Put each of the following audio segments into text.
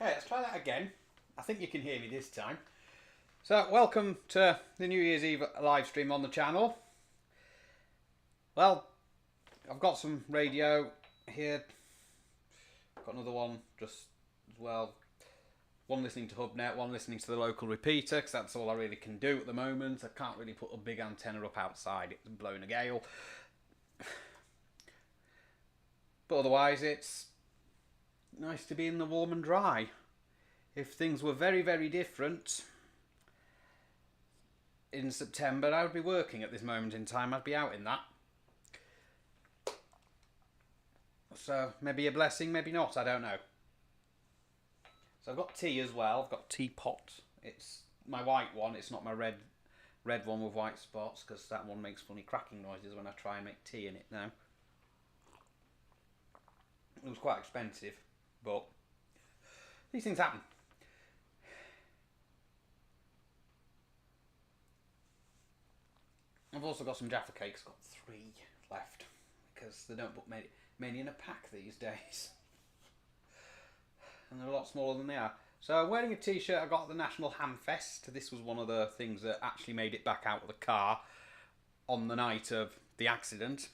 Okay, let's try that again. I think you can hear me this time. So, welcome to the New Year's Eve live stream on the channel. Well, I've got some radio here. Got another one just as well. One listening to Hubnet, one listening to the local repeater, because that's all I really can do at the moment. I can't really put a big antenna up outside, it's blowing a gale. But otherwise, it's nice to be in the warm and dry. If things were very, very different in September, I would be working at this moment in time. I'd be out in that. So maybe a blessing, maybe not, I don't know. So I've got tea as well. I've got teapot. It's my white one. It's not my red one with white spots, because that one makes funny cracking noises when I try and make tea in it now. It was quite expensive, but these things happen. I've also got some Jaffa cakes. Got 3 left because they don't put many in a pack these days, and they're a lot smaller than they are. So I'm wearing a t-shirt I got at the National Hamfest. This was one of the things that actually made it back out of the car on the night of the accident,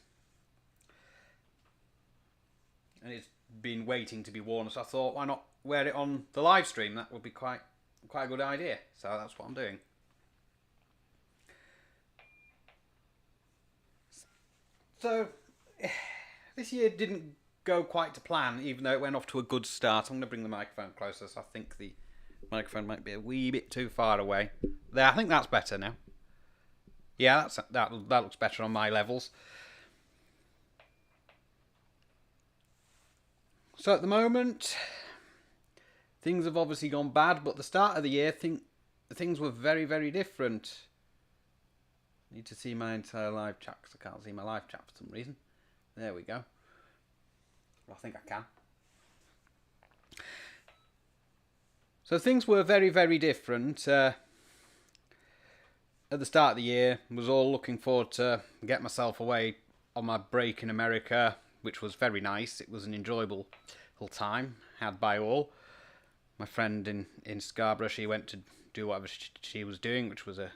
and it's been waiting to be worn, so I thought, why not wear it on the live stream? That would be quite a good idea. So that's what I'm doing. So this year didn't go quite to plan, even though it went off to a good start. I'm going to bring the microphone closer, so I think the microphone might be a wee bit too far away. There, I think that's better now. Yeah, that looks better on my levels. So at the moment, things have obviously gone bad, but at the start of the year, things were very, very different. I need to see my entire live chat, because I can't see my live chat for some reason. There we go. Well, I think I can. So things were very, very different. At the start of the year, I was all looking forward to get myself away on my break in America, which was very nice. It was an enjoyable little time had by all. My friend in Scarborough, she went to do whatever she was doing, which was a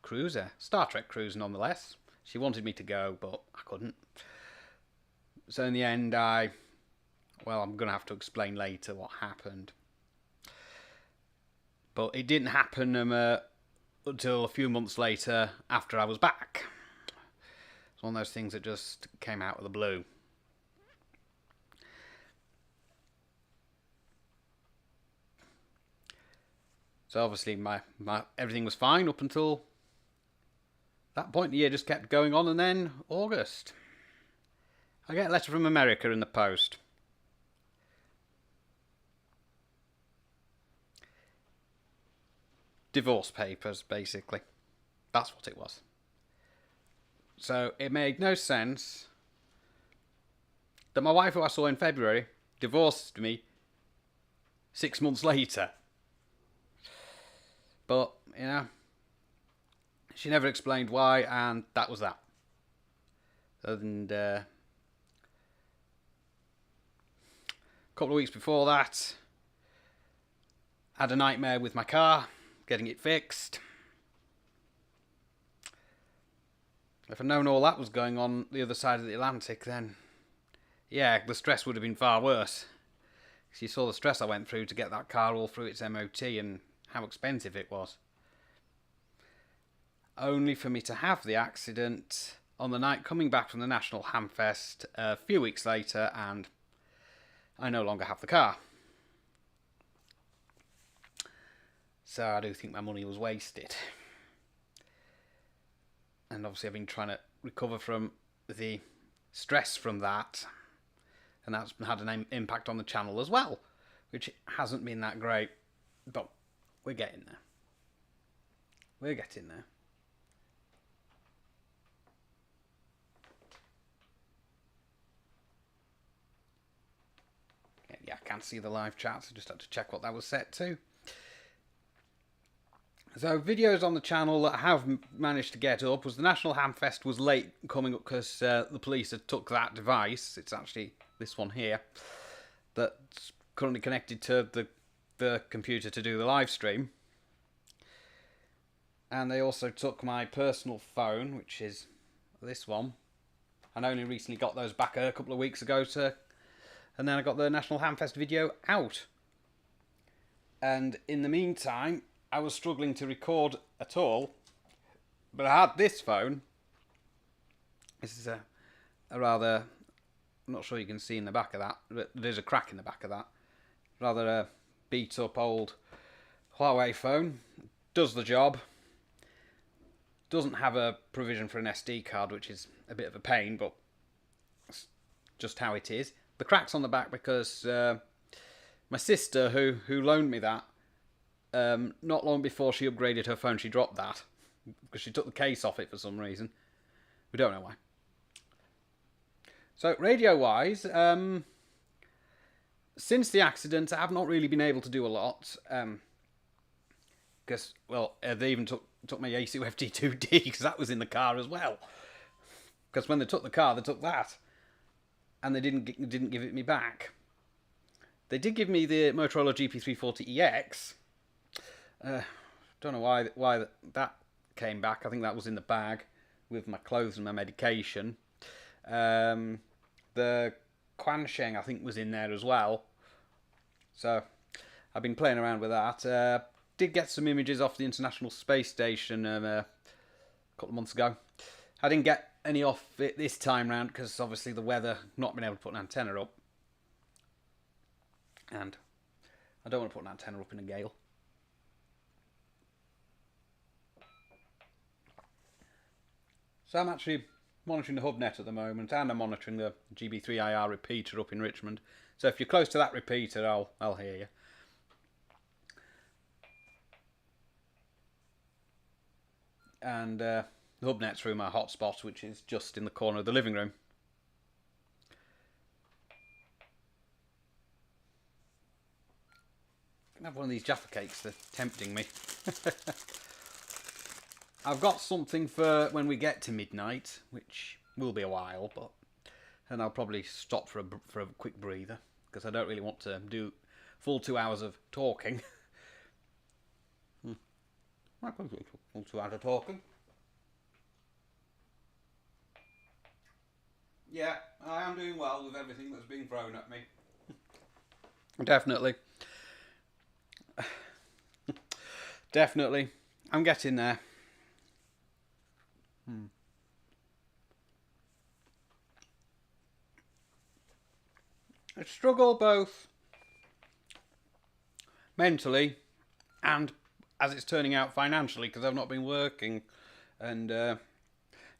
cruiser, Star Trek cruise nonetheless. She wanted me to go, but I couldn't. So in the end, I'm going to have to explain later what happened. But it didn't happen until a few months later after I was back. It's one of those things that just came out of the blue. So obviously my everything was fine up until that point. The year just kept going on, and then August, I get a letter from America in the post. Divorce papers, basically. That's what it was. So it made no sense that my wife, who I saw in February, divorced me 6 months later. But, you know, she never explained why, and that was that. And a couple of weeks before that, I had a nightmare with my car, getting it fixed. If I'd known all that was going on the other side of the Atlantic, then, yeah, the stress would have been far worse. Because you saw the stress I went through to get that car all through its MOT and how expensive it was. Only for me to have the accident on the night coming back from the National Hamfest a few weeks later, and I no longer have the car. So I do think my money was wasted. And obviously I've been trying to recover from the stress from that, and that's had an impact on the channel as well, which hasn't been that great, but we're getting there. We're getting there. Yeah, I can't see the live chat, so just had to check what that was set to. So videos on the channel that I have managed to get up was the National Hamfest was late coming up because the police had took that device. It's actually this one here that's currently connected to the the computer to do the live stream. And they also took my personal phone, which is this one. I only recently got those back a couple of weeks ago, and then I got the National Hamfest video out. And in the meantime, I was struggling to record at all, but I had this phone. This is a rather, I'm not sure you can see in the back of that, but there's a crack in the back of that. Rather a beat up old Huawei phone. Does the job. Doesn't have a provision for an SD card, which is a bit of a pain, but it's just how it is. The crack's on the back because my sister, who loaned me that, not long before she upgraded her phone, she dropped that because she took the case off it for some reason. We don't know why. So radio-wise, since the accident, I have not really been able to do a lot. Because, well, they even took my Yaesu FT2D because that was in the car as well. Because when they took the car, they took that, and they didn't give it me back. They did give me the Motorola GP340EX. Don't know why that came back. I think that was in the bag with my clothes and my medication. The Quansheng, I think, was in there as well. So I've been playing around with that. Did get some images off the International Space Station a couple of months ago. I didn't get any off it this time round because obviously the weather, not being able to put an antenna up. And I don't want to put an antenna up in a gale. So I'm actually monitoring the Hubnet at the moment, and I'm monitoring the GB3IR repeater up in Richmond. So if you're close to that repeater, I'll hear you. And the Hubnet's through my hotspot, which is just in the corner of the living room. I can have one of these Jaffa cakes, they're tempting me. I've got something for when we get to midnight, which will be a while, and I'll probably stop for a quick breather, because I don't really want to do full 2 hours of talking. I could do full 2 hours of talking. Yeah, I am doing well with everything that's being thrown at me. Definitely. Definitely. I'm getting there. I struggle both mentally and, as it's turning out, financially, because I've not been working. And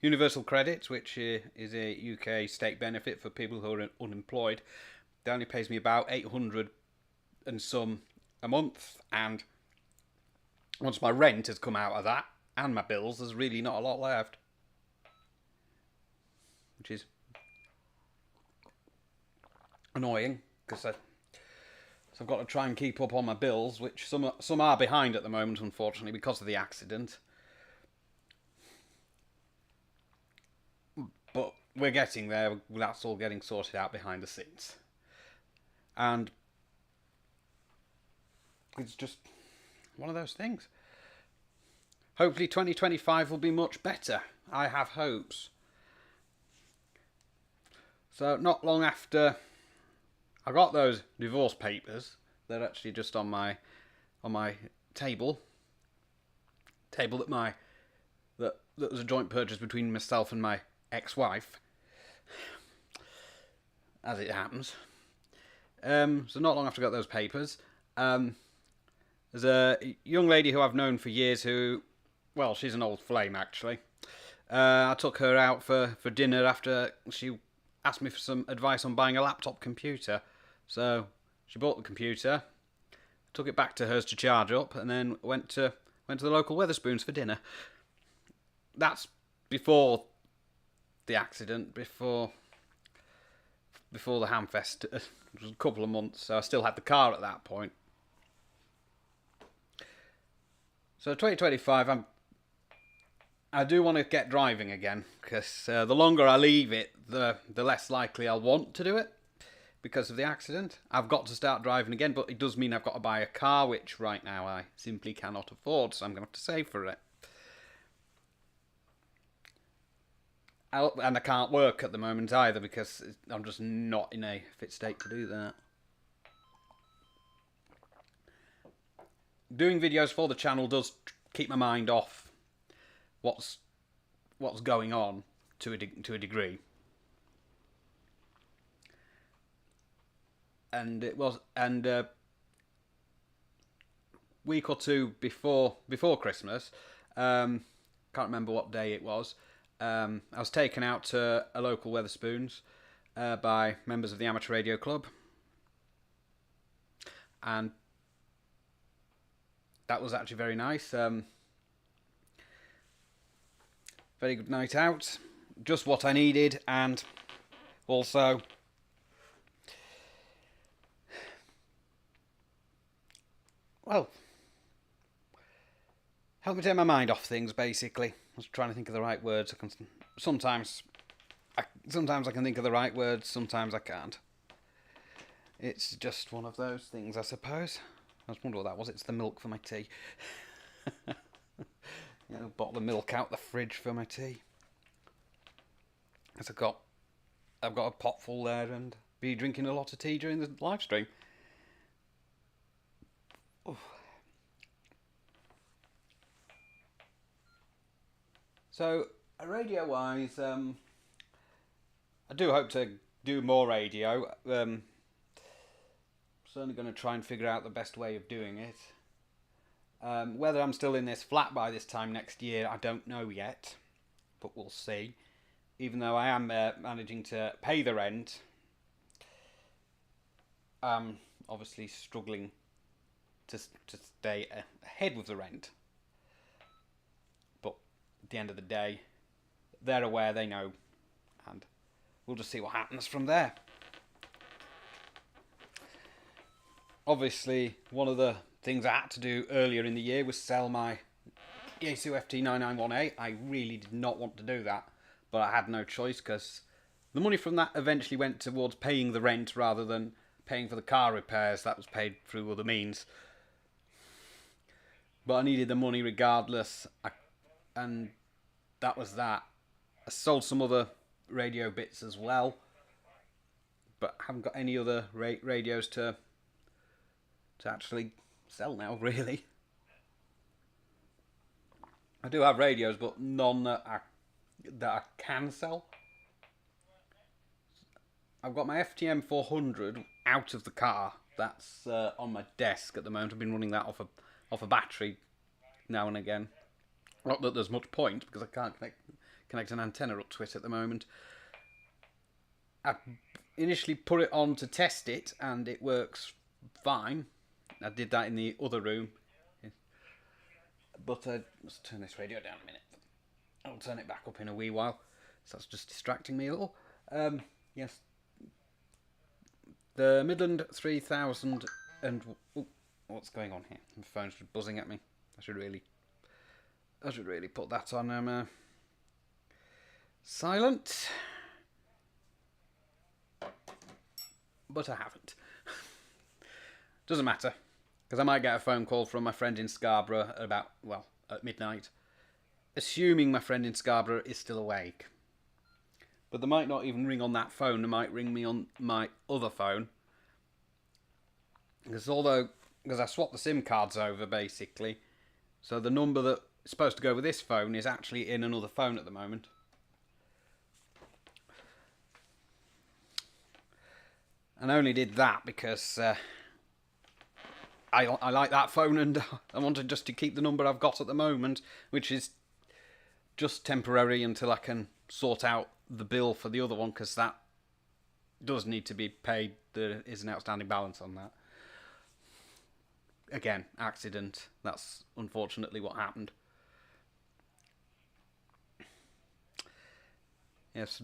universal credit, which is a UK state benefit for people who are unemployed, that only pays me about 800 and some a month, and once my rent has come out of that and my bills, there's really not a lot left, which is annoying, because I've got to try and keep up on my bills, which some are behind at the moment, unfortunately, because of the accident. But we're getting there. That's all getting sorted out behind the scenes. And it's just one of those things. Hopefully 2025 will be much better. I have hopes. So not long after I got those divorce papers, they're actually just on my table. Table that was a joint purchase between myself and my ex-wife, as it happens. So not long after I got those papers, there's a young lady who I've known for years who, well, she's an old flame actually. I took her out for dinner after she asked me for some advice on buying a laptop computer. So she bought the computer, took it back to hers to charge up, and then went to the local Wetherspoons for dinner. That's before the accident, before the Hamfest. It was a couple of months, so I still had the car at that point. So 2025, I do want to get driving again, because the longer I leave it, the less likely I'll want to do it. because of the accident. I've got to start driving again, but it does mean I've got to buy a car, which right now I simply cannot afford, so I'm going to have to save for it. And I can't work at the moment either because I'm just not in a fit state to do that. Doing videos for the channel does keep my mind off what's going on to a degree. And it was, week or two before Christmas, can't remember what day it was. I was taken out to a local Wetherspoons by members of the Amateur Radio Club, and that was actually very nice. Very good night out, just what I needed, and also well, help me take my mind off things, basically. I was trying to think of the right words. Sometimes I can think of the right words, sometimes I can't. It's just one of those things, I suppose. I was wondering what that was. It's the milk for my tea. You know, bottle of milk out the fridge for my tea. As I've got a pot full there and be drinking a lot of tea during the live stream. Oof. So, radio-wise, I do hope to do more radio. Certainly going to try and figure out the best way of doing it. Whether I'm still in this flat by this time next year, I don't know yet, but we'll see. Even though I am managing to pay the rent, I'm obviously struggling to stay ahead with the rent. But at the end of the day, they're aware, they know, and we'll just see what happens from there. Obviously, one of the things I had to do earlier in the year was sell my Yaesu FT991A. I really did not want to do that, but I had no choice because the money from that eventually went towards paying the rent rather than paying for the car repairs. That was paid through other means. But I needed the money regardless, and that was that. I sold some other radio bits as well, but I haven't got any other radios to actually sell now, really. I do have radios, but none that I can sell. I've got my FTM 400 out of the car. That's on my desk at the moment. I've been running that off a battery now and again. Not that there's much point, because I can't connect an antenna up to it at the moment. I initially put it on to test it, and it works fine. I did that in the other room. But let's turn this radio down a minute. I'll turn it back up in a wee while. So that's just distracting me a little. Yes. The Midland 3000 and... Ooh, what's going on here? My phone's just buzzing at me. I should really put that on silent. But I haven't. Doesn't matter. Because I might get a phone call from my friend in Scarborough at midnight. Assuming my friend in Scarborough is still awake. But they might not even ring on that phone. They might ring me on my other phone. Because I swapped the SIM cards over, basically. So the number that's supposed to go with this phone is actually in another phone at the moment. And I only did that because I like that phone, and I wanted just to keep the number I've got at the moment, which is just temporary until I can sort out the bill for the other one, because that does need to be paid. There is an outstanding balance on that. Again, accident. That's unfortunately what happened. Yes,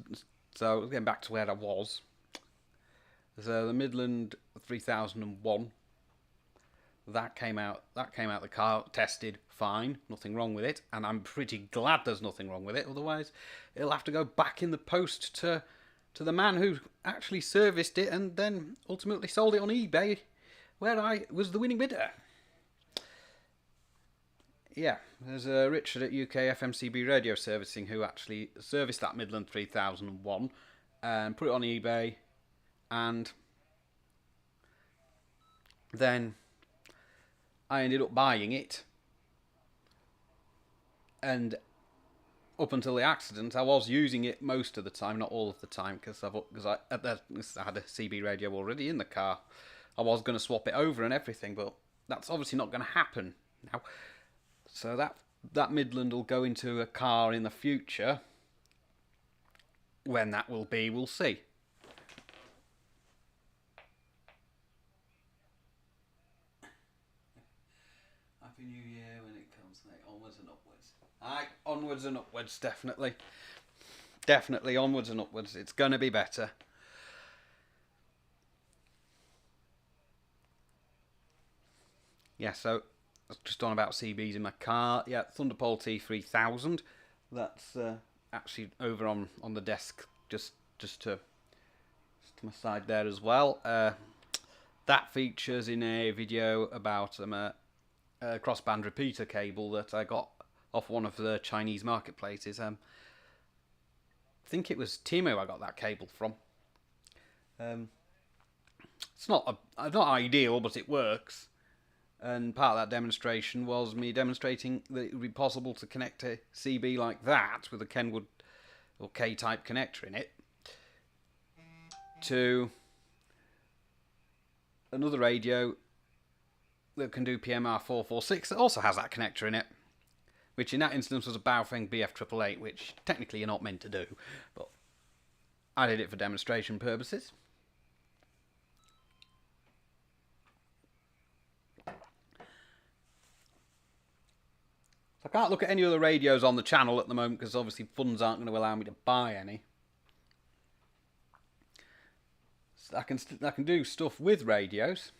so getting back to where I was. So the Midland 3001. That came out the car, tested fine, nothing wrong with it, and I'm pretty glad there's nothing wrong with it, otherwise it'll have to go back in the post to to the man who actually serviced it and then ultimately sold it on eBay, where I was the winning bidder. Yeah, there's Richard at UK FMCB Radio Servicing who actually serviced that Midland 3001 and put it on eBay, and then I ended up buying it, and up until the accident I was using it most of the time, not all of the time, because I had a CB radio already in the car. I was going to swap it over and everything, but that's obviously not going to happen now. So that Midland will go into a car in the future. When that will be, we'll see. Happy New Year when it comes, mate. Onwards and upwards. Aye, onwards and upwards, definitely. Definitely onwards and upwards. It's going to be better. Yeah, so just on about CBs in my car. Yeah, Thunderpole T3000. That's actually over on the desk, just to my side there as well. That features in a video about a crossband repeater cable that I got off one of the Chinese marketplaces. I think it was Temu I got that cable from. It's not ideal, but it works. And part of that demonstration was me demonstrating that it would be possible to connect a CB like that with a Kenwood or K-type connector in it to another radio that can do PMR 446 that also has that connector in it, which in that instance was a Baofeng BF888, which technically you're not meant to do, but I did it for demonstration purposes. I can't look at any other radios on the channel at the moment because obviously funds aren't going to allow me to buy any. So I can do stuff with radios.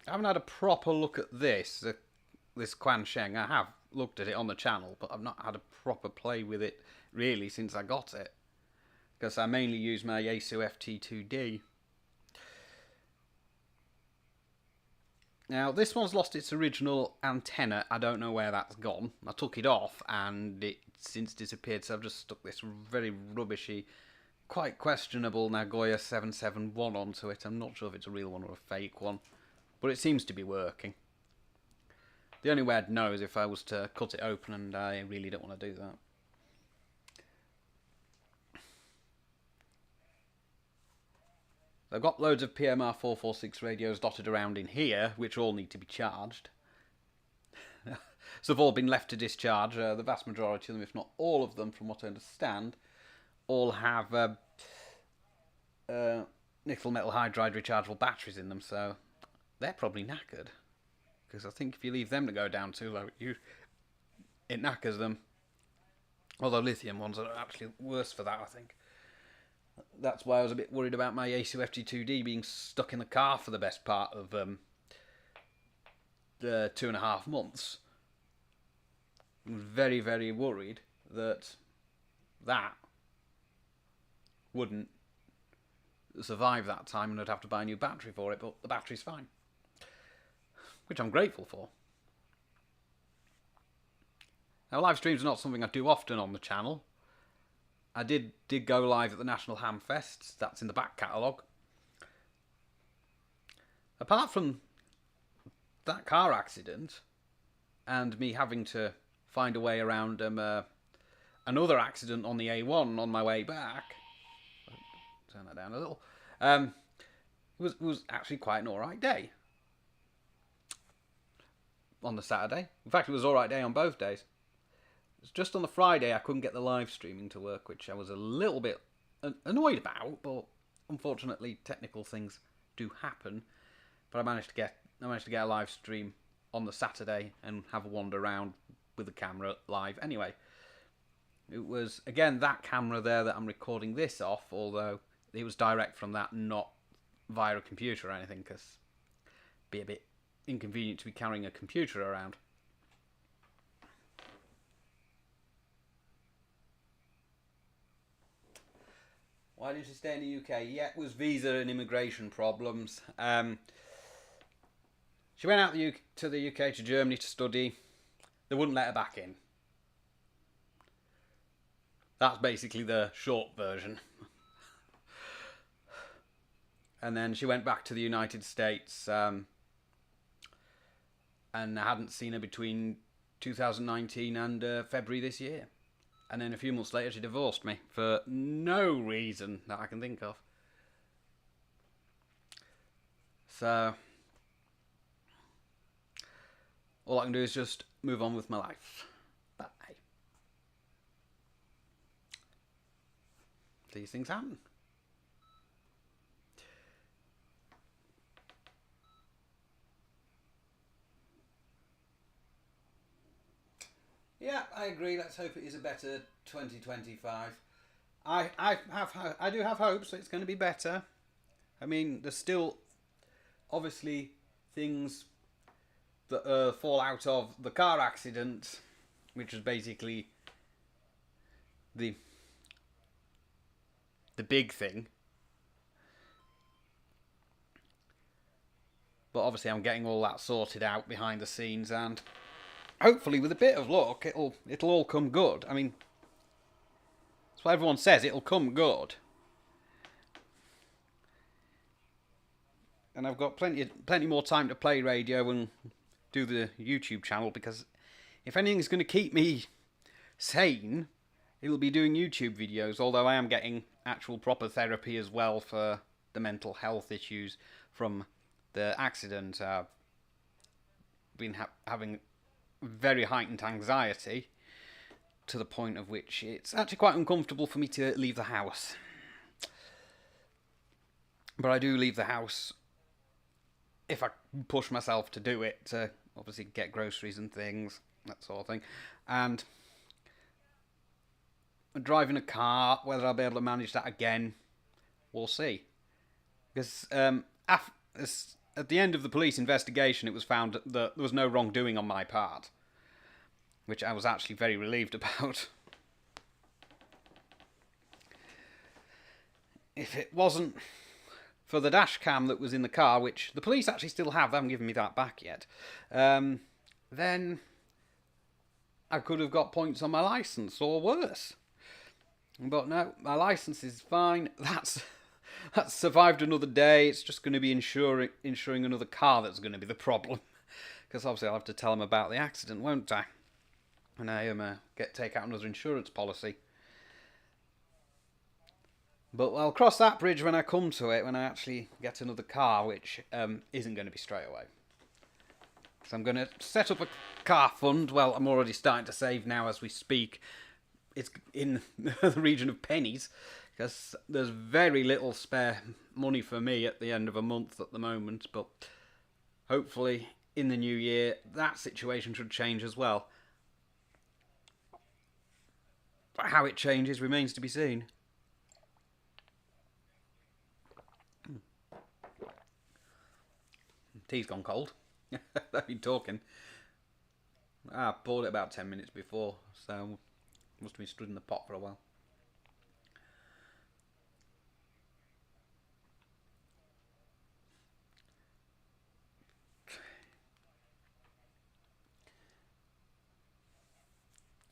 I haven't had a proper look at this Quan Sheng. I have looked at it on the channel, but I've not had a proper play with it really since I got it, because I mainly use my Yaesu FT2D. Now, this one's lost its original antenna. I don't know where that's gone. I took it off and it's since disappeared, so I've just stuck this very rubbishy, quite questionable Nagoya 771 onto it. I'm not sure if it's a real one or a fake one, but it seems to be working. The only way I'd know is if I was to cut it open, and I really don't want to do that. I've got loads of PMR 446 radios dotted around in here, which all need to be charged. So they've all been left to discharge. The vast majority of them, if not all of them, from what I understand, all have nickel metal hydride rechargeable batteries in them, so they're probably knackered. Because I think if you leave them to go down too low, it knackers them. Although lithium ones are actually worse for that, I think. That's why I was a bit worried about my Yaesu FT2D being stuck in the car for the best part of the 2.5 months. I was very, very worried that wouldn't survive that time and I'd have to buy a new battery for it, but the battery's fine, which I'm grateful for. Now, live streams are not something I do often on the channel. I did go live at the National Ham Fest. That's in the back catalogue. Apart from that car accident and me having to find a way around another accident on the A1 on my way back, turn that down a little, it was actually quite an alright day on the Saturday. In fact, it was an alright day on both days. It's just on the Friday I couldn't get the live streaming to work, which I was a little bit annoyed about, but unfortunately technical things do happen. But I managed to get a live stream on the Saturday and have a wander around with the camera live anyway. It was again that camera there that I'm recording this off, although it was direct from that, not via a computer or anything, because it'd be a bit inconvenient to be carrying a computer around. Why didn't she stay in the UK? Yeah, it was visa and immigration problems. She went out to the UK to Germany to study. They wouldn't let her back in. That's basically the short version. And then she went back to the United States, and I hadn't seen her between 2019 and February this year. And then a few months later she divorced me for no reason that I can think of. So all I can do is just move on with my life. But hey, these things happen. Yeah, I agree. Let's hope it is a better 2025. I do have hopes that it's going to be better. I mean, there's still obviously things that fall out of the car accident, which was basically the big thing. But obviously I'm getting all that sorted out behind the scenes, and hopefully with a bit of luck it'll all come good. I mean, that's what everyone says, it'll come good. And I've got plenty more time to play radio and do the YouTube channel, because if anything's going to keep me sane, it'll be doing YouTube videos, although I am getting actual proper therapy as well for the mental health issues from the accident. I've been having very heightened anxiety to the point of which it's actually quite uncomfortable for me to leave the house. But I do leave the house if I push myself to do it, to obviously get groceries and things, that sort of thing. And driving a car, whether I'll be able to manage that again, we'll see. Because at the end of the police investigation, it was found that there was no wrongdoing on my part, which I was actually very relieved about. If it wasn't for the dash cam that was in the car, which the police actually still have, they haven't given me that back yet, then I could have got points on my licence, or worse. But no, my licence is fine. That's survived another day. It's just going to be insuring another car that's going to be the problem. Because obviously I'll have to tell them about the accident, won't I? And I take out another insurance policy. But I'll cross that bridge when I come to it, when I actually get another car, which isn't going to be straight away. So I'm going to set up a car fund. Well, I'm already starting to save now as we speak. It's in the region of pennies, because there's very little spare money for me at the end of a month at the moment. But hopefully in the new year, that situation should change as well. But how it changes remains to be seen. Tea's gone cold. I've been talking. I poured it about 10 minutes before, so must have been stood in the pot for a while.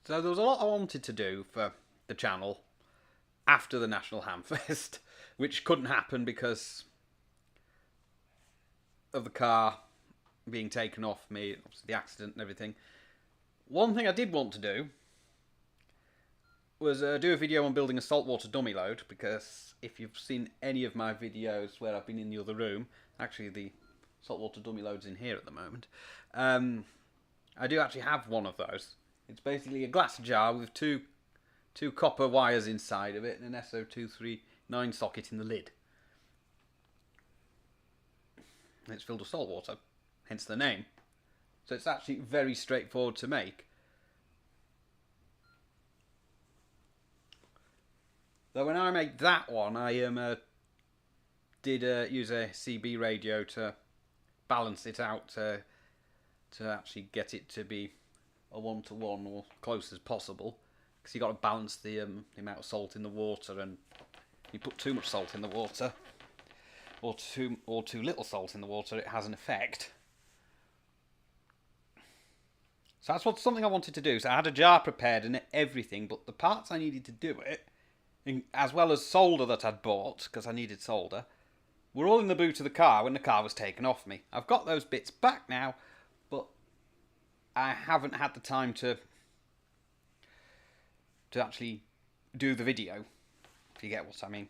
So there was a lot I wanted to do for the channel after the National Hamfest, which couldn't happen because of the car being taken off me, obviously the accident and everything. One thing I did want to do was do a video on building a saltwater dummy load, because if you've seen any of my videos where I've been in the other room, actually the saltwater dummy load's in here at the moment, I do actually have one of those. It's basically a glass jar with two copper wires inside of it and an SO239 socket in the lid. And it's filled with salt water, hence the name. So it's actually very straightforward to make. Though when I made that one, I did use a CB radio to balance it out to actually get it to be a 1-to-1 or close as possible, because you got to balance the amount of salt in the water and you put too much salt in the water, or too little salt in the water, it has an effect. So that's something I wanted to do. So I had a jar prepared and everything, but the parts I needed to do it, as well as solder that I'd bought, because I needed solder, were all in the boot of the car when the car was taken off me. I've got those bits back now, but I haven't had the time to actually do the video, if you get what I mean.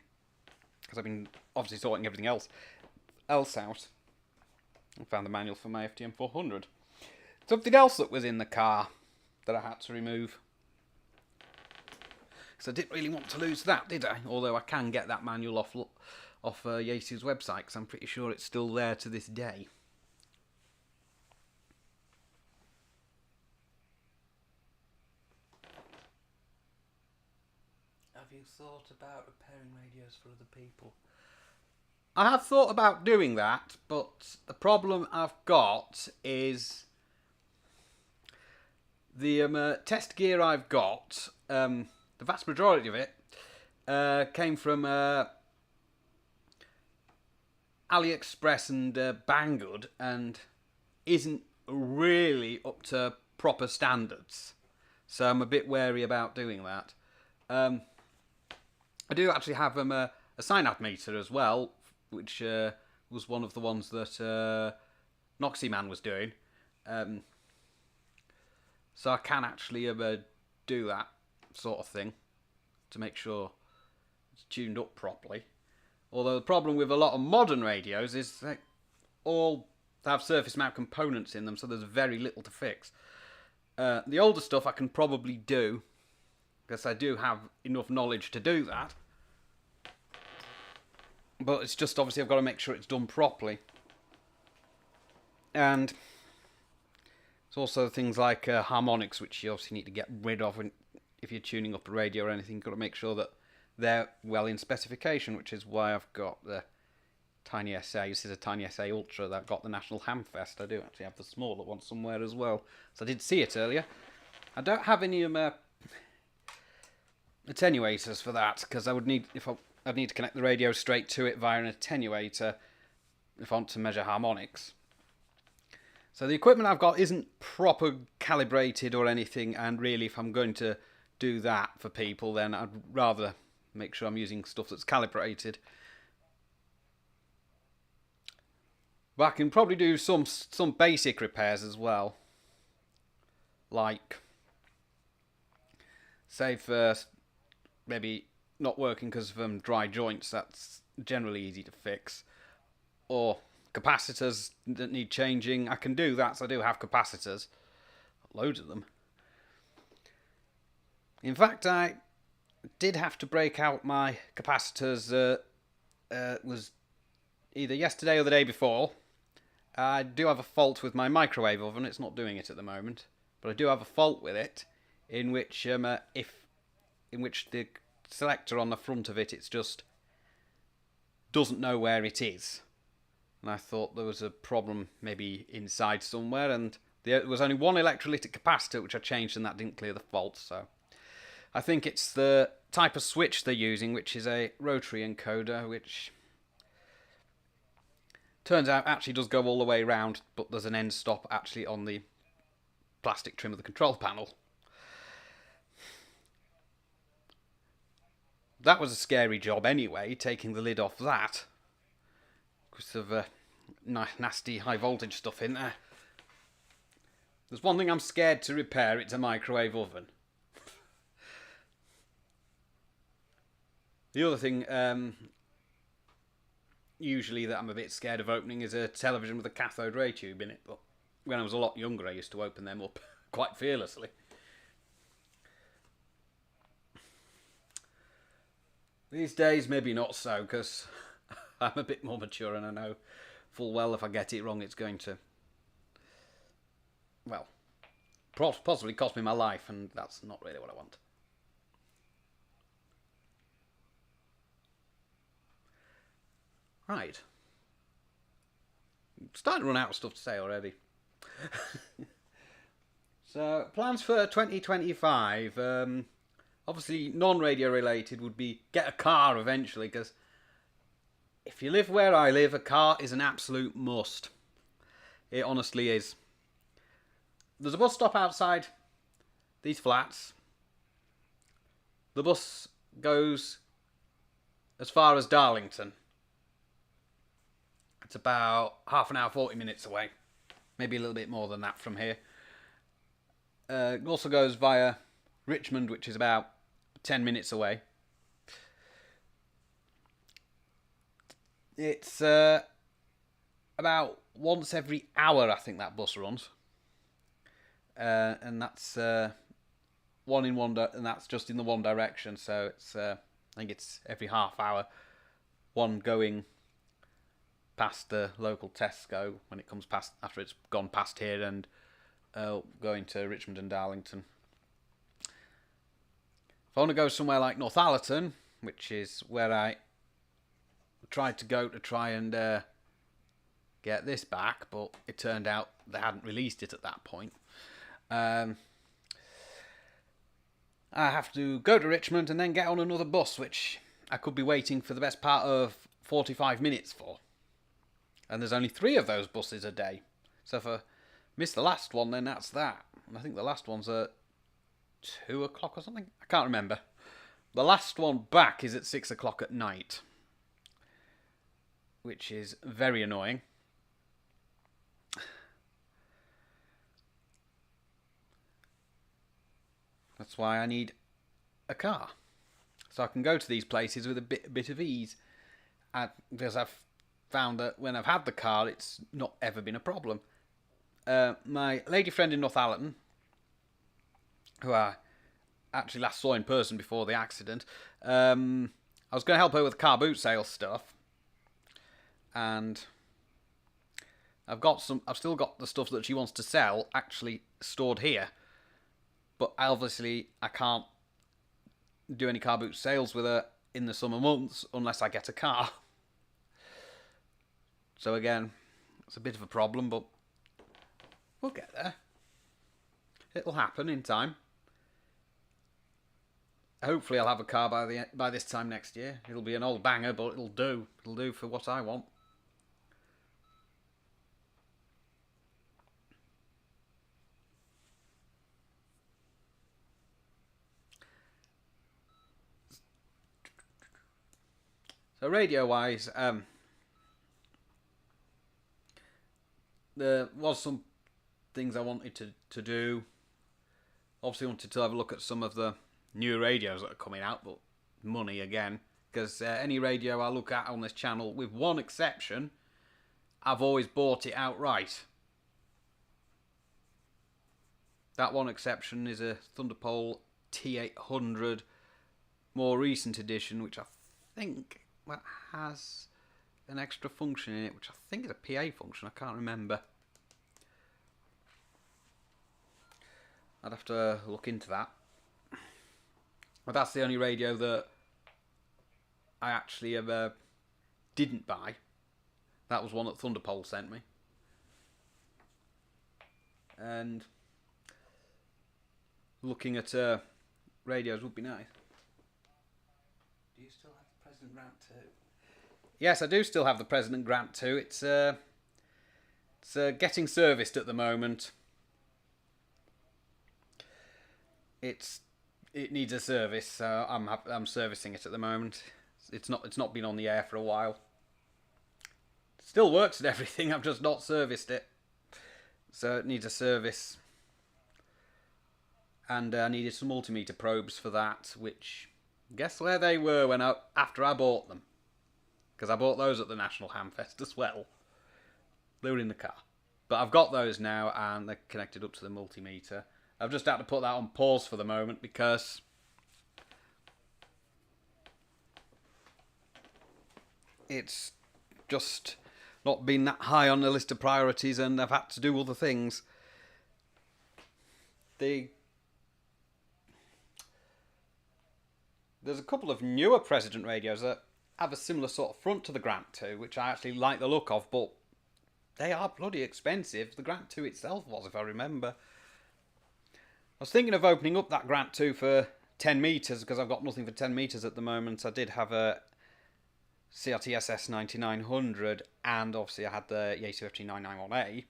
Because I've been obviously sorting everything else out. I found the manual for my FTM 400. Something else that was in the car that I had to remove. Because I didn't really want to lose that, did I? Although I can get that manual off Yaesu's website, because I'm pretty sure it's still there to this day. Have you thought about repairing radios for other people? I have thought about doing that, but the problem I've got is the test gear I've got, the vast majority of it came from AliExpress and Banggood, and isn't really up to proper standards. So I'm a bit wary about doing that. I do actually have a synapse meter as well, which was one of the ones that Noxy Man was doing. So I can actually do that sort of thing to make sure it's tuned up properly. Although the problem with a lot of modern radios is they all have surface mount components in them, so there's very little to fix. The older stuff I can probably do, because I do have enough knowledge to do that. But it's just obviously I've got to make sure it's done properly. And it's also things like harmonics, which you obviously need to get rid of if you're tuning up a radio or anything. You've got to make sure that they're well in specification, which is why I've got the Tiny SA. This is a Tiny SA Ultra that got the National Hamfest. I do actually have the smaller one somewhere as well. So I did see it earlier. I don't have any attenuators for that, because I would need, I'd need to connect the radio straight to it via an attenuator if I want to measure harmonics. So the equipment I've got isn't proper calibrated or anything, and really if I'm going to do that for people, then I'd rather make sure I'm using stuff that's calibrated. But I can probably do some basic repairs as well. Like, say for maybe not working because of dry joints, that's generally easy to fix. Or capacitors that need changing, I can do that, so I do have capacitors. Loads of them. In fact, I did have to break out my capacitors, was either yesterday or the day before. I do have a fault with my microwave oven. It's not doing it at the moment, but I do have a fault with it, in which the selector on the front of it's just doesn't know where it is. And I thought there was a problem maybe inside somewhere, and there was only one electrolytic capacitor which I changed, and that didn't clear the fault. So I think it's the type of switch they're using, which is a rotary encoder, which turns out actually does go all the way around, but there's an end stop actually on the plastic trim of the control panel. That was a scary job anyway, taking the lid off that, because of nasty high voltage stuff in there. There's one thing I'm scared to repair, it's a microwave oven. The other thing usually that I'm a bit scared of opening is a television with a cathode ray tube in it, but when I was a lot younger I used to open them up quite fearlessly. These days maybe not so, because I'm a bit more mature and I know full well if I get it wrong it's going to, well, possibly cost me my life, and that's not really what I want. Right. I'm starting to run out of stuff to say already. So, plans for 2025. obviously non-radio related would be get a car eventually, because if you live where I live, a car is an absolute must. It honestly is. There's a bus stop outside these flats. The bus goes as far as Darlington. It's about half an hour, 40 minutes away. Maybe a little bit more than that from here. It also goes via Richmond, which is about 10 minutes away. It's about once every hour, I think, that bus runs. And that's and that's just in the one direction. So it's I think it's every half hour, one going past the local Tesco when it comes past, after it's gone past here, and going to Richmond and Darlington. If I want to go somewhere like Northallerton, which is where I tried to go to try and get this back, but it turned out they hadn't released it at that point. I have to go to Richmond and then get on another bus, which I could be waiting for the best part of 45 minutes for. And there's only 3 of those buses a day. So if I miss the last one, then that's that. And I think the last one's at 2 o'clock or something. I can't remember. The last one back is at 6 o'clock at night, which is very annoying. That's why I need a car, so I can go to these places with a bit of ease. Because I've found that when I've had the car, it's not ever been a problem. My lady friend in Northallerton, who I actually last saw in person before the accident, I was going to help her with car boot sale stuff, and I've still got the stuff that she wants to sell actually stored here. But obviously, I can't do any car boot sales with her in the summer months unless I get a car. So again, it's a bit of a problem, but we'll get there. It'll happen in time. Hopefully, I'll have a car by this time next year. It'll be an old banger, but it'll do. It'll do for what I want. So radio-wise, there was some things I wanted to do. Obviously wanted to have a look at some of the new radios that are coming out, but money again. Because any radio I look at on this channel, with one exception, I've always bought it outright. That one exception is a Thunderpole T800 more recent edition, which I think has an extra function in it, which I think is a PA function. I can't remember. I'd have to look into that. But that's the only radio that I actually ever didn't buy. That was one that Thunderpole sent me. And looking at radios would be nice. Do you still have the President Grant 2? Yes, I do still have the President Grant 2. It's getting serviced at the moment. It needs a service, so I'm servicing it at the moment. It's not been on the air for a while. It still works and everything. I've just not serviced it, so it needs a service. And I needed some multimeter probes for that, which guess where they were after I bought them? Because I bought those at the National Hamfest as well. They were in the car. But I've got those now, and they're connected up to the multimeter. I've just had to put that on pause for the moment because it's just not been that high on the list of priorities, and I've had to do other things. There's a couple of newer President radios that have a similar sort of front to the Grant 2, which I actually like the look of, but they are bloody expensive. The Grant 2 itself was, if I remember. I was thinking of opening up that Grant 2 for 10 meters, because I've got nothing for 10 meters at the moment. I did have a CRT SS 9900, and obviously I had the Yaesu FG991A,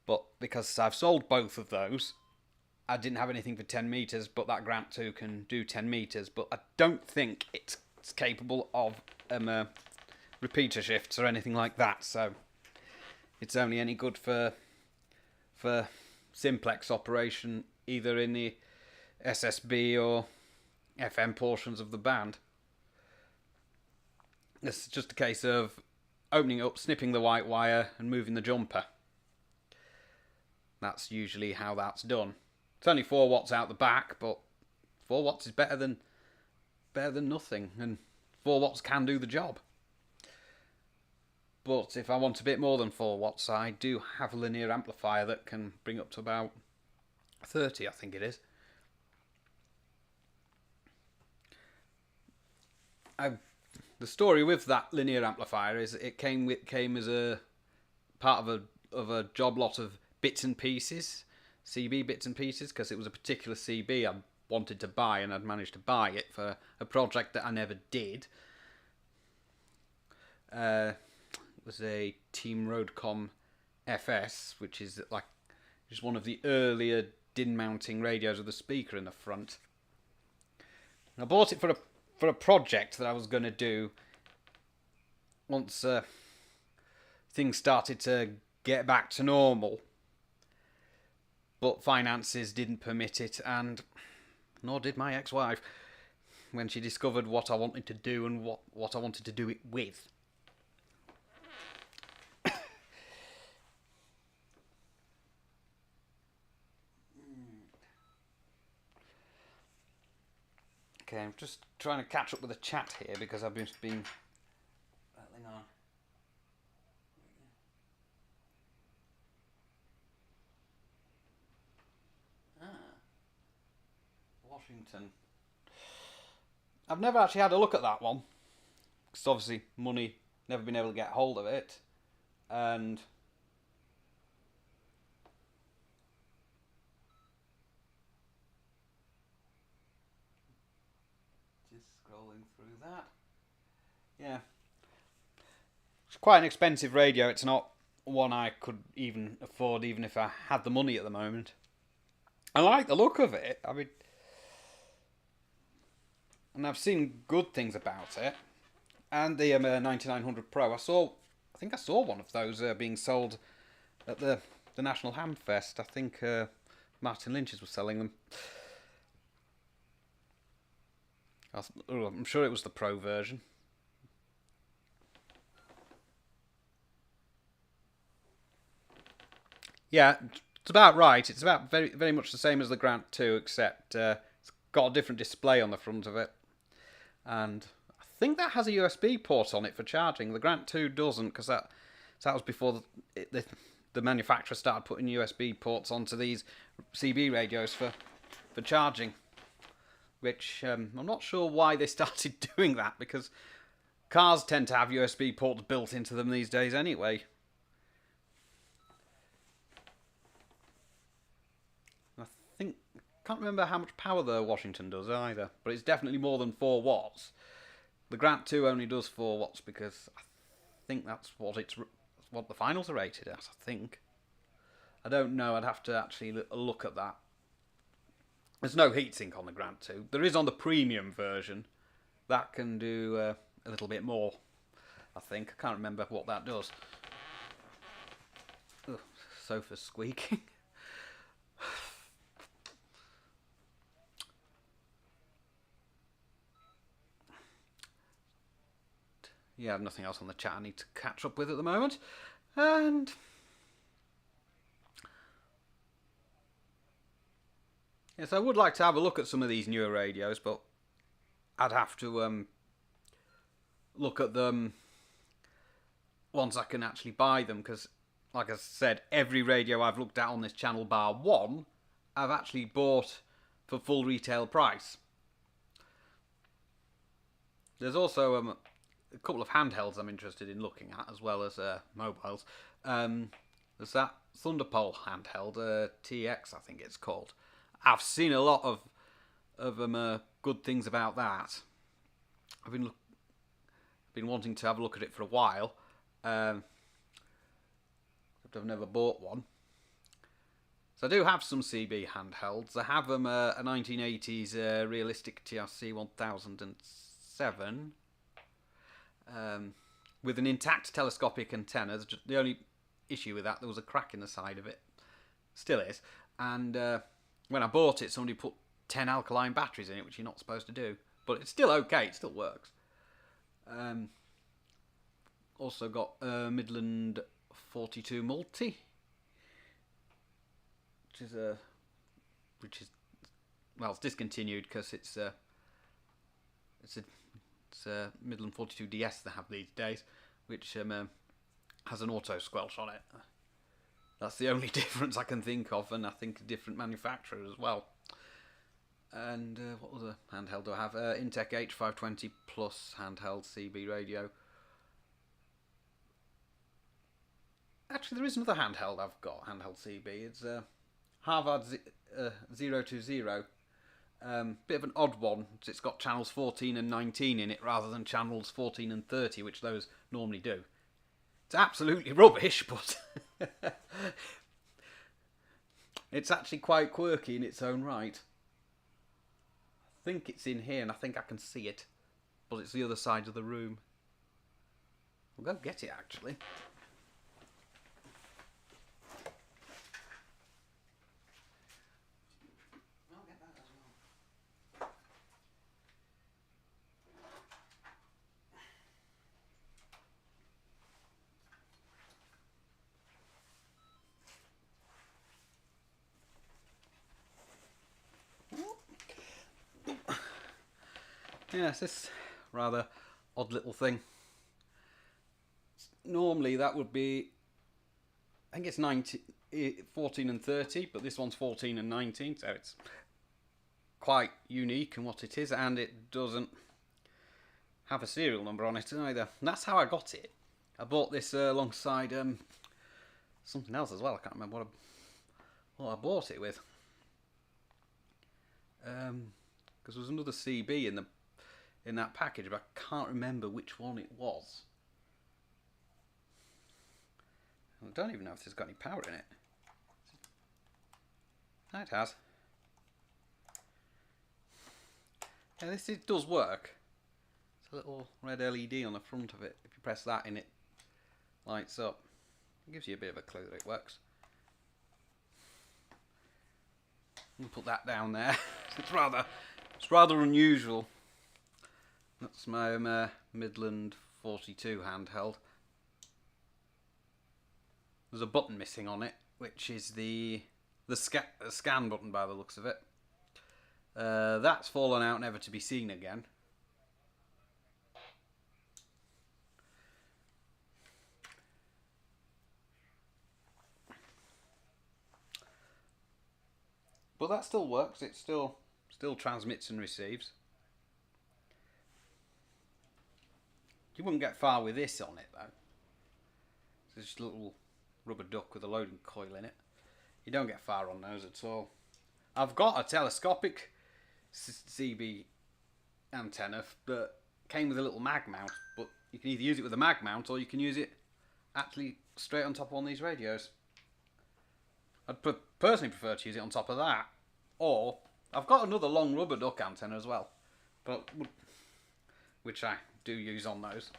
but because I've sold both of those, I didn't have anything for 10 meters, but that Grant 2 can do 10 meters, but I don't think it's capable of repeater shifts or anything like that, so it's only any good for simplex operation, either in the SSB or FM portions of the band. It's just a case of opening up, snipping the white wire, and moving the jumper. That's usually how that's done. It's only 4 watts out the back, but 4 watts is better than nothing, and 4 watts can do the job. But if I want a bit more than 4 watts, I do have a linear amplifier that can bring up to about 30, I think it is. The story with that linear amplifier is it came as a part of a job lot of bits and pieces, CB bits and pieces, because it was a particular CB I wanted to buy, and I'd managed to buy it for a project that I never did. It was a Team Roadcom FS, which is one of the earlier DIN mounting radios with a speaker in the front. And I bought it for a project that I was going to do once things started to get back to normal, but finances didn't permit it, and nor did my ex-wife when she discovered what I wanted to do and what I wanted to do it with. Okay, I'm just trying to catch up with the chat here because I've been rattling on. Washington. I've never actually had a look at that one, because obviously money, never been able to get hold of it, and scrolling through that. Yeah. It's quite an expensive radio. It's not one I could even afford, even if I had the money at the moment. I like the look of it. I mean, and I've seen good things about it. And the 9900 Pro. I think I saw one of those being sold at the National Ham Fest. I think Martin Lynch's was selling them. I'm sure it was the Pro version. Yeah, it's about right. It's about very, very much the same as the Grant 2, except it's got a different display on the front of it. And I think that has a USB port on it for charging. The Grant 2 doesn't, because that was before the manufacturer started putting USB ports onto these CB radios for charging. Which I'm not sure why they started doing that, because cars tend to have USB ports built into them these days anyway. I can't remember how much power the Washington does either, but it's definitely more than 4 watts. The Grant 2 only does 4 watts because I think that's what the finals are rated as, I think. I don't know, I'd have to actually look at that. There's no heatsink on the Grant 2. There is on the premium version. That can do a little bit more, I think. I can't remember what that does. Ugh, sofa's squeaking. Yeah, I have nothing else on the chat I need to catch up with at the moment. And yes, I would like to have a look at some of these newer radios, but I'd have to look at them once I can actually buy them, because, like I said, every radio I've looked at on this channel, bar one, I've actually bought for full retail price. There's also a couple of handhelds I'm interested in looking at, as well as mobiles. There's that Thunderpole handheld, TX I think it's called. I've seen a lot of them good things about that. I've been wanting to have a look at it for a while. I've never bought one. So I do have some CB handhelds. I have a 1980s realistic TRC 1007 with an intact telescopic antenna. The only issue with that, there was a crack in the side of it. Still is. And when I bought it, somebody put 10 alkaline batteries in it, which you're not supposed to do. But it's still okay. It still works. Also got Midland 42 Multi, which is well, it's discontinued because it's a Midland 42 DS they have these days, which has an auto squelch on it. That's the only difference I can think of, and I think a different manufacturer as well. And what other handheld do I have? Intec H520 Plus handheld CB radio. Actually, there is another handheld I've got, handheld CB. It's Harvard 020. Bit of an odd one. It's got channels 14 and 19 in it rather than channels 14 and 30, which those normally do. It's absolutely rubbish, but it's actually quite quirky in its own right. I think it's in here and I think I can see it, but it's the other side of the room. We'll go get it, actually. Yes, this rather odd little thing. Normally that would be, I think it's 14 and 30, but this one's 14 and 19, so it's quite unique in what it is, and it doesn't have a serial number on it either. And that's how I got it. I bought this alongside something else as well. I can't remember what I bought it with. Because there was another CB in that package, but I can't remember which one it was. I don't even know if it's got any power in it. No, it has. Yeah, it does work. It's a little red LED on the front of it. If you press that in, it lights up. It gives you a bit of a clue that it works. You put that down there. It's rather unusual. That's my Midland 42 handheld. There's a button missing on it, which is the scan button by the looks of it. That's fallen out, never to be seen again. But that still works. It still transmits and receives. You wouldn't get far with this on it though. It's just a little rubber duck with a loading coil in it. You don't get far on those at all. I've got a telescopic CB antenna that came with a little mag mount, but you can either use it with a mag mount or you can use it actually straight on top of one of these radios. I'd personally prefer to use it on top of that, or I've got another long rubber duck antenna as well, but which I do use on those,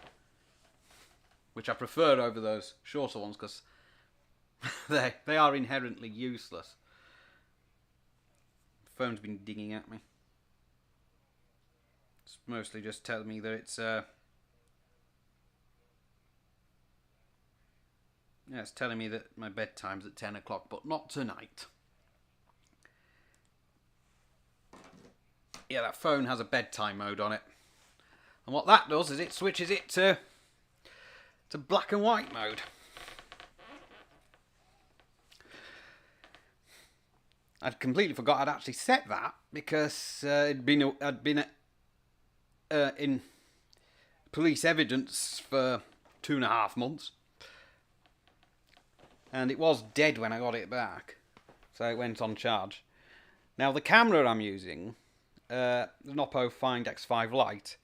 which I prefer over those shorter ones because they are inherently useless. The phone's been dinging at me. It's mostly just telling me that it's yeah, it's telling me that my bedtime's at 10 o'clock, but not tonight. Yeah, that phone has a bedtime mode on it. And what that does is it switches it to black and white mode. I'd completely forgot I'd actually set that because I'd been in police evidence for 2.5 months. And it was dead when I got it back, so it went on charge. Now the camera I'm using, an Oppo Find X5 Lite.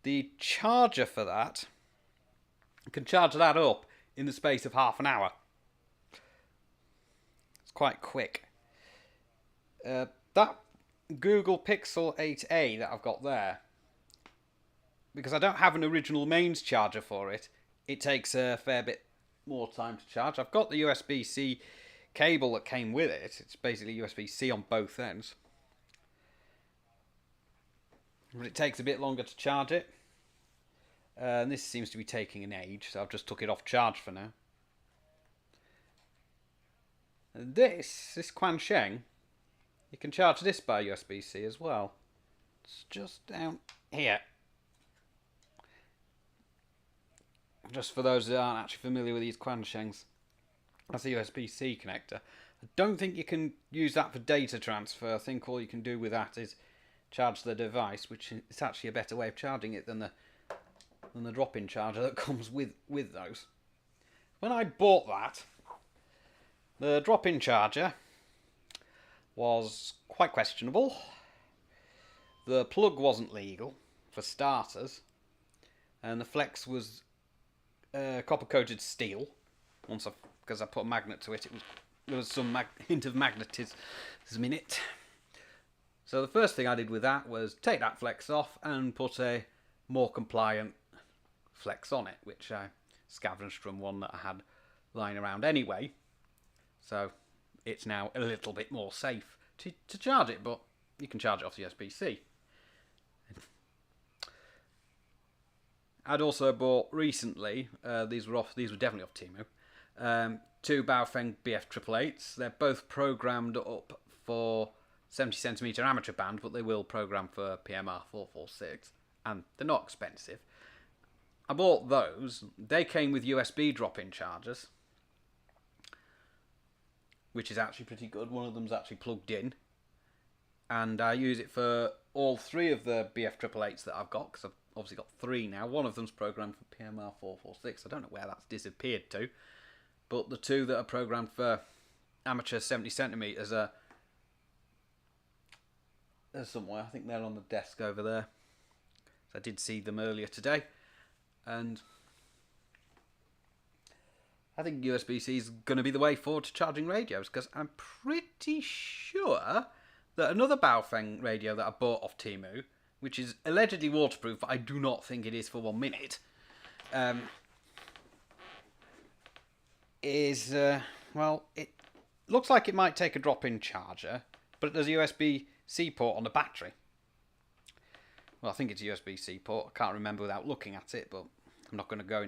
The charger for that can charge that up in the space of half an hour. It's quite quick. That Google Pixel 8a that I've got there, because I don't have an original mains charger for it, it takes a fair bit more time to charge. I've got the USB-C cable that came with it. It's basically USB-C on both ends. But it takes a bit longer to charge it. And this seems to be taking an age, so I've just took it off charge for now. And this Quansheng, you can charge this by USB-C as well. It's just down here. Just for those that aren't actually familiar with these Quanshengs, that's a USB-C connector. I don't think you can use that for data transfer. I think all you can do with that is charge the device, which is actually a better way of charging it than the drop-in charger that comes with those. When I bought that, the drop-in charger was quite questionable. The plug wasn't legal, for starters, and the flex was copper-coated steel. Because I put a magnet to it, there was some hint of magnetism in it. So the first thing I did with that was take that flex off and put a more compliant flex on it, which I scavenged from one that I had lying around anyway. So it's now a little bit more safe to charge it, but you can charge it off USB-C. I'd also bought recently, these were definitely off Temu, two Baofeng BF888s. They're both programmed up for 70cm amateur band, but they will program for PMR 446, and they're not expensive. I bought those. They came with USB drop-in chargers, which is actually pretty good. One of them's actually plugged in, and I use it for all three of the BF888s that I've got, because I've obviously got three now. One of them's programmed for PMR 446. I don't know where that's disappeared to, but the two that are programmed for amateur 70cm are somewhere. I think they're on the desk over there. I did see them earlier today, and I think USB-C is going to be the way forward to charging radios, because I'm pretty sure that another Baofeng radio that I bought off Temu, which is allegedly waterproof, but I do not think it is for 1 minute, well, it looks like it might take a drop-in charger, but there's a USB-C port on the battery. Well, I think it's a USB-C port. I can't remember without looking at it, but I'm not going to go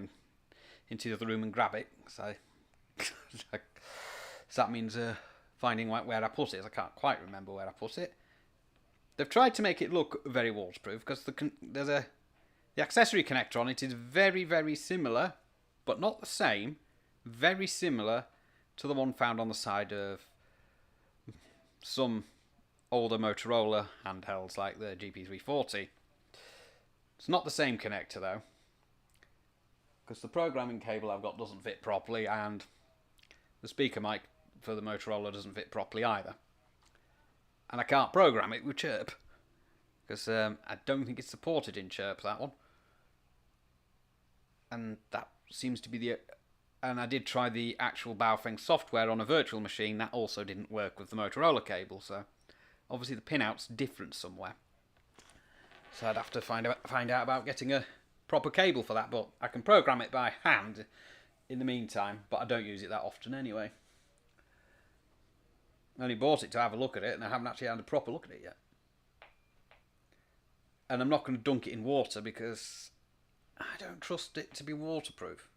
into the other room and grab it. So that means finding where I put it. I can't quite remember where I put it. They've tried to make it look very waterproof, because the accessory connector on it is very, very similar, but not the same, very similar to the one found on the side of some older Motorola handhelds like the GP340. It's not the same connector though, because the programming cable I've got doesn't fit properly, and the speaker mic for the Motorola doesn't fit properly either. And I can't program it with Chirp, because I don't think it's supported in Chirp, that one. And that seems to be and I did try the actual Baofeng software on a virtual machine. That also didn't work with the Motorola cable, so obviously the pinout's different somewhere. So I'd have to find out about getting a proper cable for that, but I can program it by hand in the meantime, but I don't use it that often anyway. I only bought it to have a look at it, and I haven't actually had a proper look at it yet. And I'm not going to dunk it in water, because I don't trust it to be waterproof.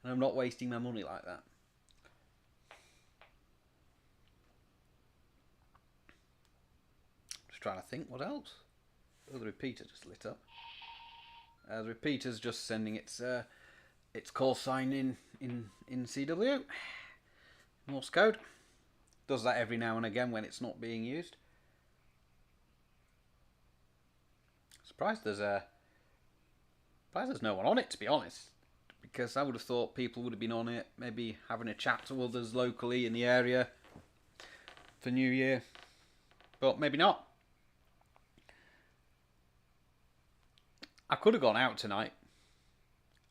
And I'm not wasting my money like that. Just trying to think, what else? Oh, the repeater just lit up. The repeater's just sending its call sign in CW. Morse code. Does that every now and again when it's not being used. Surprised there's no one on it, to be honest, because I would have thought people would have been on it, maybe having a chat to others locally in the area for New Year. but maybe not. I could have gone out tonight.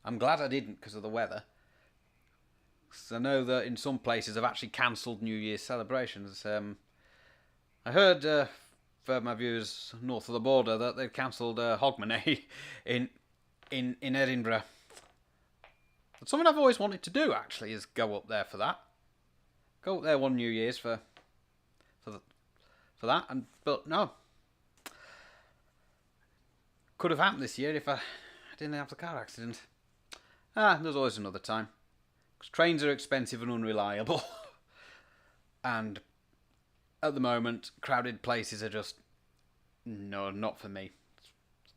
I'm glad I didn't because of the weather. So I know that in some places I've actually cancelled New Year's celebrations. I heard for my viewers north of the border that they've cancelled Hogmanay in Edinburgh. But something I've always wanted to do actually is go up there for that. Go up there one New Year's for that, but no. Could have happened this year if I didn't have the car accident. There's always another time. Because trains are expensive and unreliable. And at the moment, crowded places are just, no, not for me.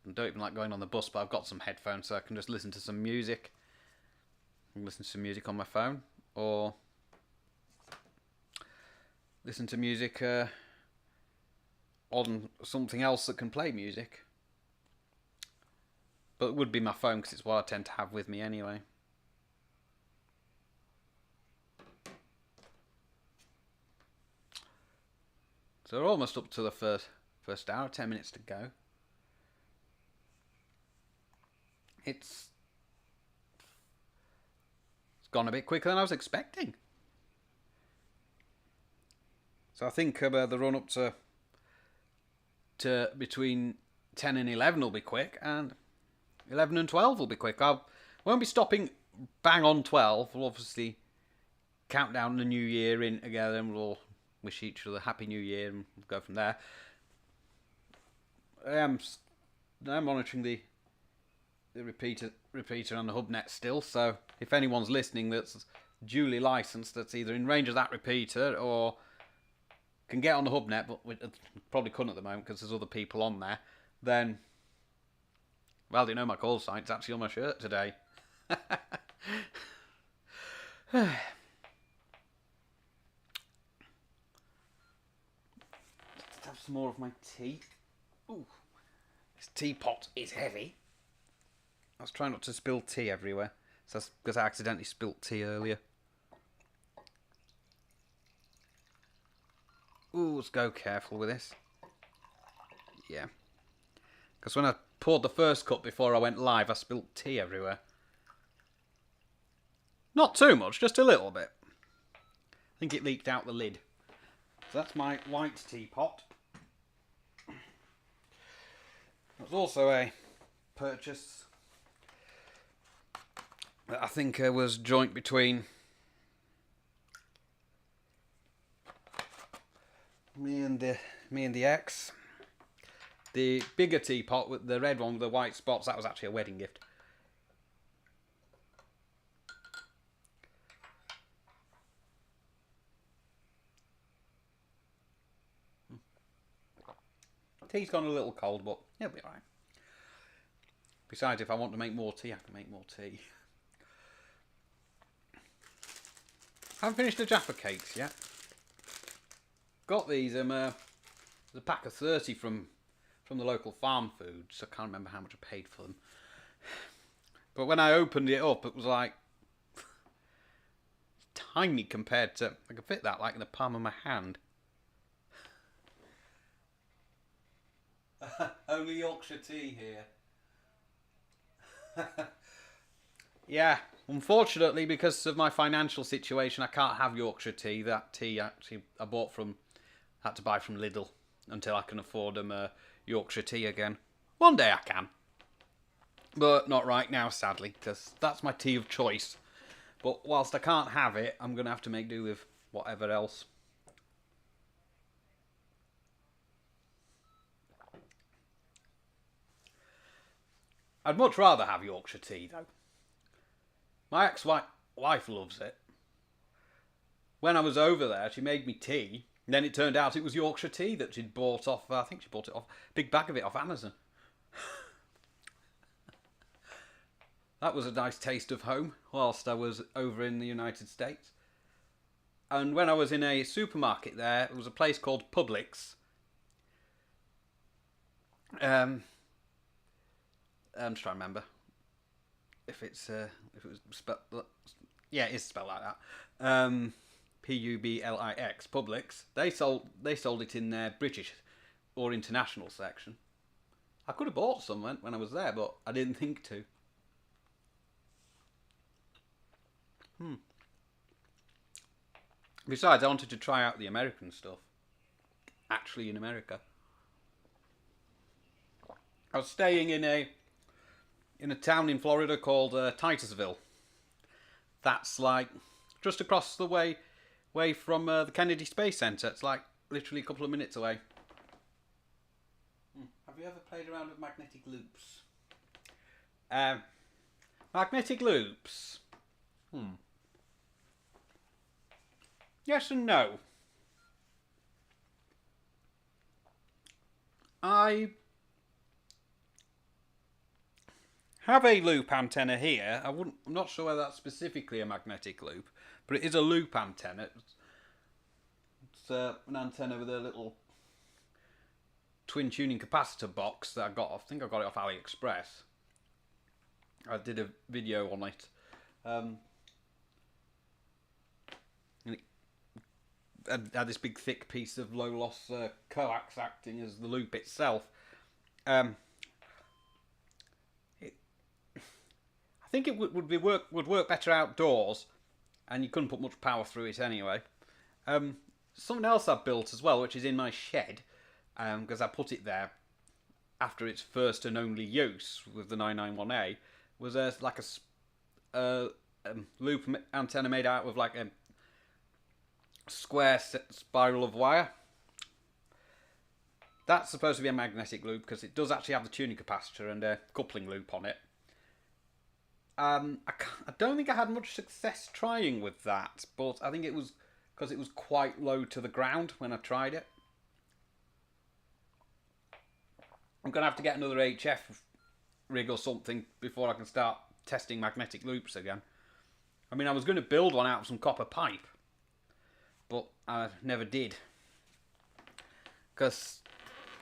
I don't even like going on the bus, but I've got some headphones so I can just listen to some music. I can listen to some music on my phone, or listen to music on something else that can play music. But it would be my phone because it's what I tend to have with me anyway. So we're almost up to the first hour, 10 minutes to go. It's gone a bit quicker than I was expecting. So I think the run up to between 10 and 11 will be quick, and 11 and 12 will be quick. I won't be stopping bang on 12. We'll obviously count down the new year in together, and we'll wish each other a happy new year and go from there. I'm monitoring the repeater on the Hubnet still, so if anyone's listening that's duly licensed, that's either in range of that repeater or can get on the Hubnet, but we probably couldn't at the moment because there's other people on there, then, well, do you know my call sign? It's actually on my shirt today. Let's have some more of my tea. Ooh, this teapot is heavy. I was trying not to spill tea everywhere. So that's because I accidentally spilt tea earlier. Ooh, let's go careful with this. Yeah. Because when I poured the first cup before I went live, I spilt tea everywhere. Not too much, just a little bit. I think it leaked out the lid. So that's my white teapot. There's also a purchase that I think was joint between me and the ex. The bigger teapot with the red one with the white spots, that was actually a wedding gift. Tea's gone a little cold, but it'll be alright. Besides, if I want to make more tea, I can make more tea. I haven't finished the Jaffa cakes yet. Got these, there's a pack of 30 from the local Farmfoods. I can't remember how much I paid for them. But when I opened it up, it was like tiny compared to, I could fit that like in the palm of my hand. Only Yorkshire tea here. Yeah, unfortunately, because of my financial situation, I can't have Yorkshire tea. That tea actually I had to buy from Lidl until I can afford Yorkshire tea again. One day I can, but not right now, sadly, because that's my tea of choice. But whilst I can't have it, I'm going to have to make do with whatever else. I'd much rather have Yorkshire tea, though. My ex-wife loves it. When I was over there, she made me tea. And then it turned out it was Yorkshire tea that she'd bought off, I think she bought it off, a big bag of it off Amazon. That was a nice taste of home whilst I was over in the United States. And when I was in a supermarket there was a place called Publix. I'm just trying to remember if it was spelled. Yeah, it is spelled like that. Publix. Publix. They sold it in their British or international section. I could have bought some when I was there, but I didn't think to. Besides, I wanted to try out the American stuff. Actually, in America, I was staying in a town in Florida called Titusville. That's like just across the way from the Kennedy Space Center. It's like literally a couple of minutes away. Have you ever played around with magnetic loops? Magnetic loops. Yes and no. I have a loop antenna here. I'm not sure whether that's specifically a magnetic loop, but it is a loop antenna. It's an antenna with a little twin tuning capacitor box that I got. I think I got it off AliExpress. I did a video on it. And it had this big thick piece of low loss coax acting as the loop itself. I think it would work better outdoors, and you couldn't put much power through it anyway. Something else I've built as well, which is in my shed, because I put it there after its first and only use with the 991A, was like a loop antenna made out of like a square spiral of wire. That's supposed to be a magnetic loop because it does actually have the tuning capacitor and a coupling loop on it. I don't think I had much success trying with that, but I think it was because it was quite low to the ground when I tried it. I'm going to have to get another HF rig or something before I can start testing magnetic loops again. I mean, I was going to build one out of some copper pipe, but I never did. Because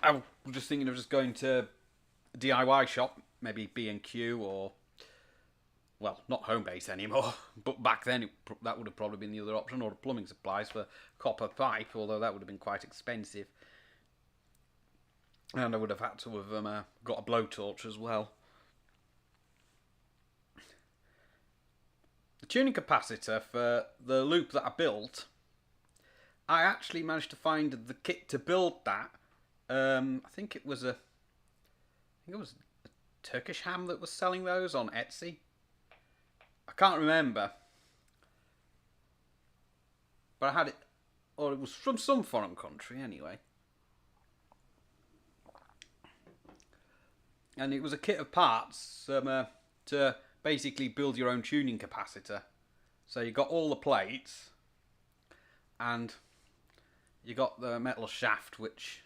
I was just thinking of just going to a DIY shop, maybe B&Q or, well, not Homebase anymore, but back then that would have probably been the other option, or plumbing supplies for copper pipe, although that would have been quite expensive. And I would have had to have got a blowtorch as well. The tuning capacitor for the loop that I built, I actually managed to find the kit to build that. I think it was a Turkish Ham that was selling those on Etsy. I can't remember, but I had it, or it was from some foreign country anyway. And it was a kit of parts to basically build your own tuning capacitor. So you got all the plates, and you got the metal shaft, which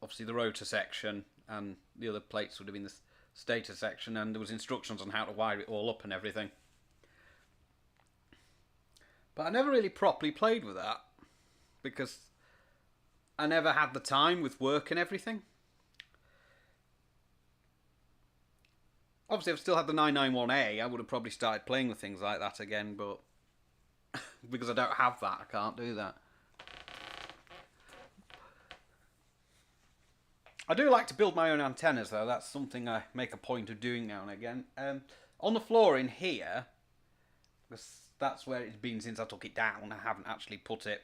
obviously the rotor section, and the other plates would have been the stator section, and there was instructions on how to wire it all up and everything. But I never really properly played with that because I never had the time with work and everything. Obviously, if I still had the 991A, I would have probably started playing with things like that again, but because I don't have that, I can't do that. I do like to build my own antennas, though. That's something I make a point of doing now and again. On the floor in here, because that's where it's been since I took it down. I haven't actually put it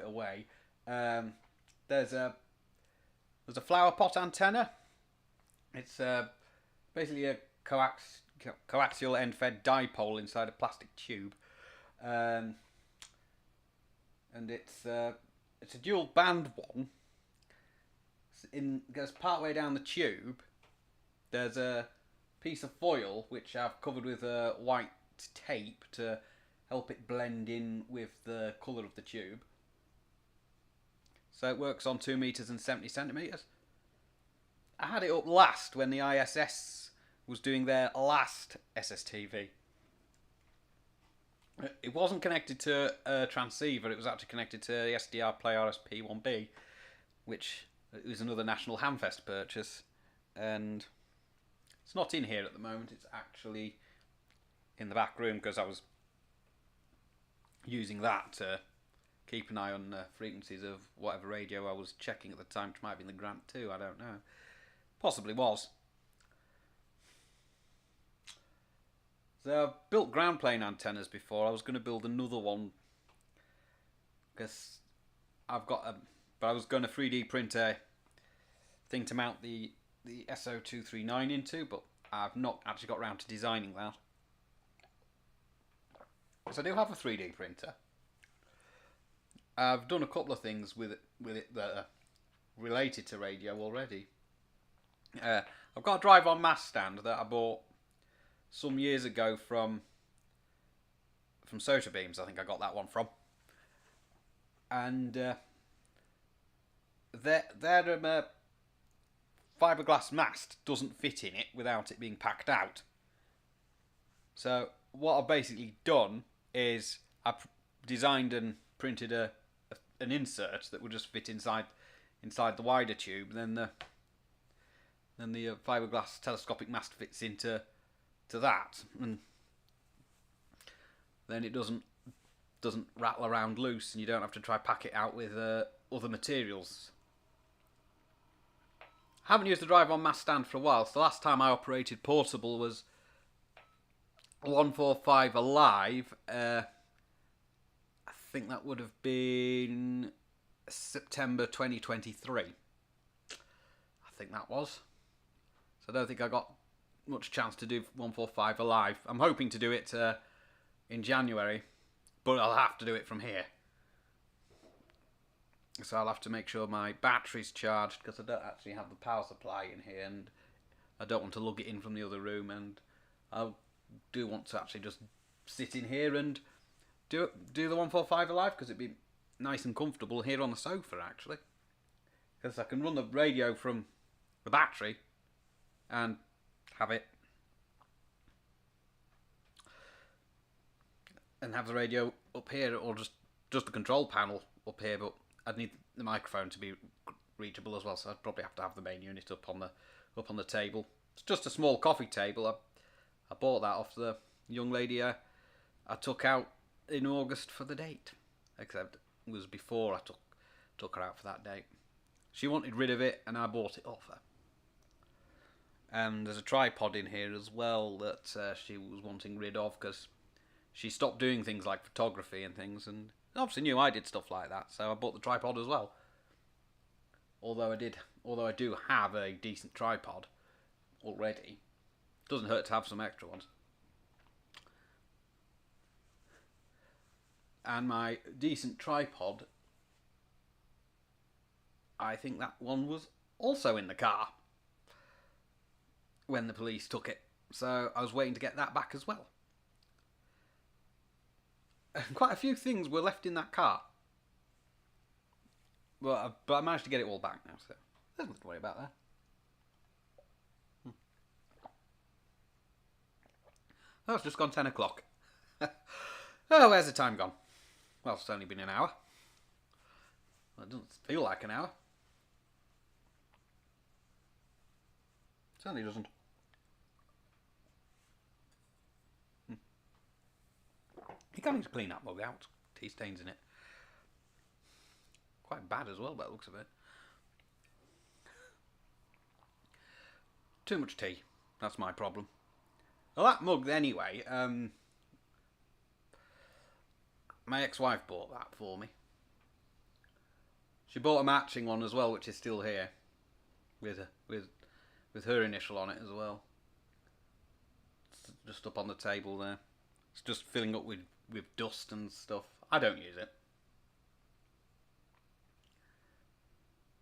away. There's a flower pot antenna. It's basically a coaxial end-fed dipole inside a plastic tube, and it's a dual band one. Goes part way down the tube. There's a piece of foil which I've covered with white tape to help it blend in with the colour of the tube. So it works on 2 meters and 70 centimeters. I had it up last when the ISS was doing their last SSTV. It wasn't connected to a transceiver, it was actually connected to the SDR Play RSP1B, which is another National Hamfest purchase, and it's not in here at the moment, it's actually in the back room because I was using that to keep an eye on frequencies of whatever radio I was checking at the time, which might have been the Grant 2, I don't know. Possibly was. So I've built ground plane antennas before. I was going to build another one because but I was going to 3D print a thing to mount the SO239 into, but I've not actually got around to designing that. So I do have a 3D printer. I've done a couple of things with it that are related to radio already. I've got a drive-on mast stand that I bought some years ago from Soda Beams. I think I got that one from. And their fiberglass mast doesn't fit in it without it being packed out. So what I've basically done is I've designed and printed an insert that would just fit inside the wider tube, and then the fiberglass telescopic mast fits into that, and then it doesn't rattle around loose, and you don't have to try pack it out with other materials. I haven't used the drive-on mast stand for a while, so the last time I operated portable was 145 Alive. I think that would have been September 2023. I think that was. So I don't think I got much chance to do 145 Alive. I'm hoping to do it in January, but I'll have to do it from here. So I'll have to make sure my battery's charged, because I don't actually have the power supply in here, and I don't want to lug it in from the other room, and I do want to actually just sit in here and do the 145 Alive, because it'd be nice and comfortable here on the sofa, actually. Because I can run the radio from the battery and have it, and have the radio up here, or just the control panel up here, but I'd need the microphone to be reachable as well, so I'd probably have to have the main unit up on the table. It's just a small coffee table. I bought that off the young lady I took out in August for the date, except it was before I took her out for that date. She wanted rid of it, and I bought it off her. And there's a tripod in here as well that she was wanting rid of, because she stopped doing things like photography and things, and obviously knew I did stuff like that, so I bought the tripod as well. Although I do have a decent tripod already, doesn't hurt to have some extra ones. And my decent tripod, I think that one was also in the car when the police took it, so I was waiting to get that back as well. And quite a few things were left in that car. But I managed to get it all back now, so there's nothing to worry about there. Oh, it's just gone 10 o'clock. Oh, where's the time gone? Well, it's only been an hour. Well, it doesn't feel like an hour. It certainly doesn't. You can't need to clean that mug out. Tea stains in it. Quite bad as well by the looks of it. Too much tea. That's my problem. Well, that mug anyway, my ex-wife bought that for me. She bought a matching one as well, which is still here, with her initial on it as well. It's just up on the table there. It's just filling up with dust and stuff. I don't use it.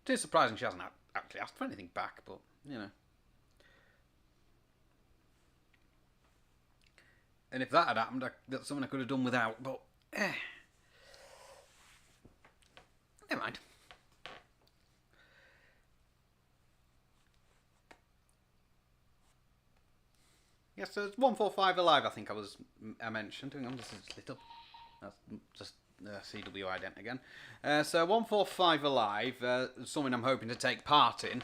It is surprising she hasn't actually asked for anything back, but, you know. And if that had happened, that's something I could have done without, but never mind. Yes, so it's 145 Alive, I think I mentioned. I'm just lit up. That's just CW ident again. So 145 Alive, something I'm hoping to take part in,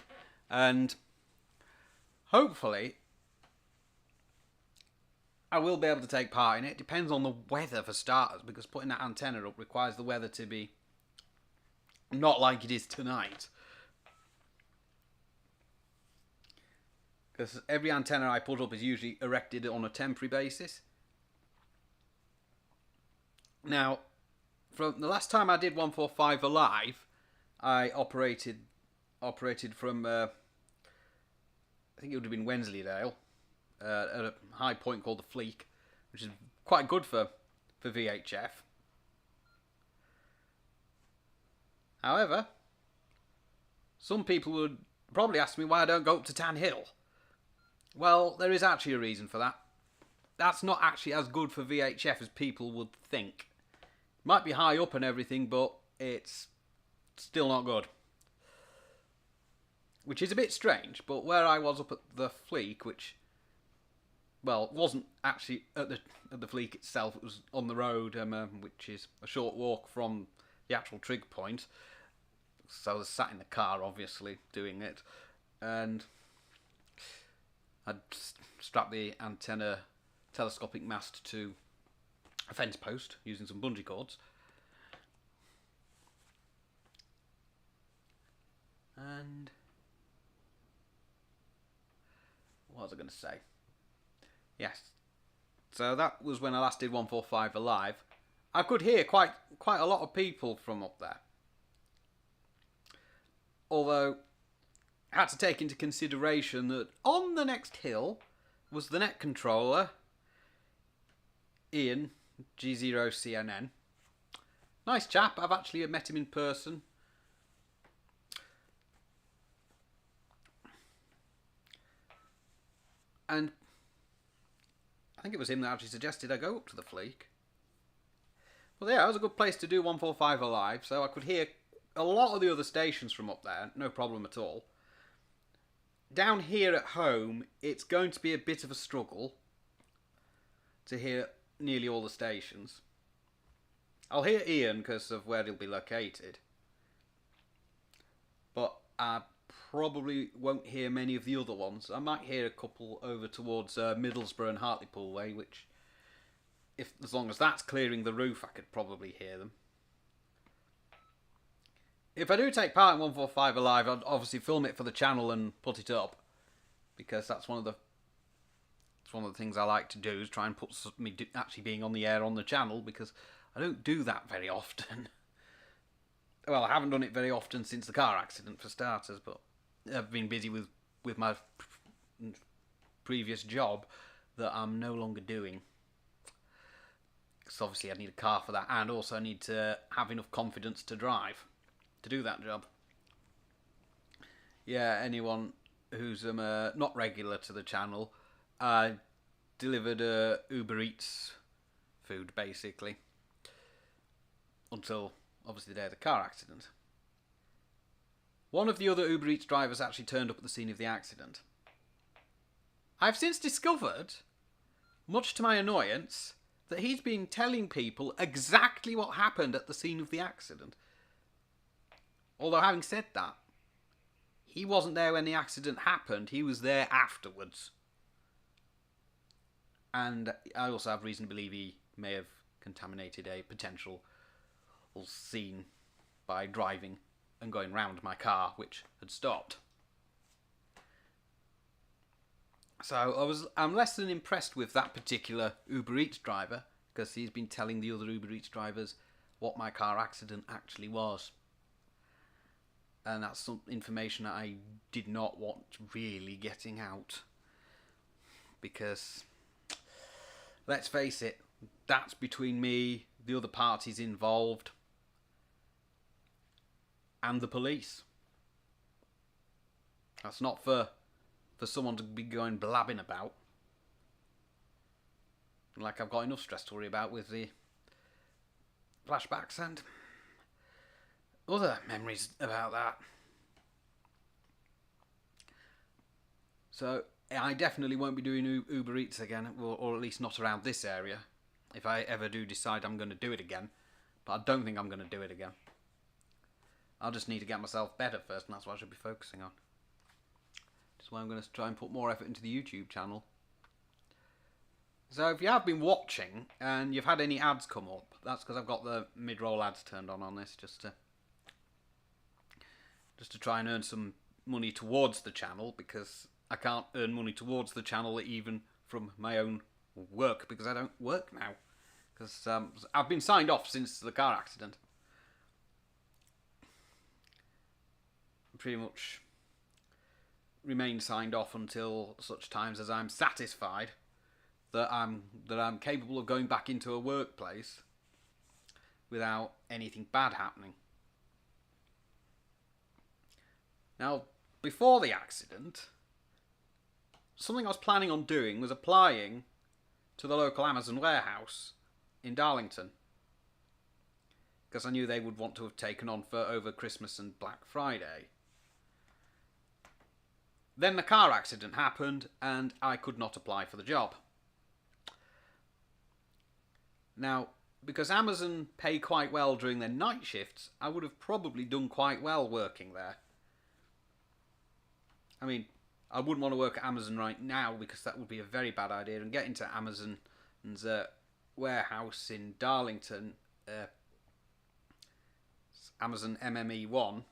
and hopefully I will be able to take part in it. It depends on the weather for starters, because putting that antenna up requires the weather to be Not like it is tonight. Because every antenna I put up is usually erected on a temporary basis. Now, from the last time I did 145 Alive, I operated from, I think it would have been Wensleydale, at a high point called the Fleek, which is quite good for VHF. However, some people would probably ask me why I don't go up to Tan Hill. Well, there is actually a reason for that. That's not actually as good for VHF as people would think. Might be high up and everything, but it's still not good. Which is a bit strange, but where I was up at the Fleek, which, well, wasn't actually at the Fleek itself, it was on the road, which is a short walk from the actual trig point. So I was sat in the car, obviously, doing it, and I'd strapped the antenna telescopic mast to a fence post using some bungee cords. And what was I going to say? Yes. So that was when I last did 145 Alive. I could hear quite a lot of people from up there. Although, I had to take into consideration that on the next hill was the net controller, Ian, G0CNN. Nice chap, I've actually met him in person. And I think it was him that actually suggested I go up to the Fleek. Well, yeah, it was a good place to do 145 Alive, so I could hear a lot of the other stations from up there, no problem at all. Down here at home, it's going to be a bit of a struggle to hear nearly all the stations. I'll hear Ian because of where he'll be located, but I probably won't hear many of the other ones. I might hear a couple over towards Middlesbrough and Hartlepool way, which, as long as that's clearing the roof, I could probably hear them. If I do take part in 145 Alive, I'd obviously film it for the channel and put it up, because that's one of the things I like to do, is try and put me actually being on the air on the channel, because I don't do that very often. Well, I haven't done it very often since the car accident, for starters, but I've been busy with my previous job that I'm no longer doing. Because obviously I need a car for that, and also I need to have enough confidence to drive to do that job. Yeah, anyone who's not regular to the channel, I delivered Uber Eats food, basically, until obviously the day of the car accident. One of the other Uber Eats drivers actually turned up at the scene of the accident. I've since discovered, much to my annoyance, that he's been telling people exactly what happened at the scene of the accident. Although, having said that, he wasn't there when the accident happened, he was there afterwards. And I also have reason to believe he may have contaminated a potential scene by driving and going round my car, which had stopped. So I'm less than impressed with that particular Uber Eats driver, because he's been telling the other Uber Eats drivers what my car accident actually was. And that's some information that I did not want really getting out. Because, let's face it, that's between me, the other parties involved, and the police. That's not for someone to be going blabbing about. Like I've got enough stress to worry about with the flashbacks and other memories about that. So I definitely won't be doing Uber Eats again, or at least not around this area, if I ever do decide I'm going to do it again. But I don't think I'm going to do it again. I'll just need to get myself better first, and that's what I should be focusing on. That's why I'm going to try and put more effort into the YouTube channel. So if you have been watching and you've had any ads come up, that's because I've got the mid-roll ads turned on this, just to just to try and earn some money towards the channel, because I can't earn money towards the channel even from my own work, because I don't work now. Because I've been signed off since the car accident. Pretty much remain signed off until such times as I'm satisfied that I'm capable of going back into a workplace without anything bad happening. Now, before the accident, something I was planning on doing was applying to the local Amazon warehouse in Darlington, because I knew they would want to have taken on for over Christmas and Black Friday. Then the car accident happened and I could not apply for the job. Now, because Amazon pay quite well during their night shifts, I would have probably done quite well working there. I mean, I wouldn't want to work at Amazon right now, because that would be a very bad idea. And getting to Amazon's warehouse in Darlington, Amazon MME1,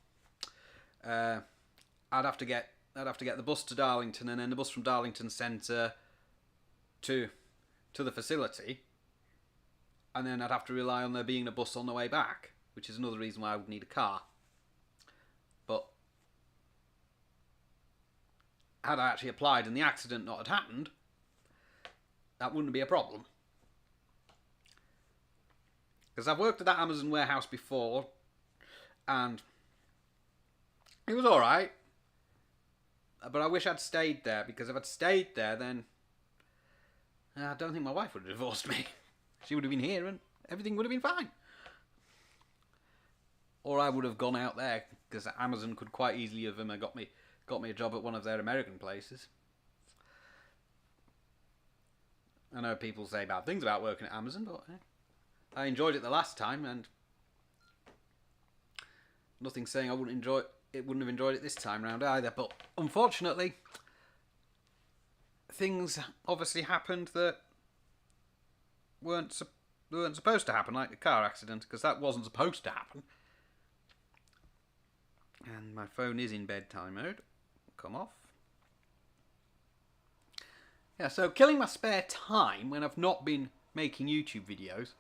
I'd have to get the bus to Darlington, and then the bus from Darlington Centre to the facility, and then I'd have to rely on there being a bus on the way back, which is another reason why I would need a car. But had I actually applied and the accident not had happened, that wouldn't be a problem. Because I've worked at that Amazon warehouse before, and it was alright. But I wish I'd stayed there, because if I'd stayed there, then I don't think my wife would have divorced me. She would have been here and everything would have been fine. Or I would have gone out there, because Amazon could quite easily have got me a job at one of their American places. I know people say bad things about working at Amazon, but I enjoyed it the last time, and nothing saying I wouldn't have enjoyed it this time round either. But unfortunately, things obviously happened that weren't supposed to happen, like the car accident, because that wasn't supposed to happen. And my phone is in bedtime mode. Come off. Yeah, so killing my spare time when I've not been making YouTube videos,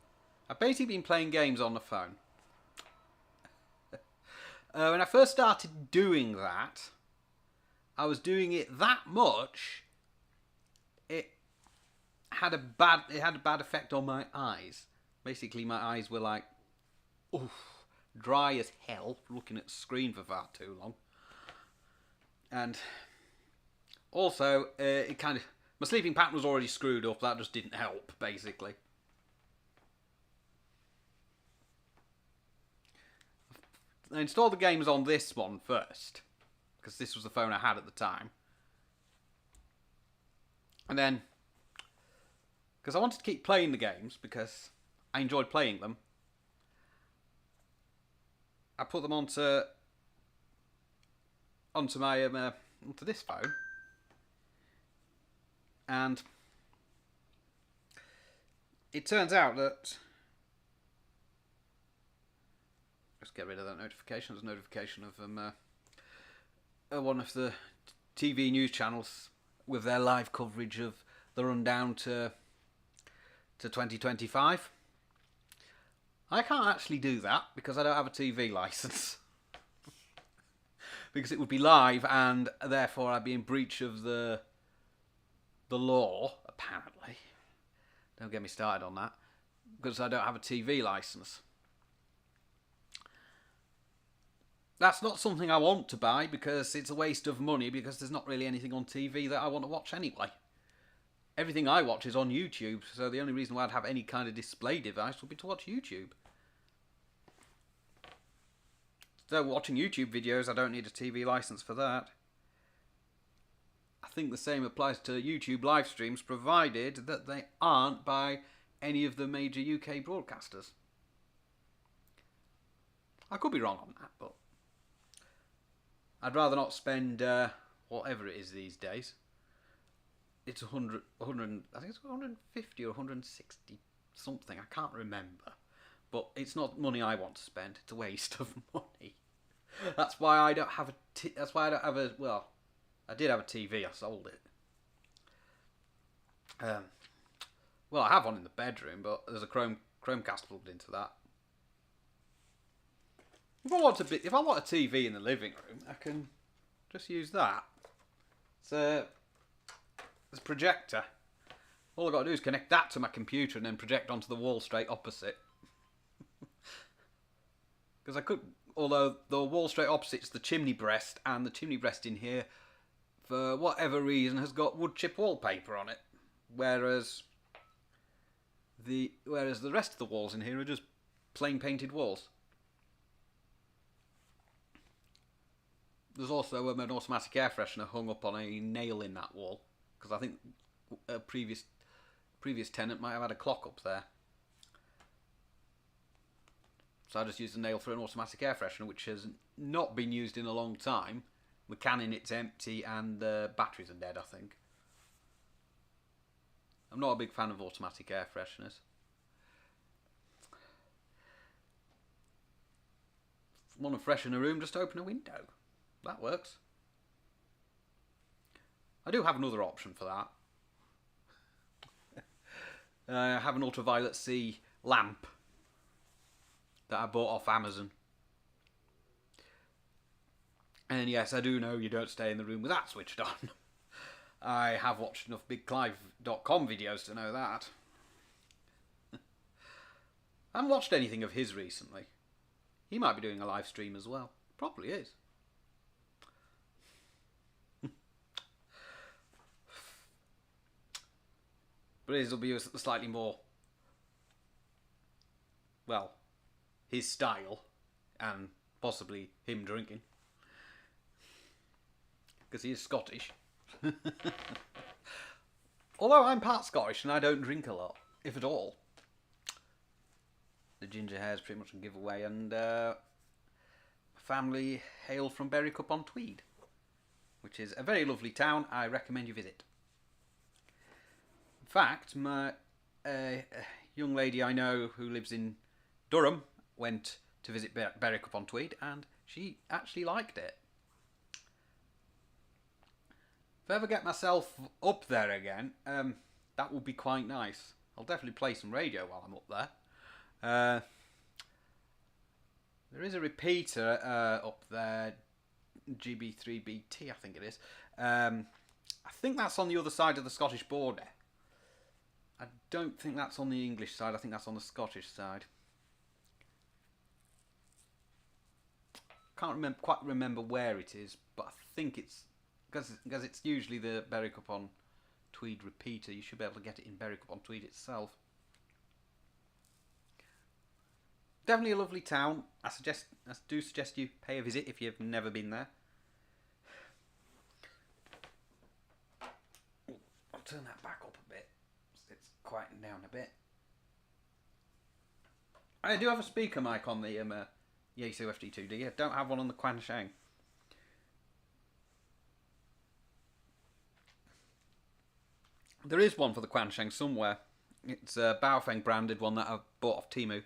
I've basically been playing games on the phone. When I first started doing that, I was doing it that much, it had a bad effect on my eyes. Basically, my eyes were like, dry as hell, looking at the screen for far too long. And also, my sleeping pattern was already screwed up. That just didn't help, basically. I installed the games on this one first, because this was the phone I had at the time. And then, because I wanted to keep playing the games, because I enjoyed playing them, I put them onto this phone, and it turns out that, let's get rid of that notification. There's a notification of one of the TV news channels with their live coverage of the rundown to 2025. I can't actually do that because I don't have a TV license. Because it would be live, and therefore I'd be in breach of the law, apparently. Don't get me started on that. Because I don't have a TV license. That's not something I want to buy, because it's a waste of money, because there's not really anything on TV that I want to watch anyway. Everything I watch is on YouTube, so the only reason why I'd have any kind of display device would be to watch YouTube. So watching YouTube videos, I don't need a TV license for that. I think the same applies to YouTube live streams, provided that they aren't by any of the major UK broadcasters. I could be wrong on that, but I'd rather not spend whatever it is these days. It's 100, I think it's 150 or 160 something, I can't remember. But it's not money I want to spend, it's a waste of money. That's why I don't have a. That's why I don't have a. Well, I did have a TV. I sold it. Well, I have one in the bedroom, but there's a Chromecast plugged into that. If I want a TV in the living room, I can just use that. It's a projector. All I've got to do is connect that to my computer and then project onto the wall straight opposite. Because I could, although the wall straight opposite's the chimney breast, and the chimney breast in here, for whatever reason, has got wood chip wallpaper on it, whereas the rest of the walls in here are just plain painted walls. There's also an automatic air freshener hung up on a nail in that wall, because I think a previous tenant might have had a clock up there. So I just used a nail for an automatic air freshener, which has not been used in a long time. The can in it's empty and the batteries are dead, I think. I'm not a big fan of automatic air fresheners. Want to freshen a room, just open a window. That works. I do have another option for that. I have an ultraviolet C lamp that I bought off Amazon. And yes, I do know you don't stay in the room with that switched on. I have watched enough BigClive.com videos to know that. I haven't watched anything of his recently. He might be doing a live stream as well. Probably is. But his will be slightly more, well, his style, and possibly him drinking. Because he is Scottish. Although I'm part Scottish and I don't drink a lot, if at all. The ginger hair is pretty much a giveaway, and family hail from Berwick-upon-Tweed, which is a very lovely town. I recommend you visit. In fact, my young lady I know who lives in Durham went to visit Berwick-upon-Tweed, and she actually liked it. If I ever get myself up there again, that would be quite nice. I'll definitely play some radio while I'm up there. There is a repeater up there, GB3BT I think it is. I think that's on the other side of the Scottish border. I don't think that's on the English side, I think that's on the Scottish side. Can't quite remember where it is, but I think it's, because it's usually the Berwick-upon-Tweed repeater, you should be able to get it in Berwick-upon-Tweed itself. Definitely a lovely town. I do suggest you pay a visit if you've never been there. I'll turn that back up a bit. It's quieting down a bit. I do have a speaker mic on the Yaesu FD2D. I don't have one on the Quansheng. There is one for the Quansheng somewhere. It's a Baofeng branded one that I bought off Temu.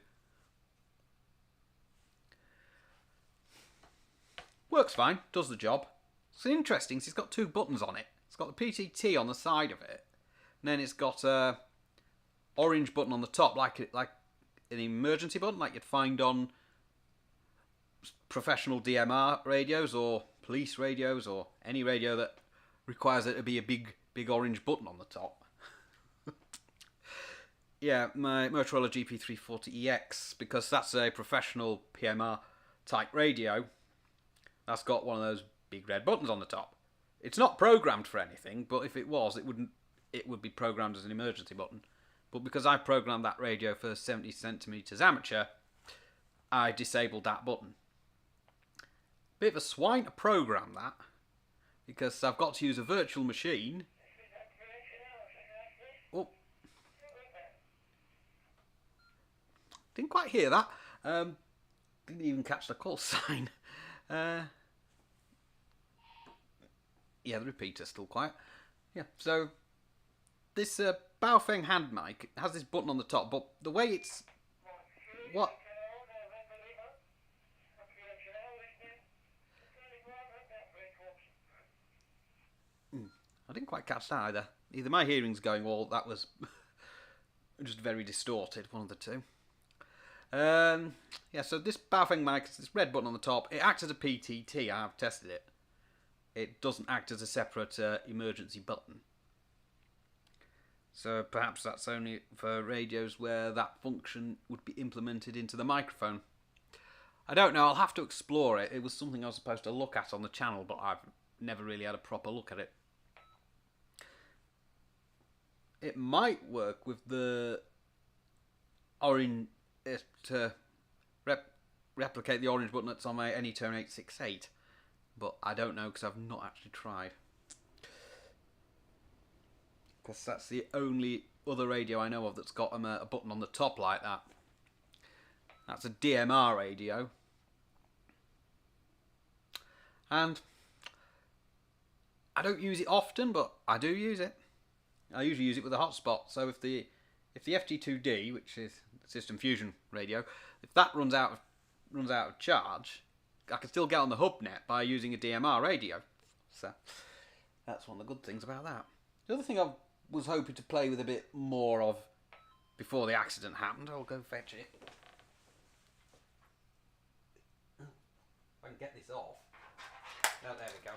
Works fine, does the job. It's interesting, it's got two buttons on it. It's got the PTT on the side of it, and then it's got a orange button on the top, like an emergency button, like you'd find on professional DMR radios or police radios or any radio that requires there to be a big orange button on the top. Yeah, my Motorola GP340EX, because that's a professional PMR type radio. That's got one of those big red buttons on the top. It's not programmed for anything, but if it was, it would be programmed as an emergency button. But because I programmed that radio for 70 centimeters amateur, I disabled that button. Bit of a swine to program that, because I've got to use a virtual machine. Oh, didn't quite hear that. Didn't even catch the call sign. Yeah, the repeater's still quiet. Yeah, so this Baofeng hand mic has this button on the top, but the way it's... What? I didn't quite catch that either. Either my hearing's going or that was just very distorted, one of the two. Yeah, so this Baofeng mic, this red button on the top, it acts as a PTT. I have tested it. It doesn't act as a separate emergency button. So perhaps that's only for radios where that function would be implemented into the microphone. I don't know, I'll have to explore it. It was something I was supposed to look at on the channel, but I've never really had a proper look at it. It might work with the orange to replicate the orange button that's on my Anytone 868, but I don't know because I've not actually tried. Because that's the only other radio I know of that's got a button on the top like that. That's a DMR radio. And I don't use it often, but I do use it. I usually use it with a hotspot. So if the FT2D, which is the System Fusion radio, if that runs out of charge, I can still get on the Hubnet by using a DMR radio. So that's one of the good things about that. The other thing I was hoping to play with a bit more of before the accident happened, I'll go fetch it. If I can get this off. Oh, there we go.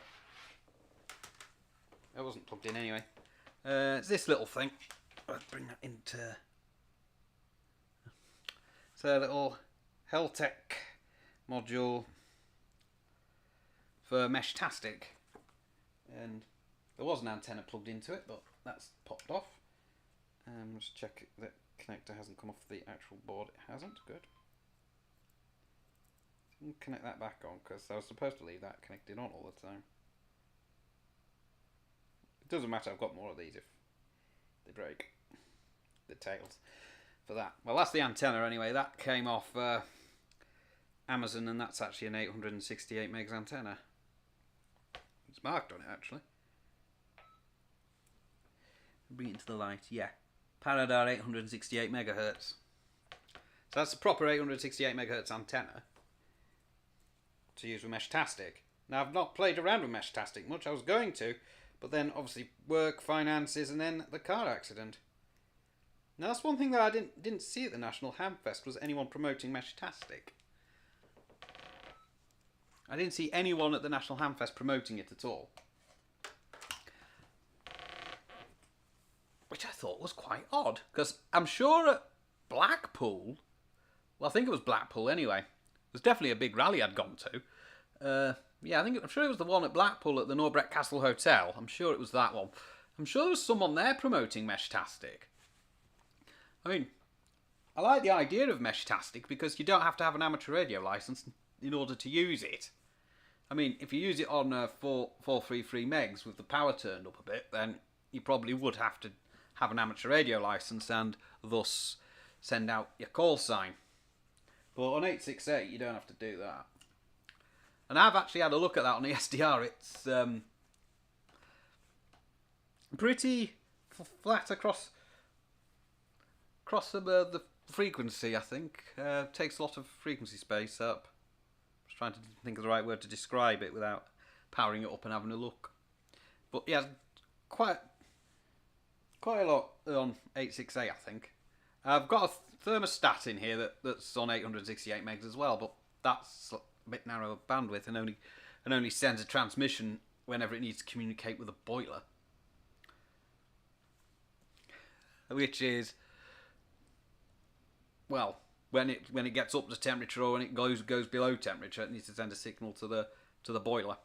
It wasn't plugged in anyway. It's this little thing. Let's bring that into... It's a little Heltec module for Meshtastic. And there was an antenna plugged into it, but that's popped off. Just check that connector hasn't come off the actual board. It hasn't. Good. Connect that back on, because I was supposed to leave that connected on all the time. It doesn't matter, I've got more of these if they break. The tails for that. Well, that's the antenna anyway. That came off Amazon, and that's actually an 868 megs antenna. It's marked on it actually. Bring it into the light. Yeah, Paradar 868 megahertz. So that's a proper 868 megahertz antenna to use with Meshtastic. Now, I've not played around with Meshtastic much. I was going to, but then obviously work, finances, and then the car accident. Now, that's one thing that I didn't see at the National Hamfest was anyone promoting Meshtastic. I didn't see anyone at the National Hamfest promoting it at all. Which I thought was quite odd, because I'm sure at Blackpool, well, I think it was Blackpool anyway, it was definitely a big rally I'd gone to. Yeah, I'm sure it was the one at Blackpool at the Norbreck Castle Hotel. I'm sure it was that one. I'm sure there was someone there promoting Meshtastic. I mean, I like the idea of Meshtastic because you don't have to have an amateur radio license in order to use it. I mean, if you use it on 433 megs with the power turned up a bit, then you probably would have to have an amateur radio license and thus send out your call sign. But on 868, you don't have to do that. And I've actually had a look at that on the SDR. It's pretty flat across the frequency, I think. Takes a lot of frequency space up. Just trying to think of the right word to describe it without powering it up and having a look. But yeah, quite a lot on 868, I think. I've got a thermostat in here that's on 868 megs as well, but that's a bit narrow bandwidth and only sends a transmission whenever it needs to communicate with a boiler, which is, well, when it gets up to temperature or when it goes below temperature, it needs to send a signal to the boiler.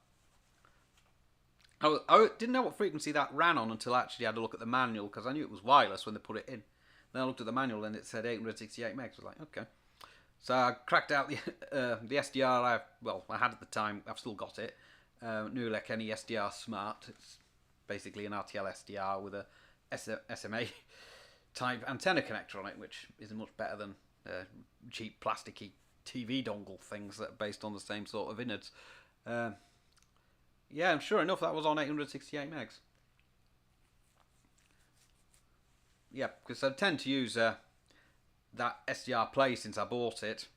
I didn't know what frequency that ran on until I actually had a look at the manual, because I knew it was wireless when they put it in. Then I looked at the manual and it said 868 megs. I was like, okay. So I cracked out the SDR I had at the time. I've still got it. Nulek Any SDR Smart. It's basically an RTL SDR with a SMA type antenna connector on it, which isn't much better than cheap plasticky TV dongle things that are based on the same sort of innards. Yeah, and sure enough, that was on 868 megs. Yeah, because I tend to use that SDR Play since I bought it.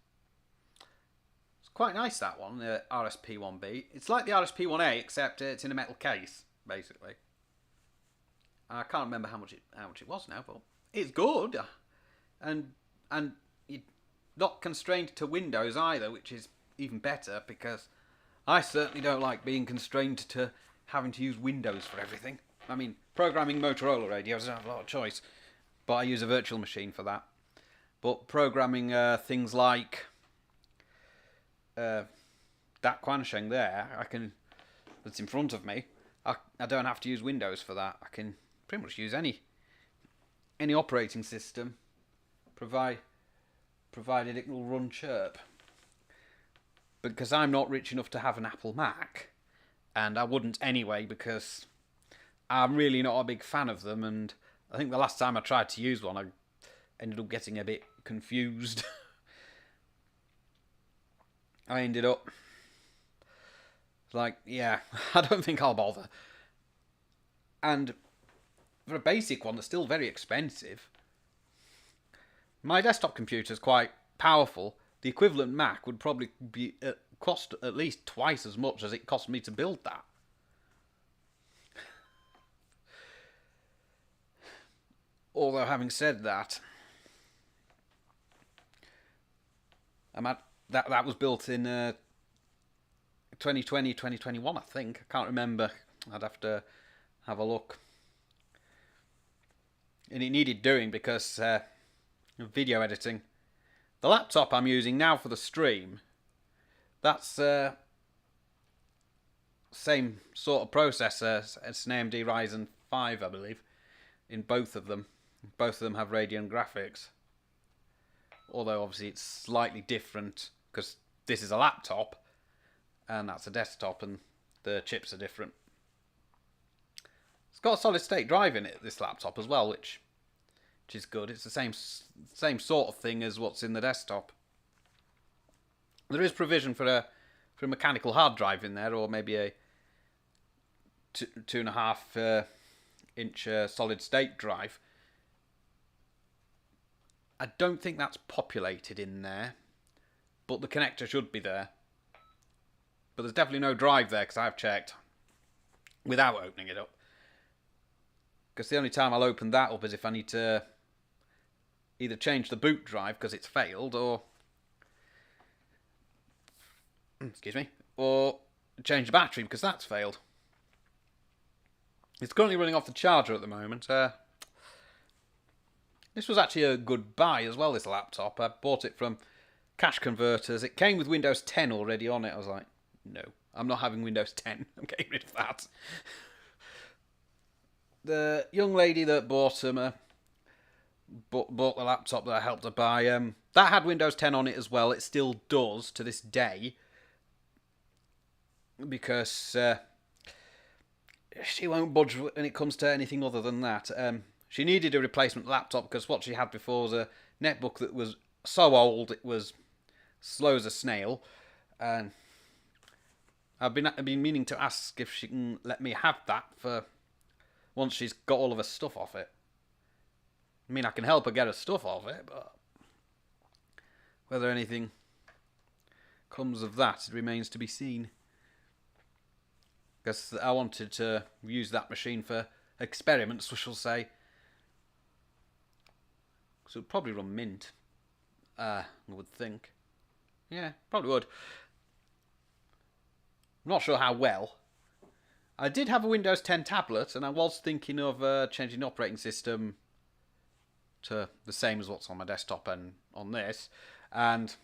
It's quite nice, that one, the RSP1B. It's like the RSP1A, except it's in a metal case, basically. I can't remember how much it was now, but it's good, and you're not constrained to Windows either, which is even better because I certainly don't like being constrained to having to use Windows for everything. I mean, programming Motorola radios, I don't have a lot of choice, but I use a virtual machine for that. But programming things like that Quansheng there, that's in front of me, I don't have to use Windows for that. I can pretty much use any operating system, provided it will run Chirp. Because I'm not rich enough to have an Apple Mac, and I wouldn't anyway because I'm really not a big fan of them, and I think the last time I tried to use one I ended up getting a bit confused. I ended up like, yeah, I don't think I'll bother. And for a basic one that's still very expensive, my desktop computer is quite powerful. The equivalent Mac would probably be cost at least twice as much as it cost me to build that. Although, having said that, that was built in 2020, 2021, I think. I can't remember. I'd have to have a look. And it needed doing because of video editing. The laptop I'm using now for the stream, that's same sort of processor as an AMD Ryzen 5, I believe, in both of them. Both of them have Radeon graphics. Although obviously it's slightly different because this is a laptop and that's a desktop and the chips are different. It's got a solid state drive in it, this laptop as well, which is good. It's the same sort of thing as what's in the desktop. There is provision for a mechanical hard drive in there, or maybe a 2.5 inch solid state drive. I don't think that's populated in there, but the connector should be there. But there's definitely no drive there because I've checked without opening it up. Because the only time I'll open that up is if I need to either change the boot drive because it's failed, or or change the battery because that's failed. It's currently running off the charger at the moment. This was actually a good buy as well, this laptop. I bought it from Cash Converters. It came with Windows 10 already on it. I was like, no, I'm not having Windows 10. I'm getting rid of that. The young lady that bought the laptop that I helped her buy, that had Windows 10 on it as well. It still does to this day. Because she won't budge when it comes to anything other than that. She needed a replacement laptop because what she had before was a netbook that was so old it was slow as a snail. And I've been meaning to ask if she can let me have that for once she's got all of her stuff off it. I mean, I can help her get her stuff off it, but whether anything comes of that remains to be seen. Because I wanted to use that machine for experiments, we shall say. So it would probably run Mint, I would think. Yeah, probably would. I'm not sure how well. I did have a Windows 10 tablet, and I was thinking of changing the operating system to the same as what's on my desktop and on this. And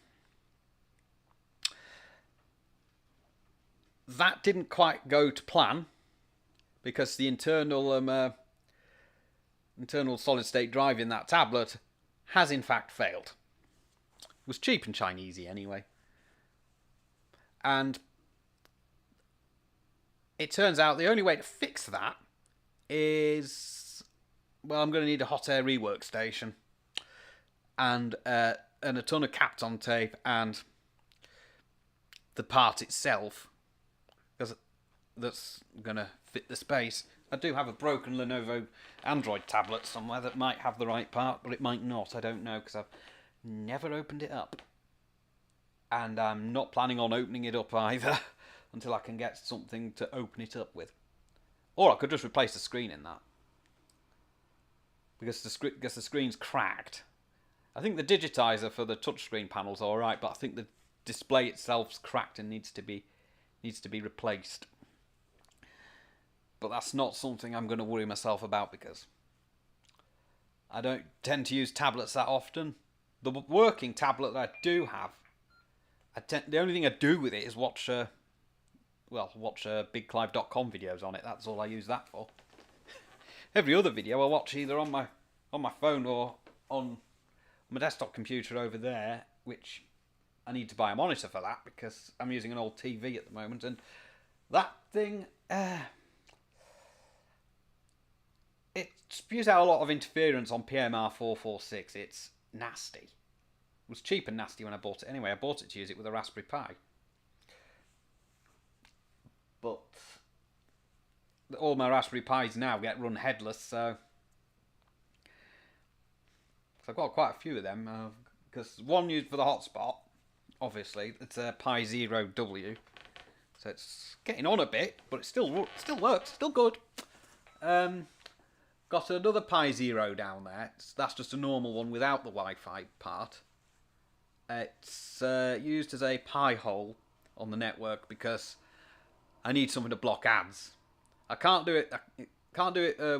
that didn't quite go to plan because the internal solid state drive in that tablet has in fact failed. It was cheap and Chinesey anyway. And it turns out the only way to fix that is, well, I'm going to need a hot air rework station and a ton of Kapton tape and the part itself, because that's going to fit the space. I do have a broken Lenovo Android tablet somewhere that might have the right part, but it might not. I don't know, because I've never opened it up. And I'm not planning on opening it up either until I can get something to open it up with. Or I could just replace the screen in that. because the screen's cracked. I think the digitizer for the touchscreen panel's all right, but I think the display itself's cracked and needs to be replaced. But that's not something I'm going to worry myself about because I don't tend to use tablets that often. The working tablet that I do have, the only thing I do with it is watch bigclive.com videos on it. That's all I use that for. Every other video I watch either on my phone or on my desktop computer over there, which I need to buy a monitor for that because I'm using an old TV at the moment, and that thing it spews out a lot of interference on PMR 446. It's nasty. It was cheap and nasty when I bought it anyway. I bought it to use it with a Raspberry Pi. But all my Raspberry Pis now get run headless, so I've got quite a few of them. Because one used for the hotspot, obviously, it's a Pi Zero W, so it's getting on a bit, but it still works, still good. Got another Pi Zero down there. That's just a normal one without the Wi-Fi part. It's used as a Pi hole on the network because I need something to block ads. I can't do it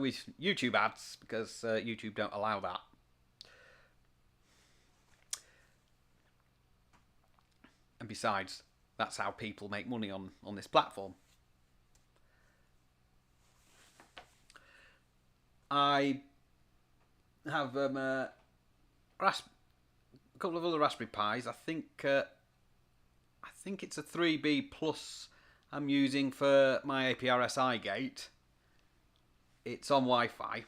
with YouTube ads because YouTube don't allow that. And besides, that's how people make money on this platform. I have a couple of other Raspberry Pis. I think it's a 3B Plus I'm using for my APRSI gate. It's on Wi-Fi,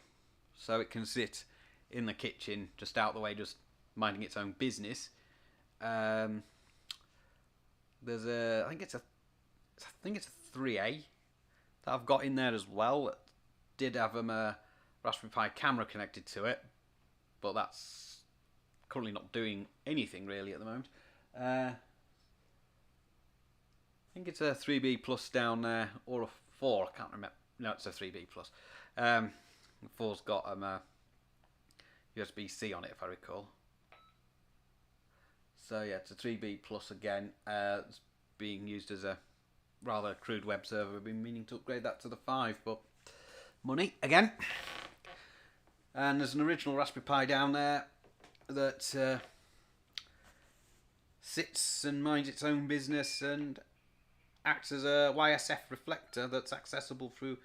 so it can sit in the kitchen, just out the way, just minding its own business. There's I think it's a 3A that I've got in there as well. It did have a Raspberry Pi camera connected to it, but that's currently not doing anything really at the moment. I think it's a 3B Plus down there, or a 4, I can't remember. No, it's a 3B Plus. The 4's got USB-C on it, if I recall. So yeah, it's a 3B Plus again. It's being used as a rather crude web server. I've been meaning to upgrade that to the 5, but money again. And there's an original Raspberry Pi down there that sits and minds its own business and acts as a YSF reflector that's accessible through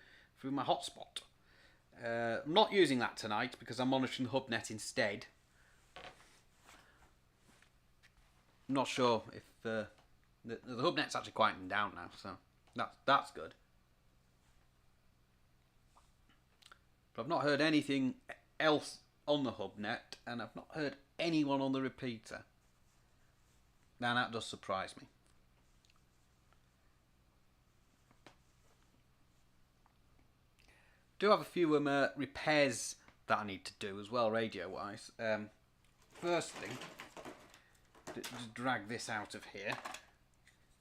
my hotspot. I'm not using that tonight because I'm monitoring Hubnet instead. I'm not sure if the Hubnet's actually quieting down now, so that's good. But I've not heard anything else on the Hubnet, and I've not heard anyone on the repeater. Now that does surprise me. Do have a few repairs that I need to do as well, radio-wise. Firstly, just drag this out of here.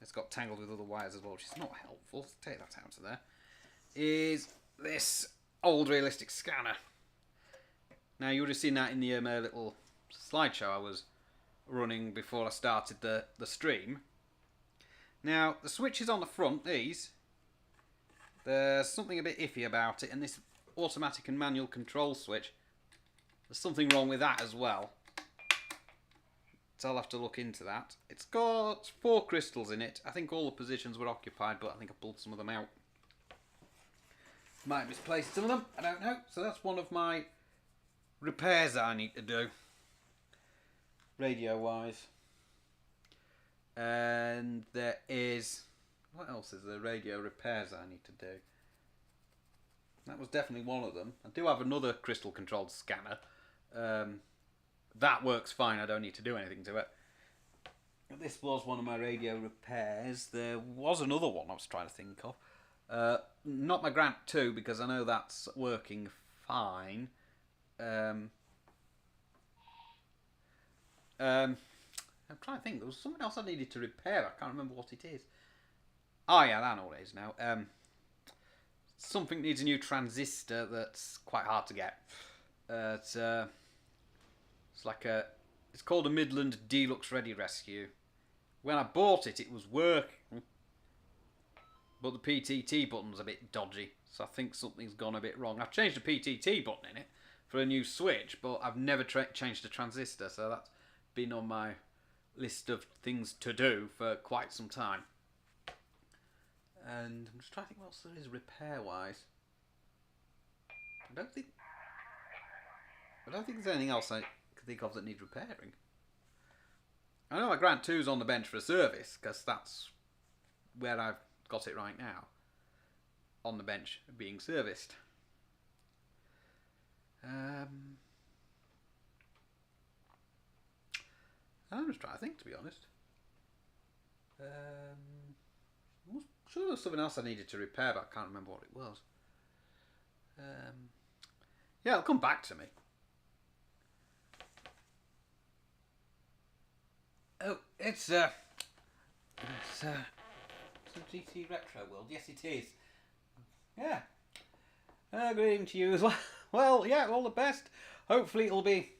It's got tangled with other wires as well, which is not helpful. Let's take that out of there. Is this old realistic scanner. Now you would have seen that in the little slideshow I was running before I started the stream. Now the switches on the front, these, there's something a bit iffy about it, and this automatic and manual control switch, there's something wrong with that as well. So I'll have to look into that. It's got 4 crystals in it. I think all the positions were occupied, but I think I pulled some of them out. Might have misplaced some of them, I don't know. So that's one of my repairs that I need to do, radio-wise. And there is... what else is there? Radio repairs that I need to do. That was definitely one of them. I do have another crystal-controlled scanner. That works fine. I don't need to do anything to it. This was one of my radio repairs. There was another one I was trying to think of. Not my Grant 2, because I know that's working fine. I'm trying to think. There was something else I needed to repair. I can't remember what it is. Oh yeah, I know what it is now. Something needs a new transistor that's quite hard to get. It's like it's called a Midland Deluxe Ready Rescue. When I bought it, it was working, but the PTT button's a bit dodgy, so I think something's gone a bit wrong. I've changed the PTT button in it for a new switch, but I've never changed the transistor, so that's been on my list of things to do for quite some time. And I'm just trying to think what else there is repair-wise. I don't think there's anything else I can think of that needs repairing. I know my Grant 2's on the bench for a service, because that's where I've got it right now. On the bench, being serviced. I'm just trying to think, to be honest. I'm sure there was something else I needed to repair, but I can't remember what it was. Yeah, it'll come back to me. Oh, it's a GT Retro World. Yes, it is. Yeah. Good evening to you as well. Well, yeah, all the best. Hopefully it'll be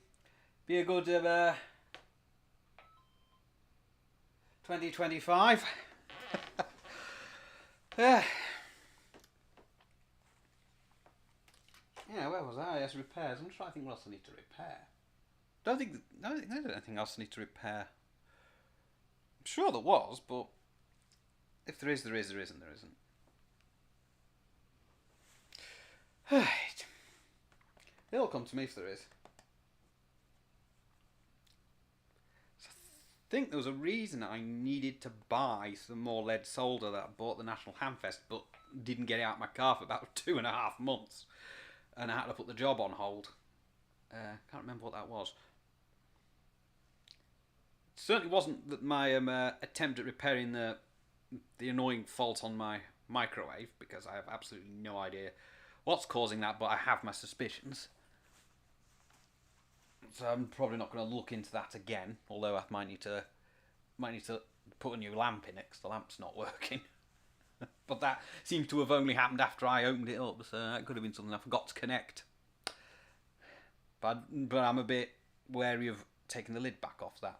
a good 2025. Yeah, where was I? Yes, repairs. I'm trying to think what else I need to repair. I don't think there's anything else I need to repair. I'm sure there was, but if there is, there is. There isn't, there isn't. Right. It'll come to me if there is. So I think there was a reason I needed to buy some more lead solder that I bought at the National Hamfest, but didn't get it out of my car for about 2.5 months. And I had to put the job on hold. Can't remember what that was. It certainly wasn't that my attempt at repairing the annoying fault on my microwave, because I have absolutely no idea what's causing that, but I have my suspicions. So I'm probably not going to look into that again, although I might need to put a new lamp in it, because the lamp's not working. But that seems to have only happened after I opened it up, so that could have been something I forgot to connect. But I'm a bit wary of taking the lid back off that,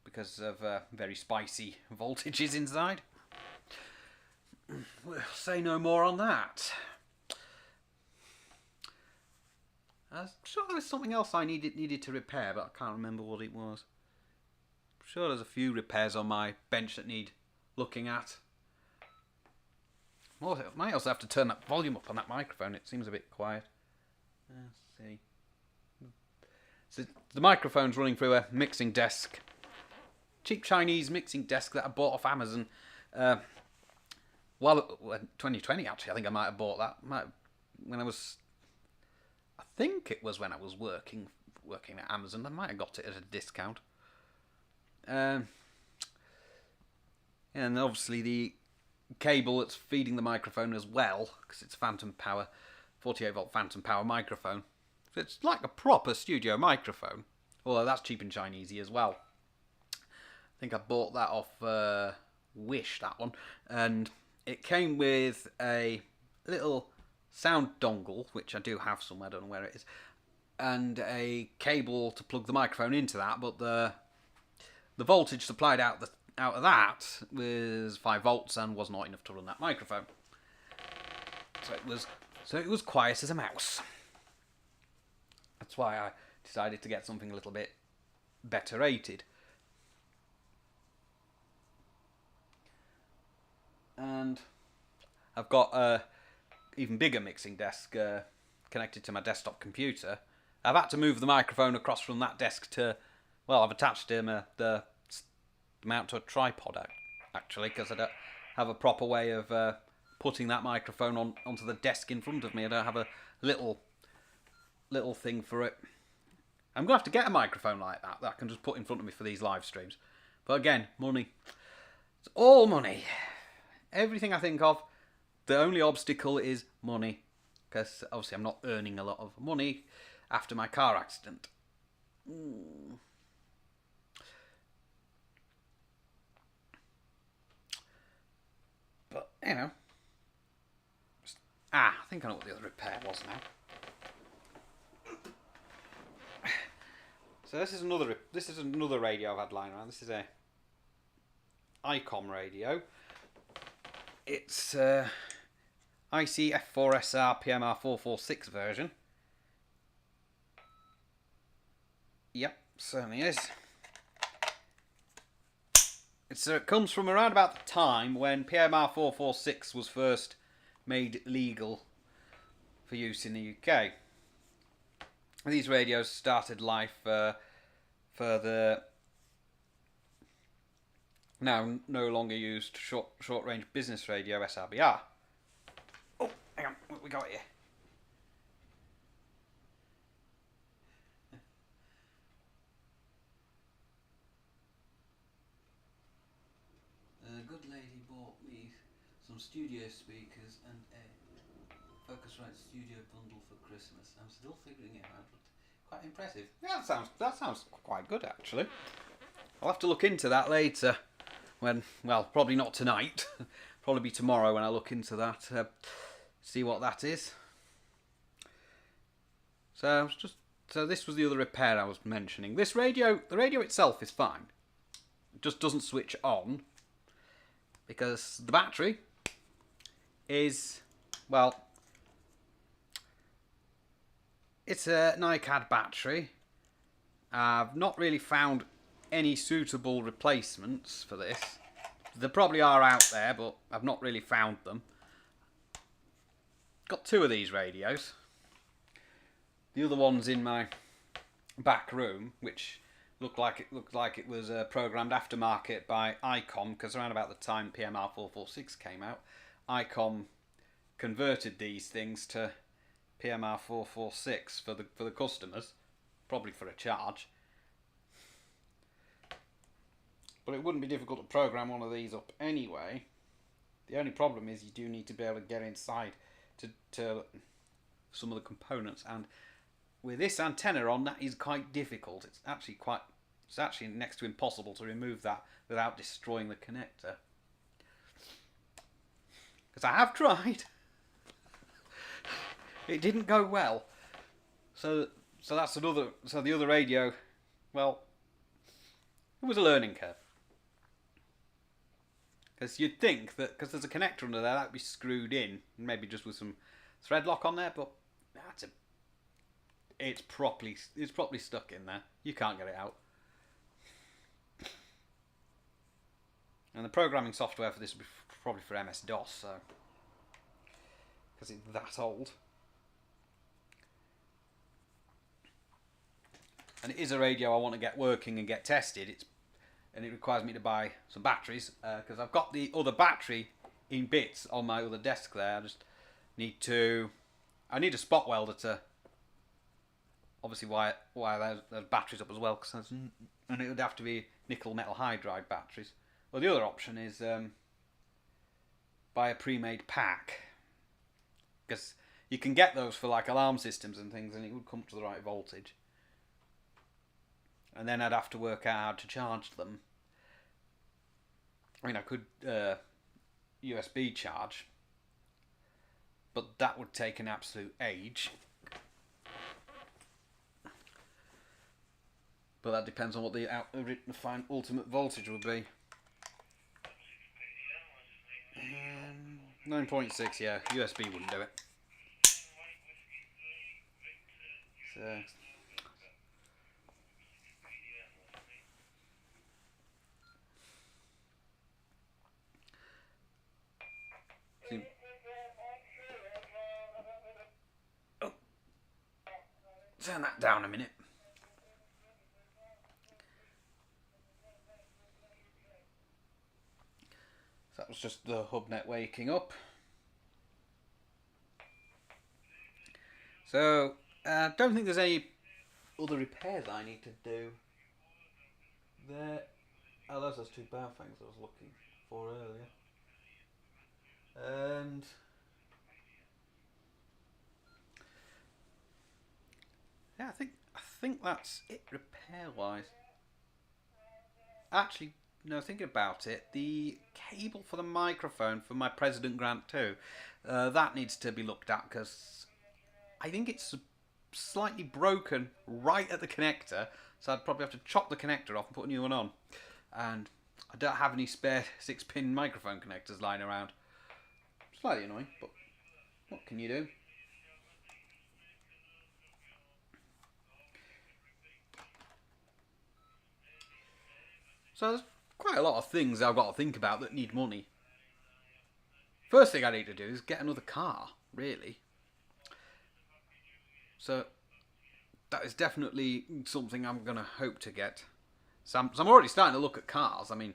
because of very spicy voltages inside. We'll say no more on that. I'm sure there was something else I needed to repair, but I can't remember what it was. I'm sure there's a few repairs on my bench that need looking at. Well, I might also have to turn that volume up on that microphone. It seems a bit quiet. Let's see. So the microphone's running through a mixing desk. Cheap Chinese mixing desk that I bought off Amazon. Well, 2020 actually. I think I might have bought that. I think it was when I was working at Amazon. I might have got it at a discount. And obviously the cable that's feeding the microphone as well, because it's phantom power, 48 volt phantom power microphone. So it's like a proper studio microphone, although that's cheap and Chinesey as well. I think I bought that off Wish, that one, and it came with a little sound dongle, which I do have somewhere, I don't know where it is, and a cable to plug the microphone into that, but the voltage supplied out of that was 5 volts and was not enough to run that microphone. So it was quiet as a mouse. That's why I decided to get something a little bit better rated. And I've got a even bigger mixing desk connected to my desktop computer. I've had to move the microphone across from that desk to, well, I've attached the mount to a tripod actually, because I don't have a proper way of putting that microphone onto the desk in front of me. I don't have a little thing for it. I'm going to have to get a microphone like that I can just put in front of me for these live streams. But again, money. It's all money. Everything I think of, the only obstacle is money. Because obviously I'm not earning a lot of money after my car accident. But, you know. I think I know what the other repair was now. So this is another radio I've had lying around. This is a ICOM radio. It's IC F4SR PMR446 version. Yep, certainly is. It comes from around about the time when PMR446 was first made legal for use in the UK. These radios started life for the now no longer used short range business radio SRBR. Oh, hang on, what we got here? A good lady bought me some studio speakers and a Focusrite studio bundle for Christmas. I'm still figuring it out, but quite impressive. Yeah, that sounds quite good actually. I'll have to look into that later. Well, probably not tonight. Probably be tomorrow when I look into that. See what that is. So this was the other repair I was mentioning. The radio itself is fine. It just doesn't switch on because the battery is, well, it's a NiCad battery. I've not really found any suitable replacements for this. There probably are out there, but I've not really found them. Got two of these radios. The other one's in my back room, which looked like it was programmed aftermarket by ICOM, because around about the time PMR446 came out, ICOM converted these things to PMR446 for the customers, probably for a charge. But it wouldn't be difficult to program one of these up anyway. The only problem is you do need to be able to get inside to some of the components, and with this antenna on, that is quite difficult. It's actually next to impossible to remove that without destroying the connector. Because I have tried. It didn't go well. So that's another. So the other radio, well, it was a learning curve. Because you'd think that because there's a connector under there, that'd be screwed in, maybe just with some thread lock on there, but it's properly stuck in there. You can't get it out. And the programming software for this will be probably for MS-DOS, so because it's that old. And it is a radio I want to get working and get tested. And it requires me to buy some batteries because I've got the other battery in bits on my other desk there. I just need I need a spot welder to obviously wire those batteries up as well, and it would have to be nickel metal hydride batteries. Well, the other option is buy a pre-made pack, because you can get those for like alarm systems and things, and it would come to the right voltage. And then I'd have to work out how to charge them. I mean, I could USB charge, but that would take an absolute age. But that depends on what the ultimate voltage will be. 9.6, yeah, USB wouldn't do it. So. Oh. Turn that down a minute. That was just the Hubnet waking up. So, I don't think there's any other repairs I need to do. Oh, those are two bow things I was looking for earlier. And yeah, I think that's it repair-wise. Actually, no, thinking about it, the cable for the microphone for my President Grant 2, that needs to be looked at, because I think it's slightly broken right at the connector, So I'd probably have to chop the connector off and put a new one on. And I don't have any spare 6-pin microphone connectors lying around. Slightly annoying, but what can you do? So there's quite a lot of things I've got to think about that need money. First thing I need to do is get another car, really. So that is definitely something I'm going to hope to get. So I'm already starting to look at cars. I mean,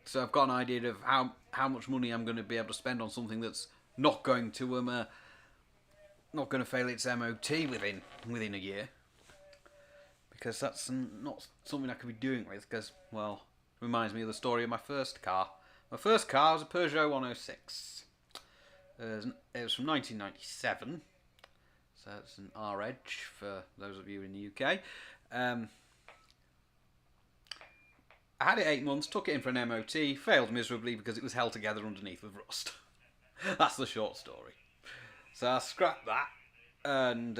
so I've got an idea of how much money I'm going to be able to spend on something that's not going to fail its MOT within a year. Because that's not something I could be doing with. Because, well, it reminds me of the story of my first car. My first car was a Peugeot 106. It was from 1997. So it's an R-Edge for those of you in the UK. I had it 8 months, took it in for an MOT, failed miserably because it was held together underneath with rust. That's the short story. So I scrapped that and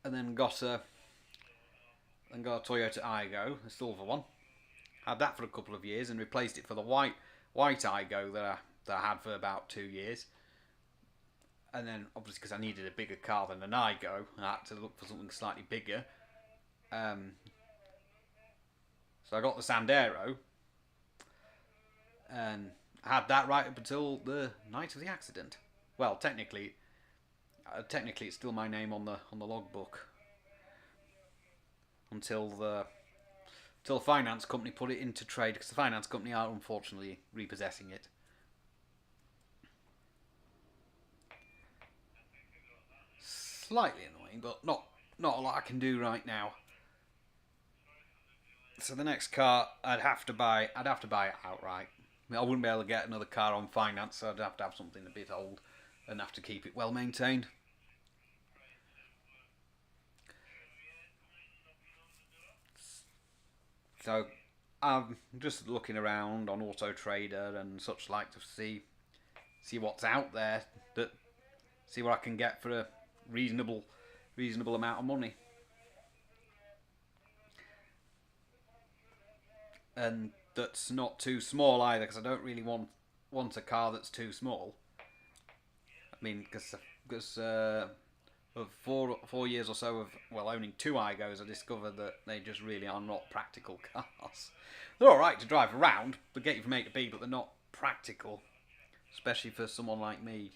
then got a Toyota Aygo, a silver one. Had that for a couple of years and replaced it for the white Aygo that I had for about 2 years. And then, obviously, because I needed a bigger car than an Aygo, I had to look for something slightly bigger. So I got the Sandero, and I had that right up until the night of the accident. Well, technically it's still my name on the logbook until the finance company put it into trade, because the finance company are unfortunately repossessing it. Slightly annoying, but not a lot I can do right now. So the next car I'd have to buy it outright. I wouldn't be able to get another car on finance, so I'd have to have something a bit old and have to keep it well maintained. So I'm just looking around on Auto Trader and such like to see what's out there, see what I can get for a reasonable amount of money. And that's not too small either, because I don't really want a car that's too small. I mean, because of 4 years or so of owning 2 Aigos, I discovered that they just really are not practical cars. They're all right to drive around, they get you from A to B, but they're not practical, especially for someone like me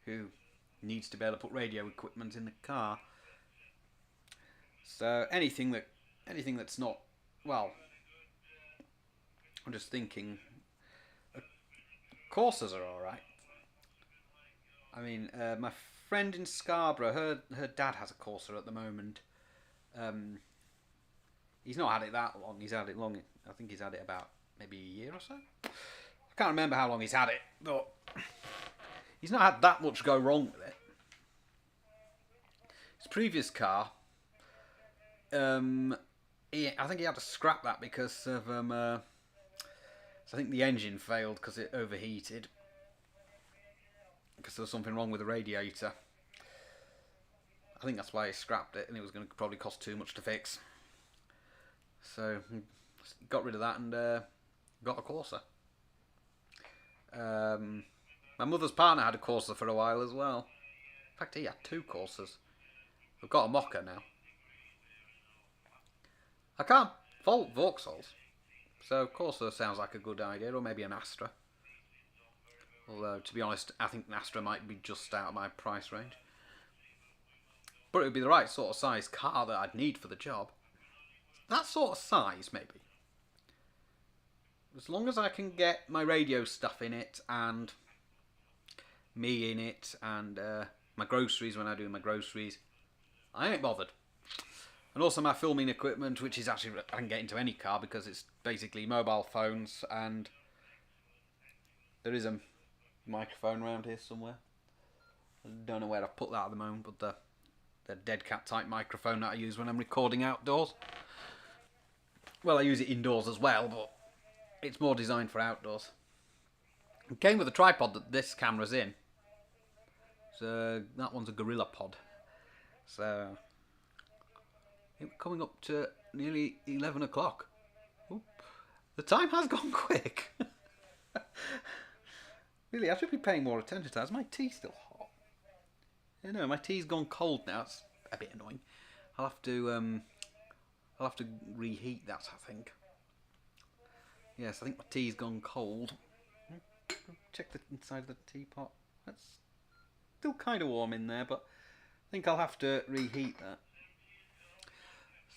who needs to be able to put radio equipment in the car. So anything that's not, well, I'm just thinking, Corsas are alright. I mean, my friend in Scarborough, her dad has a Corsa at the moment. He's not had it that long. He's had it long. I think he's had it about maybe a year or so. I can't remember how long he's had it, but he's not had that much go wrong with it. His previous car, I think he had to scrap that because of so I think the engine failed because it overheated, because there was something wrong with the radiator. I think that's why he scrapped it, and it was going to probably cost too much to fix. So got rid of that and got a Corsa. My mother's partner had a Corsa for a while as well. In fact, he had 2 Corsas. We've got a Mocha now. I can't fault Vauxhalls, so Corsa sounds like a good idea, or maybe an Astra. Although, to be honest, I think an Astra might be just out of my price range. But it would be the right sort of size car that I'd need for the job. That sort of size, maybe. As long as I can get my radio stuff in it, and me in it, and my groceries when I do my groceries, I ain't bothered. And also my filming equipment, which is actually, I can get into any car because it's basically mobile phones, and there is a microphone around here somewhere. I don't know where I've put that at the moment, but the dead cat type microphone that I use when I'm recording outdoors. Well, I use it indoors as well, but it's more designed for outdoors. It came with a tripod that this camera's in. So that one's a Gorilla Pod. So coming up to nearly 11 o'clock. Oop. The time has gone quick. Really, I should be paying more attention to that. Is my tea still hot? Yeah, no, my tea's gone cold now. It's a bit annoying. I'll have to reheat that, I think. Yes, I think my tea's gone cold. Check the inside of the teapot. That's still kind of warm in there, but I think I'll have to reheat that.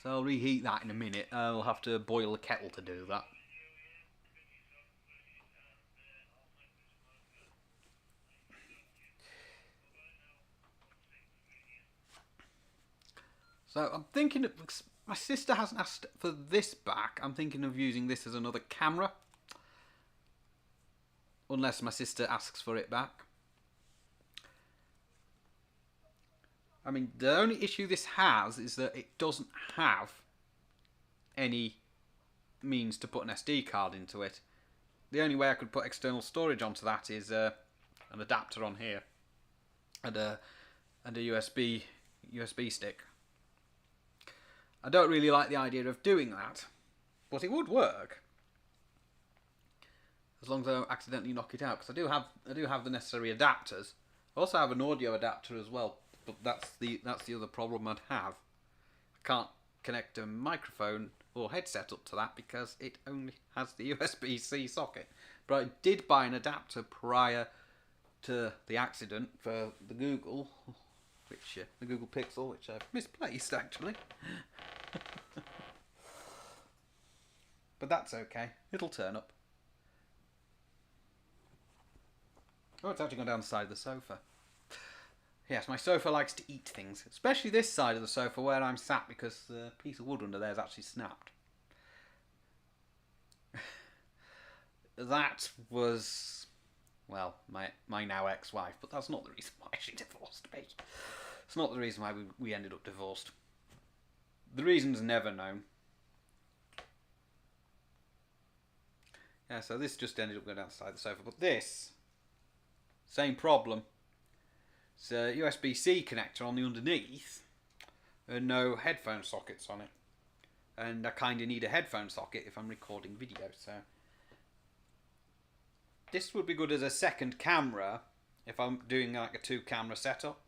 So I'll reheat that in a minute. I'll have to boil the kettle to do that. So I'm thinking of, my sister hasn't asked for this back. I'm thinking of using this as another camera. Unless my sister asks for it back. I mean, the only issue this has is that it doesn't have any means to put an SD card into it. The only way I could put external storage onto that is an adapter on here and a USB stick. I don't really like the idea of doing that, but it would work as long as I don't accidentally knock it out. Because I do have the necessary adapters. I also have an audio adapter as well, but that's the other problem I'd have. I can't connect a microphone or headset up to that because it only has the USB-C socket. But I did buy an adapter prior to the accident for the Google, the Google Pixel, which I've misplaced actually. But that's okay. It'll turn up. Oh, it's actually gone down the side of the sofa. Yes, my sofa likes to eat things, especially this side of the sofa where I'm sat because the piece of wood under there is actually snapped. That was, well, my now ex-wife, but that's not the reason why she divorced me. It's not the reason why we ended up divorced. The reason's never known. Yeah, so this just ended up going down the side of the sofa, but this, same problem. It's a USB-C connector on the underneath and no headphone sockets on it. And I kind of need a headphone socket if I'm recording video, so this would be good as a second camera if I'm doing like a 2-camera setup.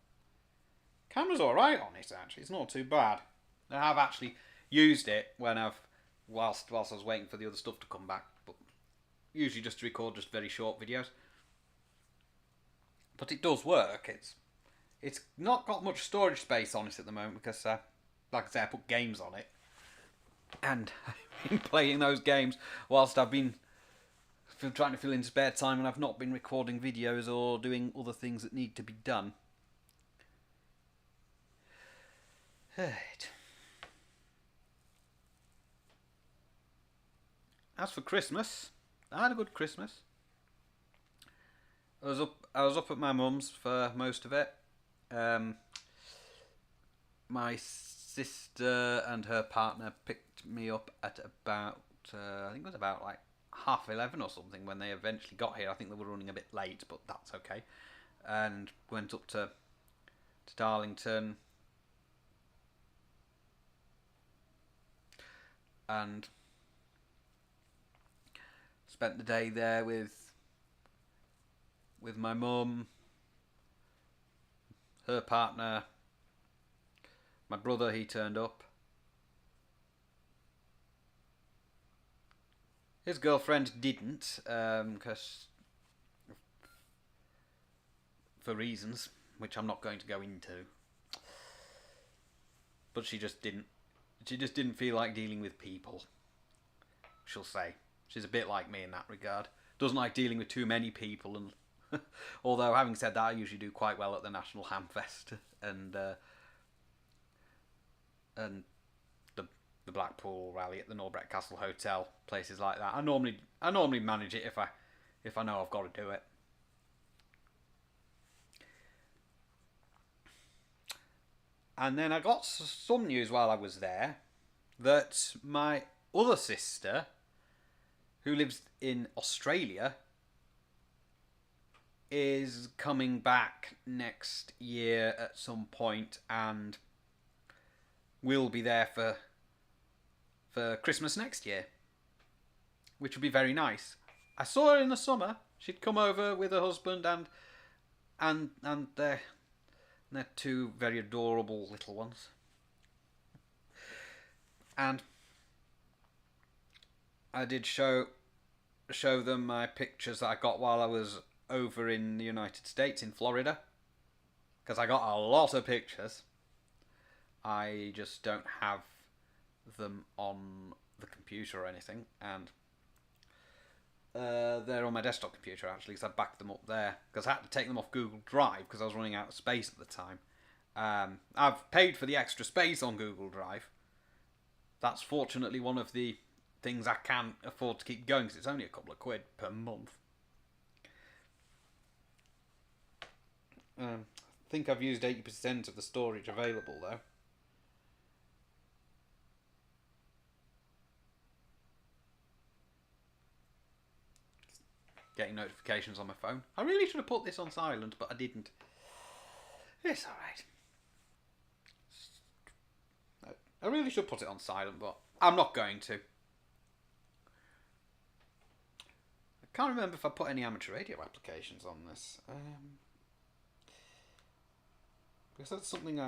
Camera's alright on it actually, it's not too bad. I have actually used it when whilst I was waiting for the other stuff to come back, but usually just to record just very short videos. But it does work. It's not got much storage space on it at the moment because, like I say, I put games on it. And I've been playing those games whilst I've been trying to fill in spare time and I've not been recording videos or doing other things that need to be done. Right. As for Christmas, I had a good Christmas. I was up at my mum's for most of it. My sister and her partner picked me up at about, I think it was about like 11:30 or something when they eventually got here. I think they were running a bit late, but that's okay. And went up to Darlington. And spent the day there with my mum, her partner, my brother. He turned up. His girlfriend didn't, because for reasons which I'm not going to go into. But she just didn't. She just didn't feel like dealing with people, she'll say. She's a bit like me in that regard. Doesn't like dealing with too many people, and although having said that, I usually do quite well at the National Hamfest and the Blackpool rally at the Norbreck Castle Hotel, places like that. I normally manage it if I know I've got to do it. And then I got some news while I was there that my other sister, who lives in Australia, is coming back next year at some point and will be there for for Christmas next year, which would be very nice. I saw her in the summer. She'd come over with her husband and their two very adorable little ones. And I did show them my pictures that I got while I was over in the United States, in Florida. Because I got a lot of pictures. I just don't have them on the computer or anything. And they're on my desktop computer, actually, because I backed them up there. Because I had to take them off Google Drive, because I was running out of space at the time. I've paid for the extra space on Google Drive. That's fortunately one of the things I can afford to keep going, because it's only a couple of quid per month. I think I've used 80% of the storage available, though. Getting notifications on my phone. I really should have put this on silent, but I didn't. It's alright. I really should put it on silent, but I'm not going to. I can't remember if I put any amateur radio applications on this. Because that's something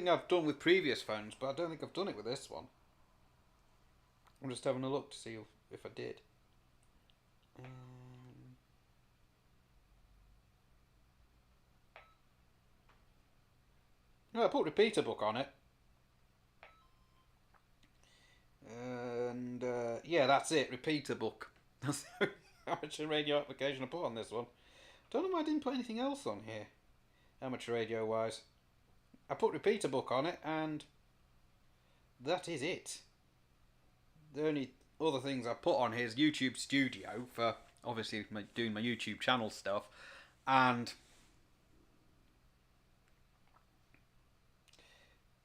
I've done with previous phones, but I don't think I've done it with this one. I'm just having a look to see if I did. No, I put repeater book on it. And yeah, that's it, repeater book. That's the amateur radio application I put on this one. Don't know why I didn't put anything else on here, amateur radio wise. I put repeater book on it, and that is it. The only other things I put on here is YouTube Studio for obviously doing my YouTube channel stuff, and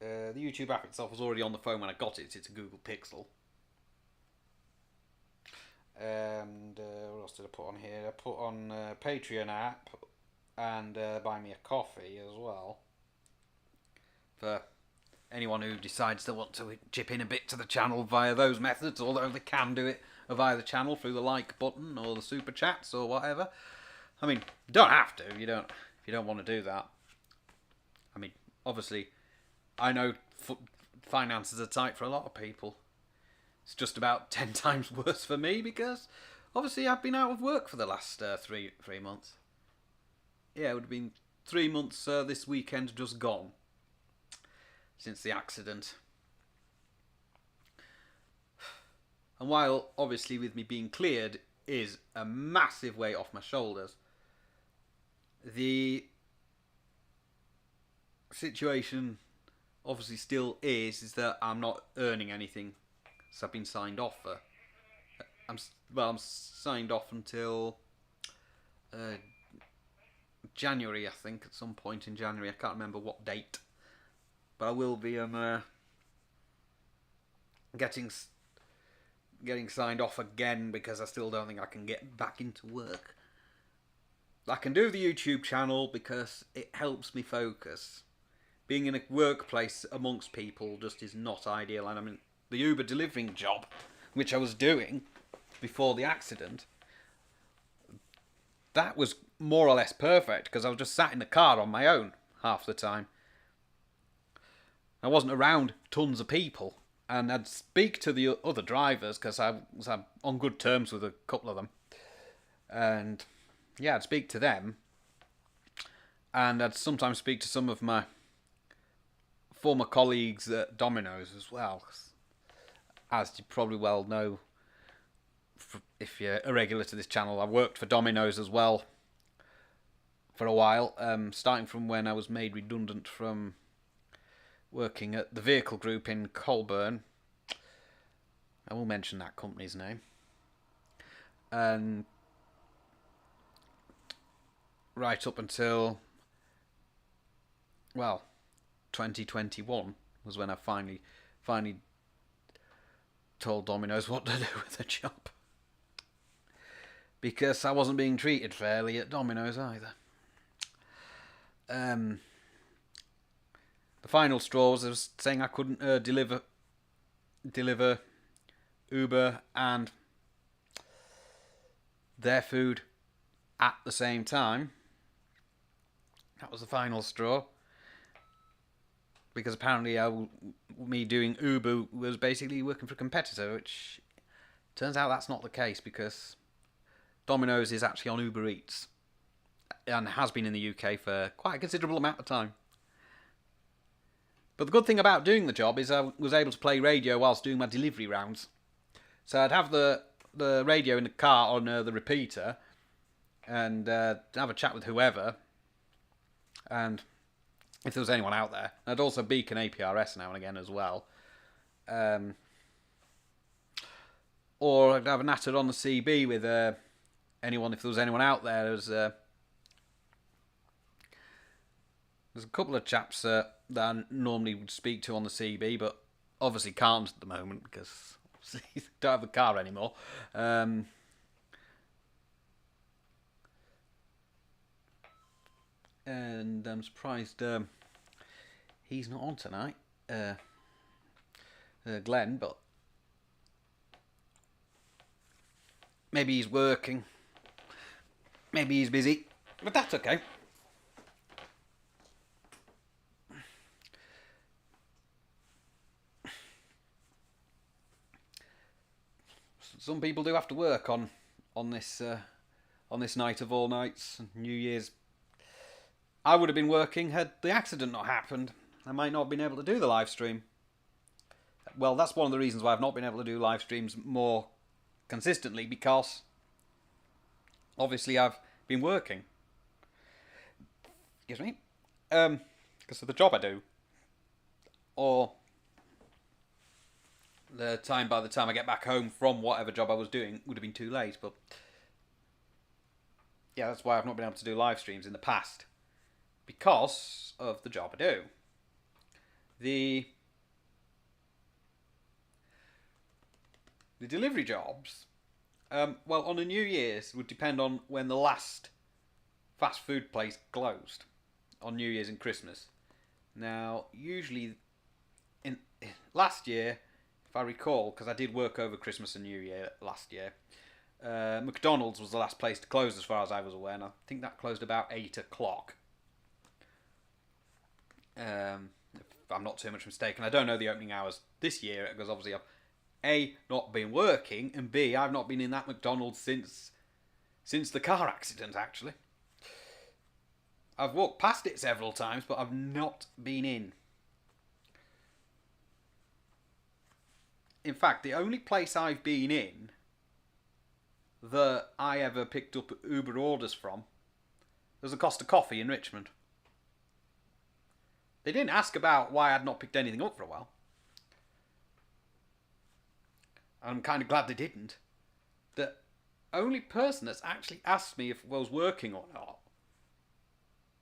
the YouTube app itself was already on the phone when I got it. It's a Google Pixel. And what else did I put on here? I put on Patreon app and Buy Me a Coffee as well. For anyone who decides to want to chip in a bit to the channel via those methods, although they can do it via the channel through the like button or the super chats or whatever. I mean, you don't have to. If you don't want to do that. I mean, obviously, I know finances are tight for a lot of people. It's just about 10 times worse for me because obviously I've been out of work for the last 3 months. Yeah, it would have been 3 months this weekend just gone since the accident. And while obviously with me being cleared is a massive weight off my shoulders, the situation obviously still is that I'm not earning anything. So I've been signed off for. I'm signed off until January, I think, at some point in January. I can't remember what date, but I will be getting signed off again because I still don't think I can get back into work. I can do the YouTube channel because it helps me focus. Being in a workplace amongst people just is not ideal, and I mean, the Uber delivering job, which I was doing before the accident, that was more or less perfect because I was just sat in the car on my own half the time. I wasn't around tons of people, and I'd speak to the other drivers because I was on good terms with a couple of them, and yeah, I'd speak to them, and I'd sometimes speak to some of my former colleagues at Domino's as well. As you probably well know, if you're a regular to this channel, I worked for Domino's as well for a while, starting from when I was made redundant from working at the vehicle group in Colburn. I will mention that company's name. And right up until, well, 2021 was when I finally told Domino's what to do with the job. Because I wasn't being treated fairly at Domino's either. The final straw was saying I couldn't deliver deliver Uber and their food at the same time. That was the final straw. Because apparently me doing Uber was basically working for a competitor, which turns out that's not the case, because Domino's is actually on Uber Eats and has been in the UK for quite a considerable amount of time. But the good thing about doing the job is I was able to play radio whilst doing my delivery rounds. So I'd have the radio in the car on the repeater and have a chat with whoever. And if there was anyone out there. I'd also beacon APRS now and again as well. Or I'd have a natter on the CB with anyone, if there was anyone out there. There's a couple of chaps that I normally would speak to on the CB, but obviously can't at the moment because obviously don't have the car anymore. And I'm surprised he's not on tonight, Glenn, but maybe he's working, maybe he's busy, but that's okay. Some people do have to work on this night of all nights, New Year's. I would have been working had the accident not happened. I might not have been able to do the live stream. Well, that's one of the reasons why I've not been able to do live streams more consistently, because obviously I've been working. Excuse me. Because of the job I do. Or by the time I get back home from whatever job I was doing would have been too late. But yeah, that's why I've not been able to do live streams in the past. Because of the job I do. The delivery jobs, well, on a New Year's would depend on when the last fast food place closed. On New Year's and Christmas. Now, usually, last year, if I recall, because I did work over Christmas and New Year last year, McDonald's was the last place to close as far as I was aware, and I think that closed about 8 o'clock. If I'm not too much mistaken. I don't know the opening hours this year, because obviously I've A, not been working, and B, I've not been in that McDonald's since the car accident, actually. I've walked past it several times, but I've not been in. In fact, the only place I've been in that I ever picked up Uber orders from was the Costa Coffee in Richmond. They didn't ask about why I'd not picked anything up for a while. I'm kind of glad they didn't. The only person that's actually asked me if I was working or not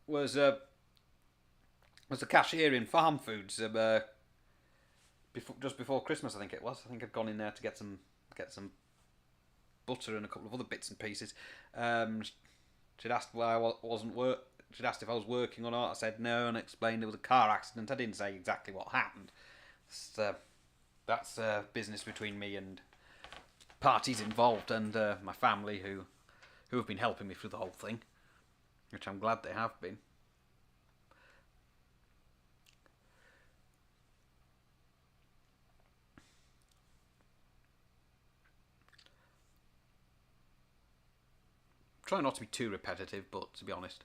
was the cashier in Farmfoods just before Christmas, I think it was. I think I'd gone in there to get some butter and a couple of other bits and pieces. She'd asked why I wasn't She'd asked if I was working or not. I said no, and explained it was a car accident. I didn't say exactly what happened. That's business between me and parties involved, and my family who have been helping me through the whole thing, which I'm glad they have been. Try not to be too repetitive, but to be honest,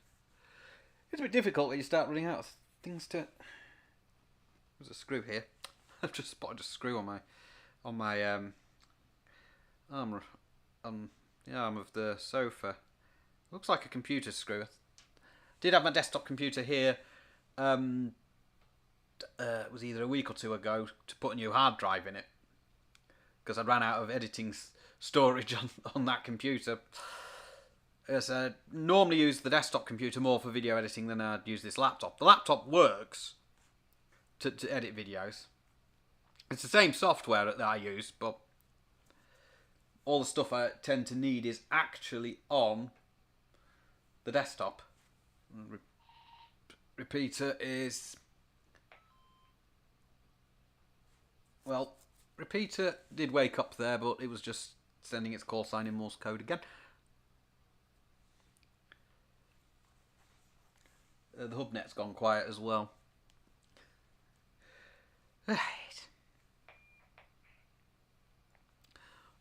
it's a bit difficult when you start running out of things to... There's a screw here. I've just spotted a screw on my arm the arm of the sofa. Looks like a computer screw. Did have my desktop computer here. It was either a week or two ago to put a new hard drive in it because I ran out of editing storage on that computer. Yes, I normally use the desktop computer more for video editing than I'd use this laptop. The laptop works to edit videos. It's the same software that I use, but all the stuff I tend to need is actually on the desktop. Repeater is... Well, Repeater did wake up there, but it was just sending its call sign in Morse code again. The Hubnet's gone quiet as well.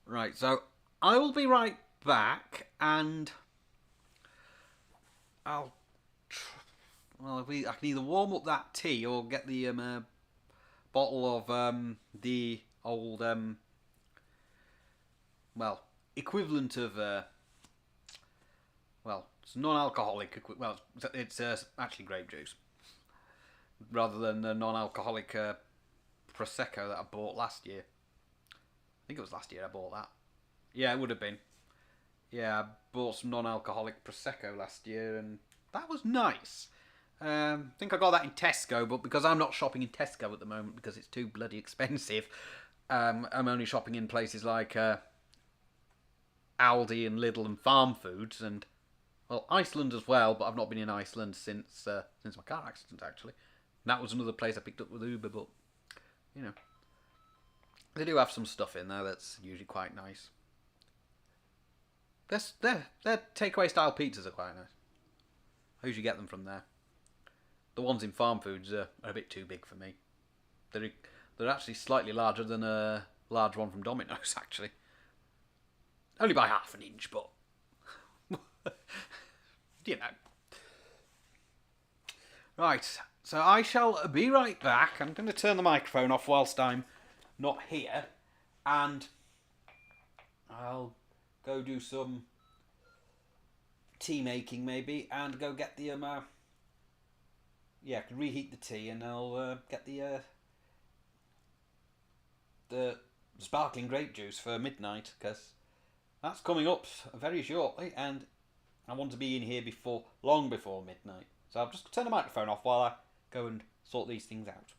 Right, so I will be right back, and I'll. Well, I can either warm up that tea or get the bottle of the old well, equivalent of well, it's non-alcoholic. Well, it's actually grape juice rather than the non-alcoholic prosecco that I bought last year. I think it was last year I bought that. Yeah, it would have been. Yeah, I bought some non-alcoholic prosecco last year, and that was nice. I think I got that in Tesco, but because I'm not shopping in Tesco at the moment because it's too bloody expensive, I'm only shopping in places like Aldi and Lidl and Farmfoods, and well, Iceland as well. But I've not been in Iceland since my car accident actually. And that was another place I picked up with Uber, but you know they do have some stuff in there that's usually quite nice. Their takeaway style pizzas are quite nice. I usually get them from there. The ones in Farmfoods are a bit too big for me. They're actually slightly larger than a large one from Domino's, actually. Only by half an inch, but you know. Right, so I shall be right back. I'm going to turn the microphone off whilst I'm not here, and I'll go do some tea making maybe, and go get the yeah, I can reheat the tea, and I'll get the sparkling grape juice for midnight, because that's coming up very shortly, and I want to be in here long before midnight. So I'll just turn the microphone off while I go and sort these things out.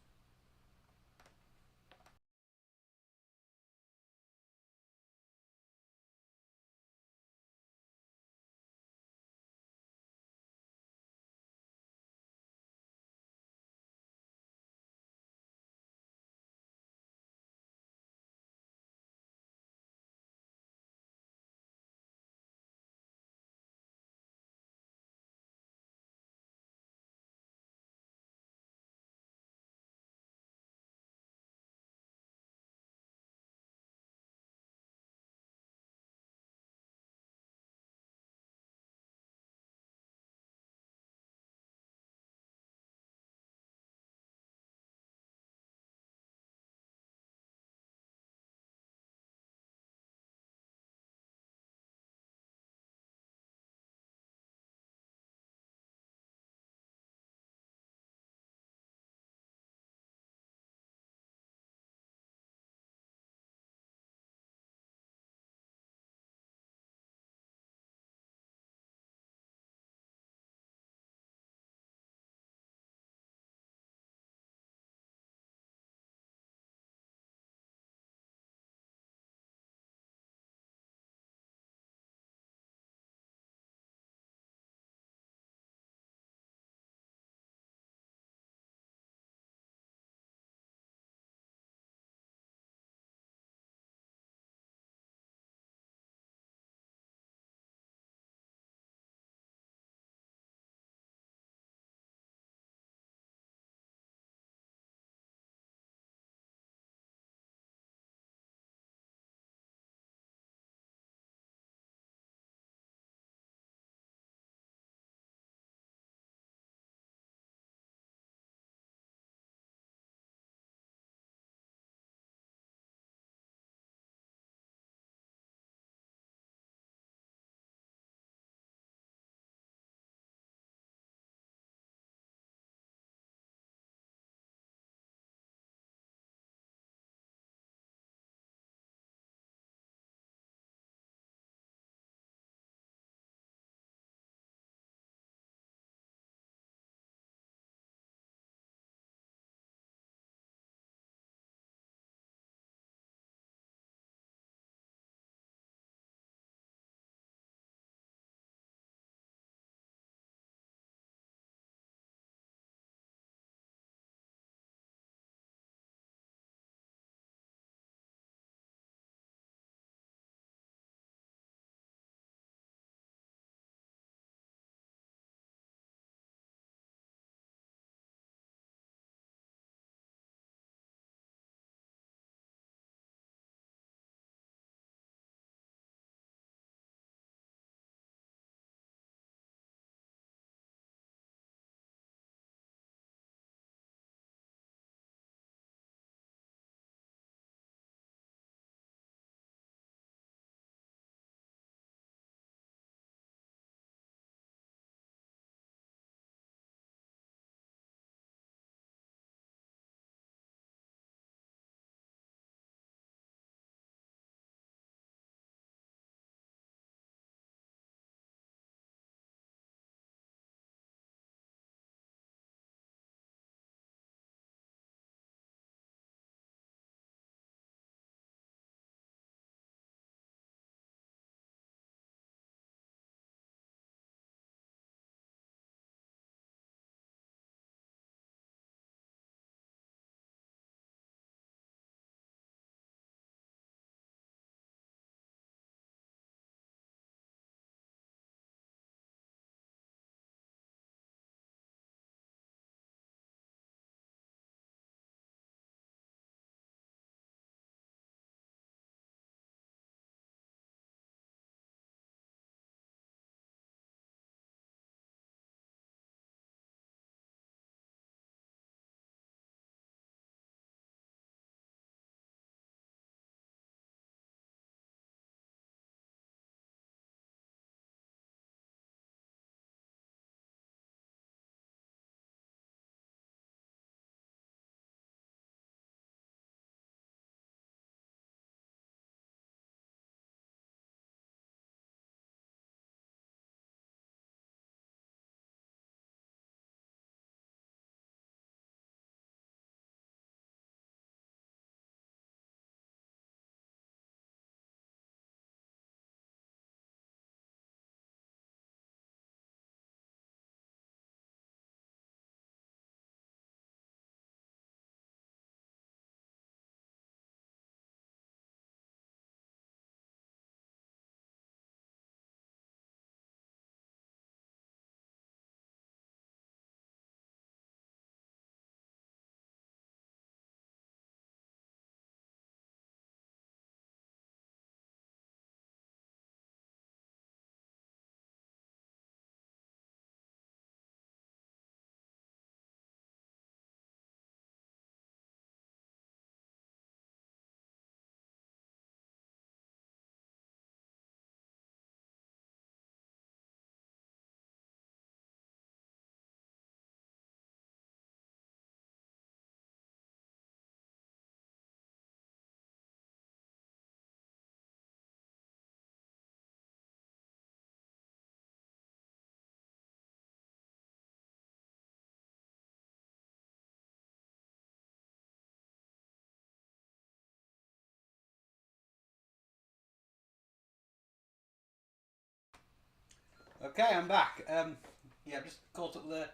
Okay, I'm back. Yeah, I've just caught up with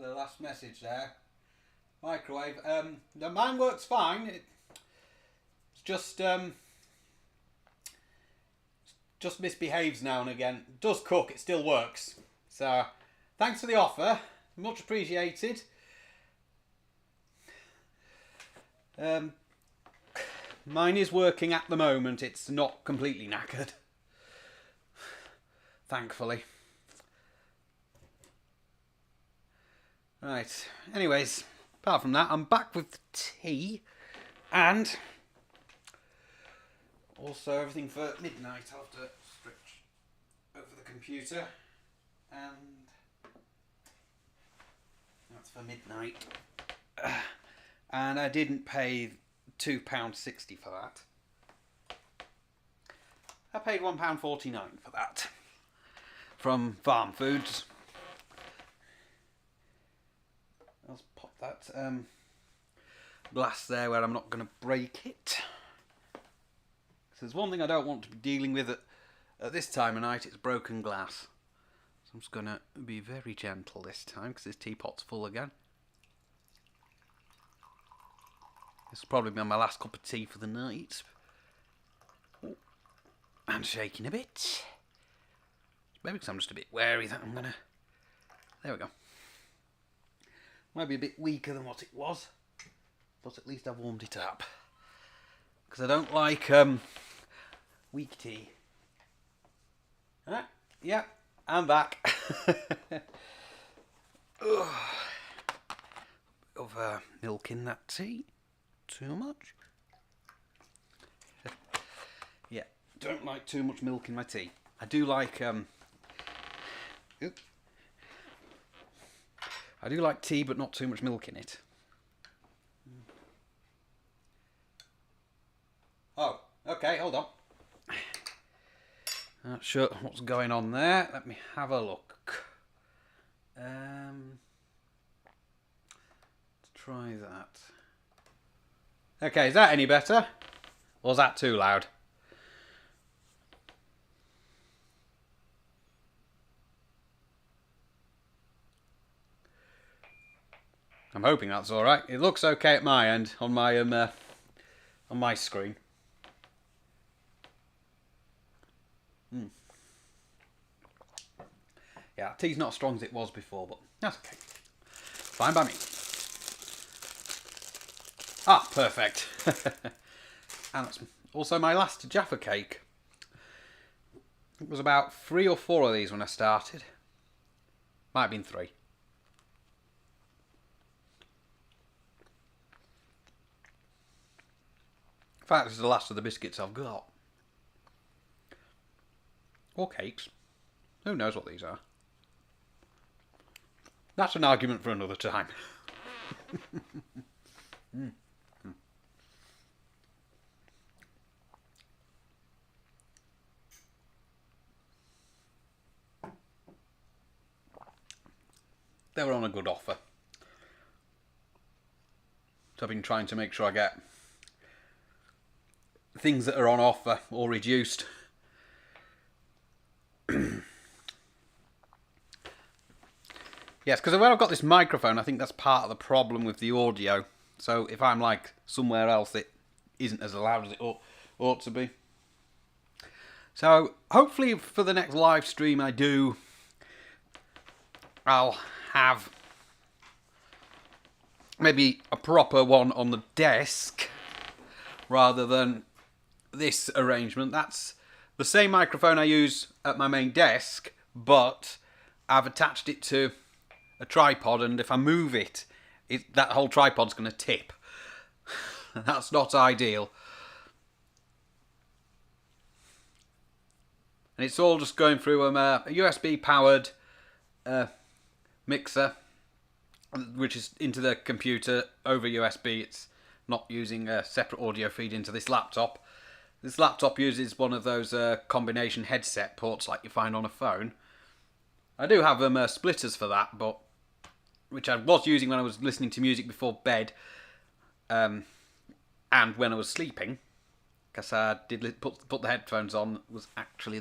the last message there. Microwave. No, mine works fine. It's just misbehaves now and again. It does cook. It still works. So, thanks for the offer. Much appreciated. Mine is working at the moment. It's not completely knackered. Thankfully. Right. Anyways, apart from that, I'm back with the tea. And also everything for midnight. I'll have to stretch over the computer. And that's for midnight. And I didn't pay £2.60 for that. I paid £1.49 for that. From Farmfoods. Let's pop that glass there where I'm not going to break it. So there's one thing I don't want to be dealing with at this time of night, it's broken glass. So I'm just going to be very gentle this time because this teapot's full again. This will probably be my last cup of tea for the night. Oh, and shaking a bit. Maybe because I'm just a bit wary that I'm going to... There we go. Might be a bit weaker than what it was. But at least I've warmed it up. Because I don't like weak tea. Yeah, I'm back. Of milk in that tea. Too much. Yeah, don't like too much milk in my tea. I do like I do like tea, but not too much milk in it. Oh, okay, hold on. Not sure what's going on there. Let me have a look. Let's try that. Okay, is that any better? Or is that too loud? I'm hoping that's all right. It looks okay at my end on my screen. Yeah, tea's not as strong as it was before, but that's okay. Fine by me. Ah, perfect. And that's also my last Jaffa cake. It was about 3 or 4 of these when I started. Might have been 3. In fact, this is the last of the biscuits I've got. Or cakes. Who knows what these are? That's an argument for another time. They were on a good offer. So I've been trying to make sure I get things that are on offer or reduced. Yes, because where I've got this microphone, I think that's part of the problem with the audio. So if I'm like somewhere else, it isn't as loud as it ought to be. So hopefully for the next live stream I do, I'll have maybe a proper one on the desk rather than this arrangement. That's the same microphone I use at my main desk, but I've attached it to a tripod, and if I move it, that whole tripod's going to tip. That's not ideal. And it's all just going through a USB powered mixer, which is into the computer over USB. It's not using a separate audio feed into this laptop. This laptop uses one of those combination headset ports like you find on a phone. I do have splitters for that, but which I was using when I was listening to music before bed, and when I was sleeping, because I did put the headphones on. Was actually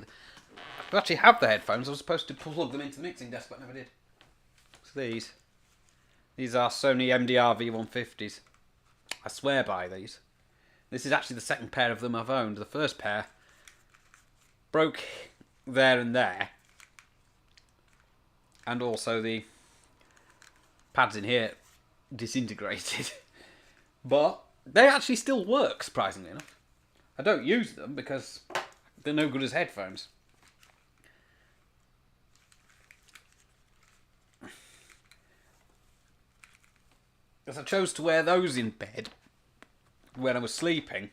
I actually have the headphones. I was supposed to plug them into the mixing desk, but I never did. So these are Sony MDR V150s. I swear by these. This is actually the second pair of them I've owned. The first pair broke there and there. And also the pads in here disintegrated. But they actually still work, surprisingly enough. I don't use them because they're no good as headphones. Because I chose to wear those in bed when I was sleeping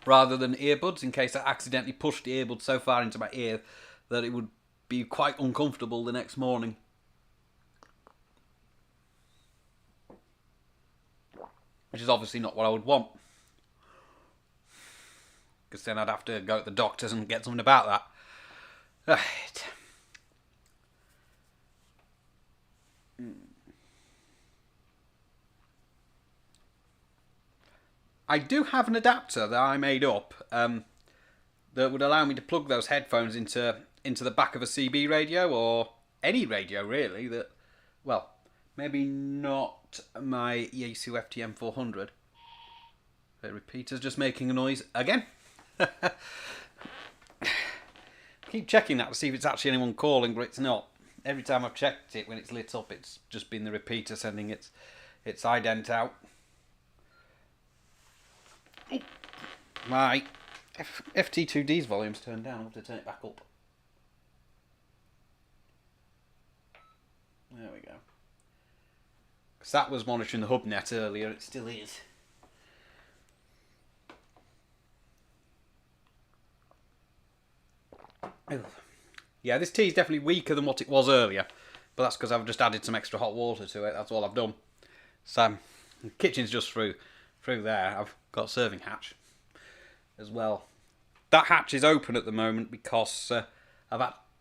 rather than earbuds, in case I accidentally pushed the earbud so far into my ear that it would be quite uncomfortable the next morning. Which is obviously not what I would want. Because then I'd have to go to the doctors and get something about that. Right. I do have an adapter that I made up that would allow me to plug those headphones into the back of a CB radio, or any radio really. That, well, maybe not my Yaesu FTM 400. The repeater's just making a noise again. Keep checking that to see if it's actually anyone calling, but it's not. Every time I've checked it, when it's lit up, it's just been the repeater sending its ident out. My FT2D's volume's turned down. I'll have to turn it back up. There we go. Because that was monitoring the Hubnet earlier. It still is. Yeah, this tea is definitely weaker than what it was earlier. But that's because I've just added some extra hot water to it. That's all I've done. So, the kitchen's just through there. I've got a serving hatch as well. That hatch is open at the moment because I've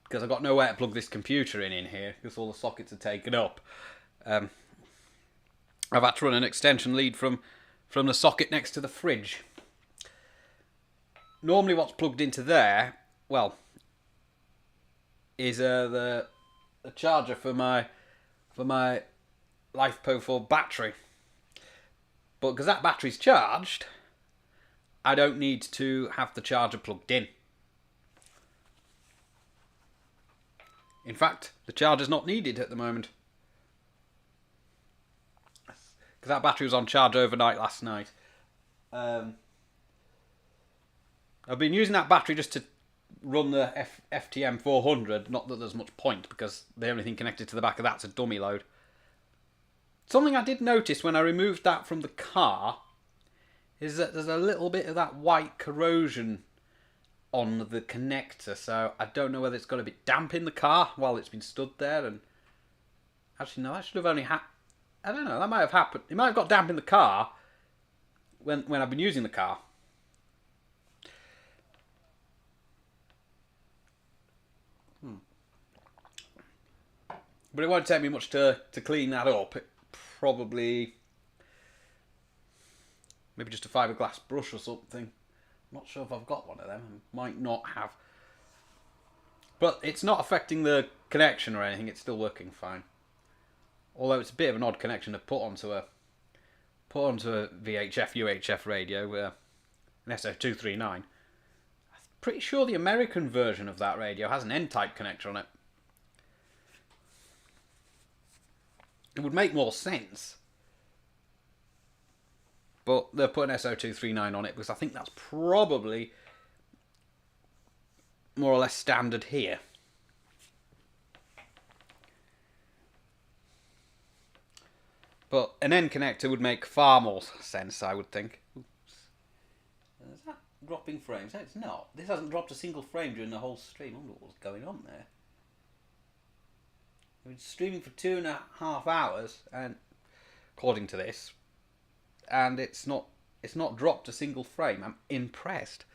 got nowhere to plug this computer in here because all the sockets are taken up. I've had to run an extension lead from the socket next to the fridge. Normally what's plugged into there, well, is the charger for my LiFePo 4 battery. But because that battery's charged, I don't need to have the charger plugged in. In fact, the charger's not needed at the moment. Because that battery was on charge overnight last night. I've been using that battery just to run the FTM 400. Not that there's much point, because the only thing connected to the back of that's a dummy load. Something I did notice when I removed that from the car is that there's a little bit of that white corrosion on the connector, so I don't know whether it's got a bit damp in the car while it's been stood there. And actually, no, that should have only happened. I don't know, that might have happened. It might have got damp in the car when I've been using the car. But it won't take me much to clean that up. Probably maybe just a fiberglass brush or something. I'm not sure if I've got one of them. I might not have. But it's not affecting the connection or anything. It's still working fine. Although it's a bit of an odd connection to put onto a VHF UHF radio, an SO239. I'm pretty sure the American version of that radio has an N-type connector on it. It would make more sense. But they're putting SO239 on it because I think that's probably more or less standard here. But an N connector would make far more sense, I would think. Oops. Is that dropping frames? No, it's not. This hasn't dropped a single frame during the whole stream. I wonder what's going on there. We've been streaming for 2.5 hours, and according to this, and it's not dropped a single frame. I'm impressed.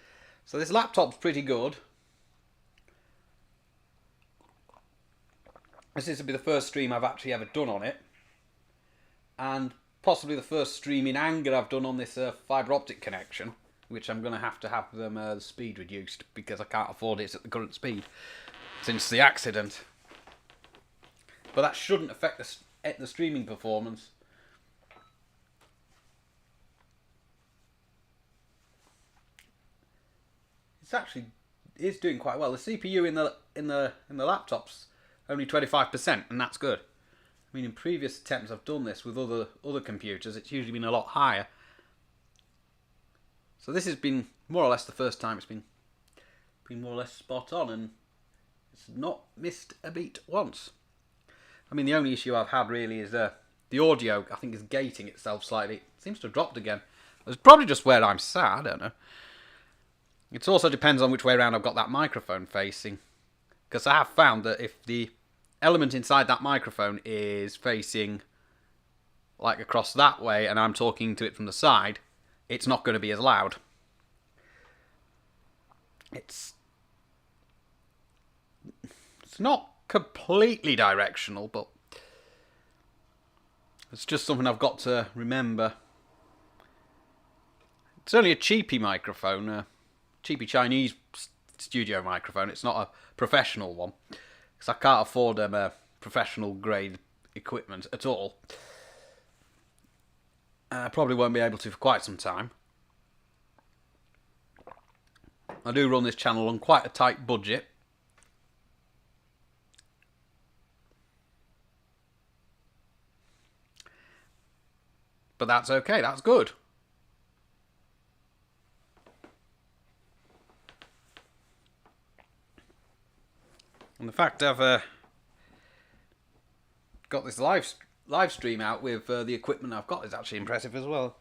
So this laptop's pretty good. This will be the first stream I've actually ever done on it, and possibly the first stream in anger I've done on this fibre optic connection. which I'm going to have them the speed reduced because I can't afford it at the current speed since the accident. But that shouldn't affect the streaming performance. It's doing quite well. The CPU in the laptop's only 25%, and that's good. I mean, in previous attempts I've done this with other computers, it's usually been a lot higher. So this has been more or less the first time it's been more or less spot on, and it's not missed a beat once. I mean, the only issue I've had really is the audio, I think, is gating itself slightly. It seems to have dropped again. It's probably just where I'm sat, I don't know. It also depends on which way around I've got that microphone facing. Because I have found that if the element inside that microphone is facing like across that way and I'm talking to it from the side, it's not going to be as loud. It's not completely directional, but it's just something I've got to remember. It's only a cheapy microphone, a cheapy Chinese studio microphone. It's not a professional one, because I can't afford professional grade equipment at all. I probably won't be able to for quite some time. I do run this channel on quite a tight budget. But that's okay, that's good. And the fact I've got this live stream out with the equipment I've got is actually impressive as well.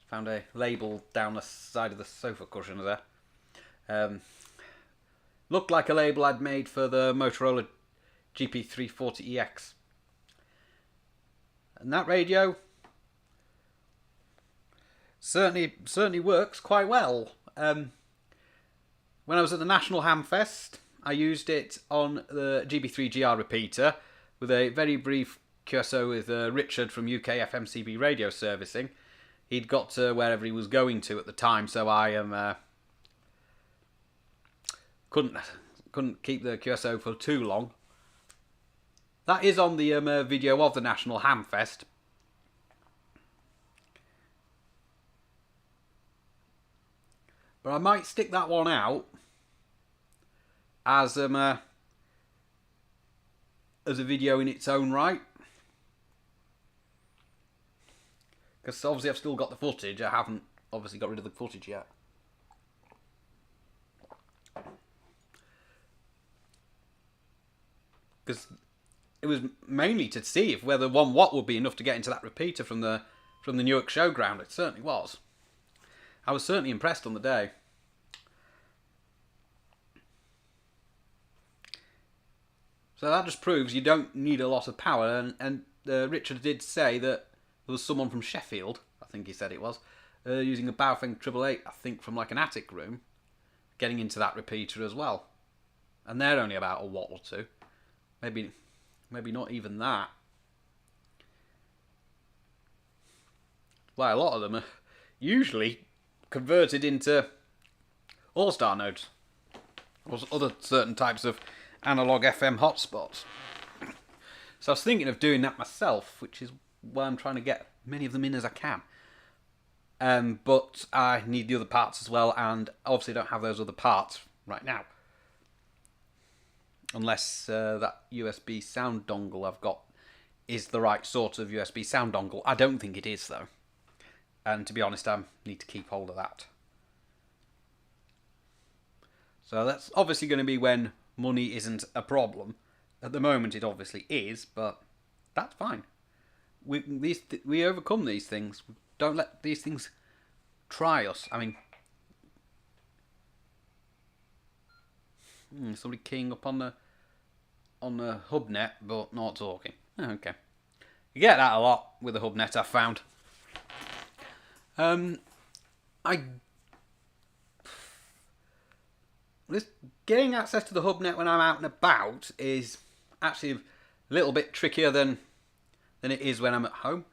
Found a label down the side of the sofa cushion there. Looked like a label I'd made for the Motorola GP340EX. And that radio certainly works quite well. When I was at the National Hamfest, I used it on the GB3GR repeater with a very brief QSO with Richard from UK FMCB Radio Servicing. He'd got to wherever he was going to at the time, so I couldn't keep the QSO for too long. That is on the video of the National Hamfest. But I might stick that one out as a video in its own right. Because obviously I've still got the footage. I haven't obviously got rid of the footage yet. Because it was mainly to see if whether 1 watt would be enough to get into that repeater from the Newark Showground. It certainly was. I was certainly impressed on the day. So that just proves you don't need a lot of power. And Richard did say that there was someone from Sheffield, I think he said it was, using a Baofeng 888, I think from like an attic room, getting into that repeater as well. And they're only about a watt or two. Maybe not even that. Well, a lot of them are usually converted into all-star nodes. Or other certain types of analog FM hotspots. So I was thinking of doing that myself, which is why I'm trying to get many of them in as I can. But I need the other parts as well, and obviously don't have those other parts right now. Unless that USB sound dongle I've got is the right sort of USB sound dongle. I don't think it is, though. And to be honest, I need to keep hold of that. So that's obviously going to be when money isn't a problem. At the moment it obviously is, but that's fine. We overcome these things. Don't let these things try us. I mean, somebody keying up on the Hubnet, but not talking. Okay, you get that a lot with the Hubnet, I've found. Getting access to the Hubnet when I'm out and about is actually a little bit trickier than it is when I'm at home.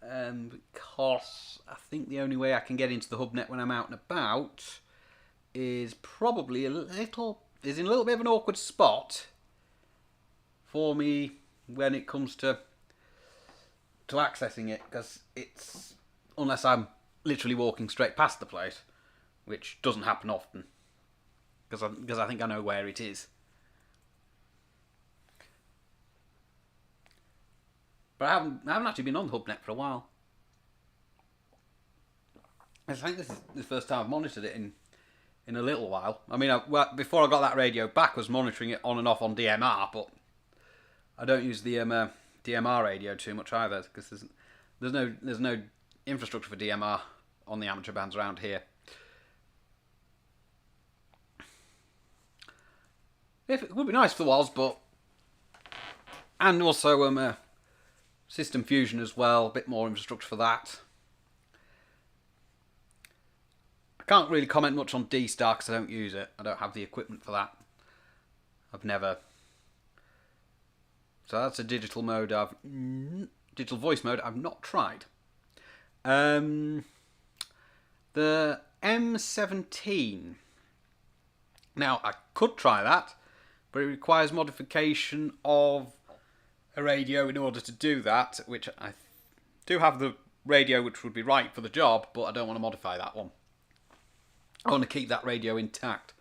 because I think the only way I can get into the Hubnet when I'm out and about is probably in a little bit of an awkward spot for me when it comes to accessing it, because it's, unless I'm literally walking straight past the place, which doesn't happen often, because I think I know where it is. But I haven't actually been on the Hubnet for a while. I think this is the first time I've monitored it in a little while. I mean, before I got that radio back, I was monitoring it on and off on DMR, but I don't use the DMR radio too much either, because there's no infrastructure for DMR on the amateur bands around here. It would be nice if there was, but, and also System Fusion as well, a bit more infrastructure for that. I can't really comment much on D-Star because I don't use it. I don't have the equipment for that. I've never. So that's a digital mode. Digital voice mode I've not tried. The M17. Now I could try that, but it requires modification of a radio in order to do that, which I do have the radio which would be right for the job, but I don't want to modify that one. I want to keep that radio intact.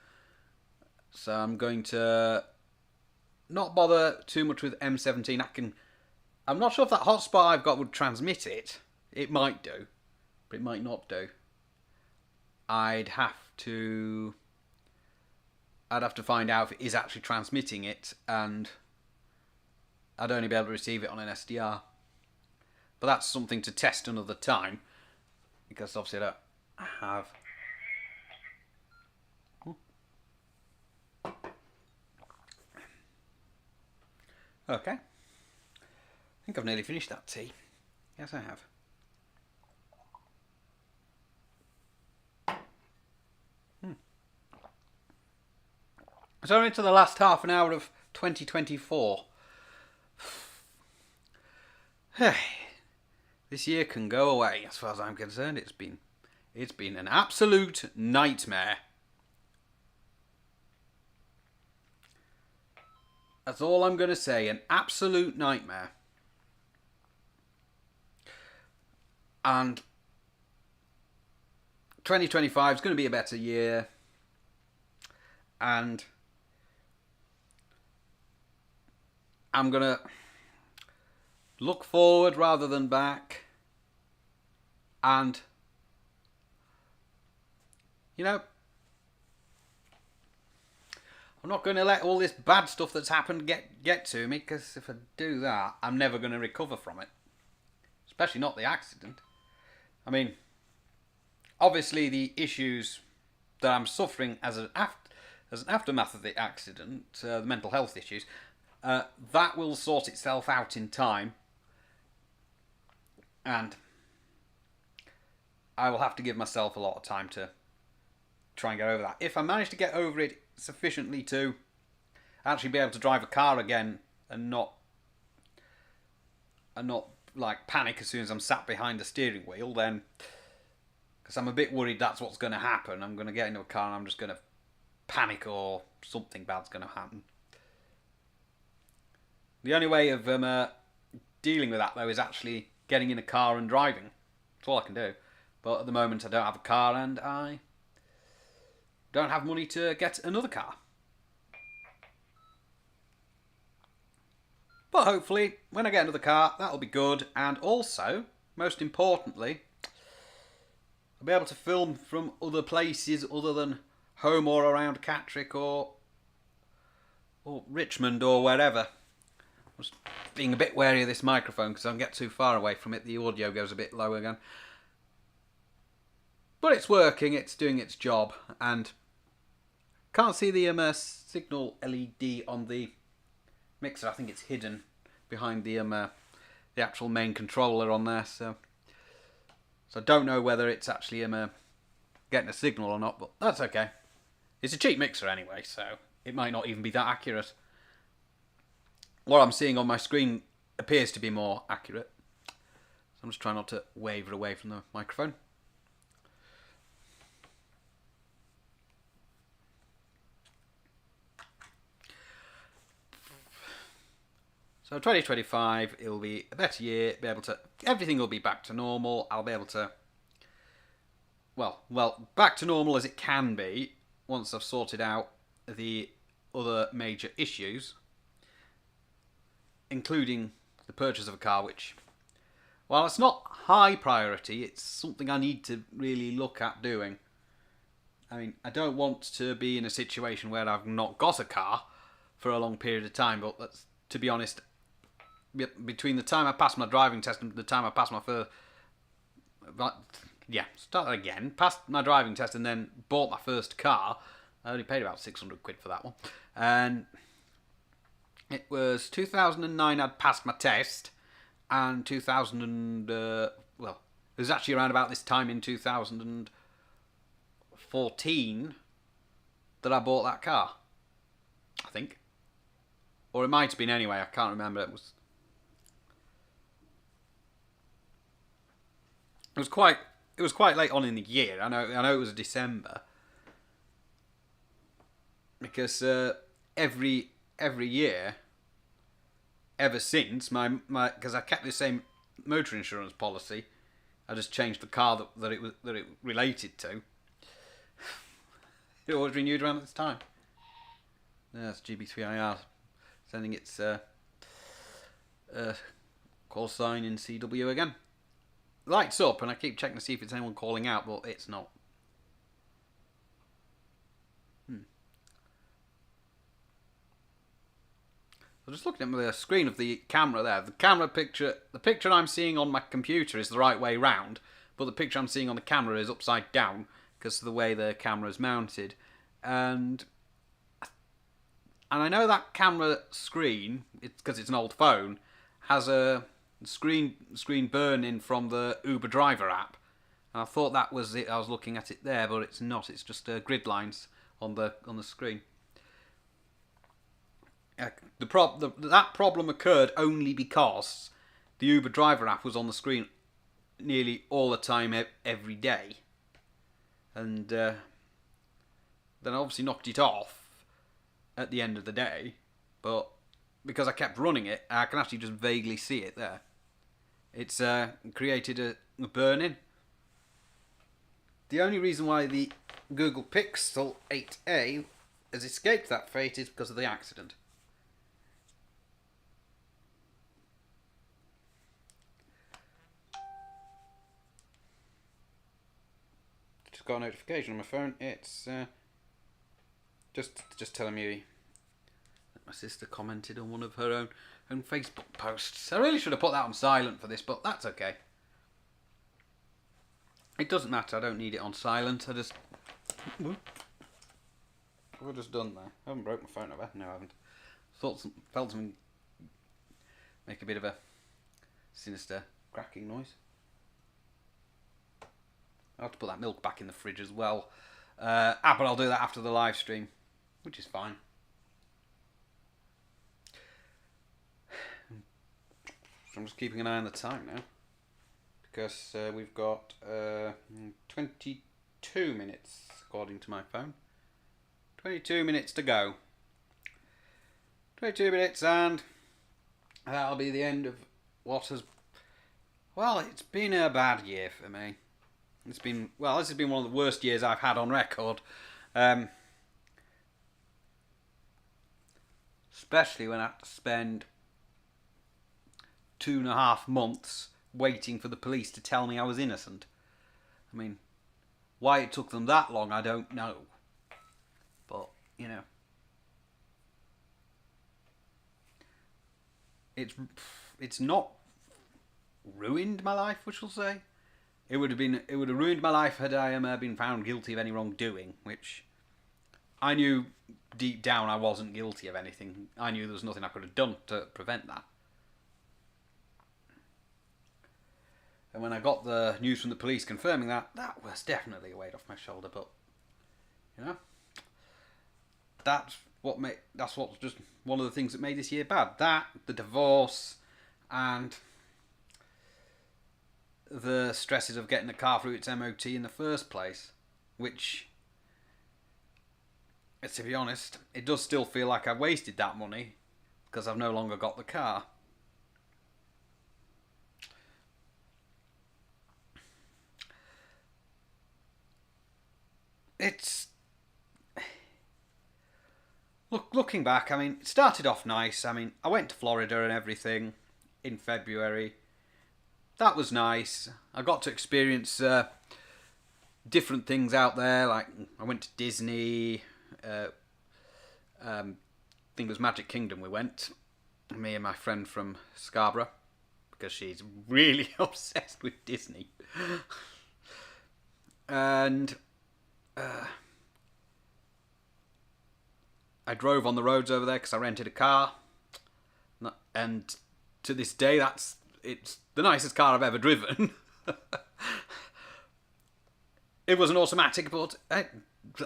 So I'm going to not bother too much with M17. I'm not sure if that hotspot I've got would transmit it. It might do, but it might not do. I'd have to find out if it is actually transmitting it, and I'd only be able to receive it on an SDR. But that's something to test another time, because obviously I don't have. Okay. I think I've nearly finished that tea. Yes, I have. So into the last half an hour of 2024. This year can go away, as far as I'm concerned. It's been an absolute nightmare. That's all I'm going to say. An absolute nightmare. And 2025 is going to be a better year. And I'm going to look forward rather than back. And, you know, I'm not going to let all this bad stuff that's happened get to me, because if I do that, I'm never going to recover from it. Especially not the accident. I mean, obviously the issues that I'm suffering as an aftermath of the accident, the mental health issues, that will sort itself out in time. And I will have to give myself a lot of time to try and get over that. If I manage to get over it sufficiently to actually be able to drive a car again and not like panic as soon as I'm sat behind the steering wheel, then, because I'm a bit worried that's what's going to happen. I'm going to get into a car and I'm just going to panic, or something bad's going to happen. The only way of dealing with that, though, is actually getting in a car and driving. That's all I can do. But at the moment I don't have a car, and I don't have money to get another car. But hopefully, when I get another car, that'll be good. And also, most importantly, I'll be able to film from other places other than home or around Catterick or Richmond or wherever. I'm just being a bit wary of this microphone, because if I get too far away from it, the audio goes a bit low again. But it's working, it's doing its job, and can't see the signal LED on the mixer. I think it's hidden behind the actual main controller on there, so I don't know whether it's actually getting a signal or not, but that's okay. It's a cheap mixer anyway, so it might not even be that accurate. What I'm seeing on my screen appears to be more accurate. So I'm just trying not to waver away from the microphone. So 2025, it'll be a better year. Everything will be back to normal. I'll be able to, well, back to normal as it can be once I've sorted out the other major issues, including the purchase of a car, which, while it's not high priority, it's something I need to really look at doing. I mean, I don't want to be in a situation where I've not got a car for a long period of time, but to be honest, between the time I passed my driving test and the time I passed my first... start again. Passed my driving test and then bought my first car. I only paid about 600 quid for that one. And it was 2009 I'd passed my test, and 2000 it was actually around about this time in 2014 that I bought that car, I think. Or it might have been anyway, I can't remember. It was quite late on in the year. I know it was December. Because every year ever since, because I kept the same motor insurance policy, I just changed the car that it related to. It was renewed around this time. That's GB3IR sending its call sign in CW again. Lights up, and I keep checking to see if it's anyone calling out, but it's not. I'm just looking at the screen of the camera there. The picture I'm seeing on my computer is the right way round, but the picture I'm seeing on the camera is upside down because of the way the camera is mounted. And I know that camera screen, because it's an old phone, has a screen burn-in from the Uber driver app. And I thought that was it. I was looking at it there, but it's not. It's just grid lines on the screen. That problem occurred only because the Uber driver app was on the screen nearly all the time, every day. And then I obviously knocked it off at the end of the day, but because I kept running it, I can actually just vaguely see it there. It's created a burn-in. The only reason why the Google Pixel 8a has escaped that fate is because of the accident. Just got a notification on my phone. It's just telling me that my sister commented on one of her own Facebook posts. I really should have put that on silent for this, but that's okay. It doesn't matter. I don't need it on silent. What have I just done there? I haven't broke my phone, have I? No, I haven't. Felt something make a bit of a sinister cracking noise. I'll have to put that milk back in the fridge as well. But I'll do that after the live stream, which is fine. So I'm just keeping an eye on the time now, because we've got 22 minutes according to my phone. 22 minutes to go. 22 minutes, and that'll be the end of what has... Well, it's been a bad year for me. This has been one of the worst years I've had on record. Especially when I had to spend 2.5 months waiting for the police to tell me I was innocent. I mean, why it took them that long, I don't know. But, you know. It's not ruined my life, we shall say. It would have ruined my life had I been found guilty of any wrongdoing, which I knew deep down I wasn't guilty of anything. I knew there was nothing I could have done to prevent that. And when I got the news from the police confirming that, that was definitely a weight off my shoulder. But you know, that's what's just one of the things that made this year bad. That, the divorce, and the stresses of getting the car through its MOT in the first place, which, to be honest, it does still feel like I've wasted that money because I've no longer got the car. It's... Looking back, I mean, it started off nice. I mean, I went to Florida and everything in February. That was nice. I got to experience different things out there. Like, I went to Disney. I think it was Magic Kingdom we went. Me and my friend from Scarborough. Because she's really obsessed with Disney. And I drove on the roads over there because I rented a car. And to this day, it's the nicest car I've ever driven. It was an automatic, but hey,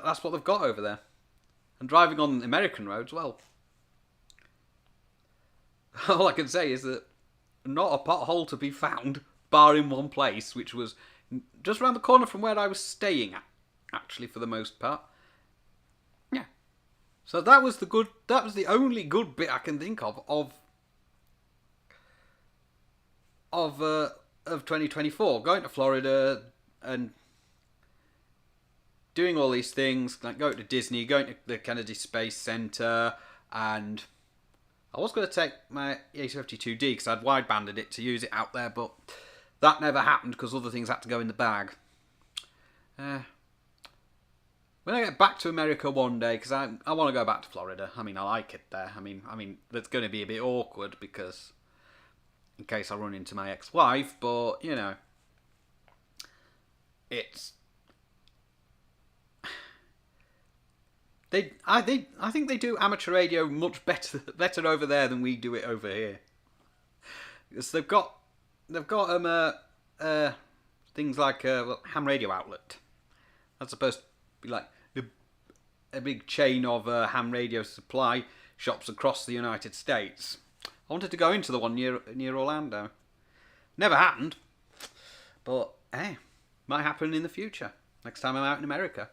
that's what they've got over there. And driving on American roads, well, all I can say is that not a pothole to be found, bar in one place, which was just around the corner from where I was staying at, actually, for the most part. Yeah. So that was the only good bit I can think of 2024, going to Florida and doing all these things, like going to Disney, going to the Kennedy Space Center, and I was going to take my A52D because I'd widebanded it to use it out there, but that never happened because other things had to go in the bag. When I get back to America one day, because I want to go back to Florida. I mean, I like it there. I mean, that's going to be a bit awkward because in case I run into my ex-wife, but you know, it's I think they do amateur radio much better over there than we do it over here. Because they've got things like ham radio outlet. That's supposed to be like a big chain of ham radio supply shops across the United States. I wanted to go into the one near Orlando. Never happened, but hey, might happen in the future. Next time I'm out in America.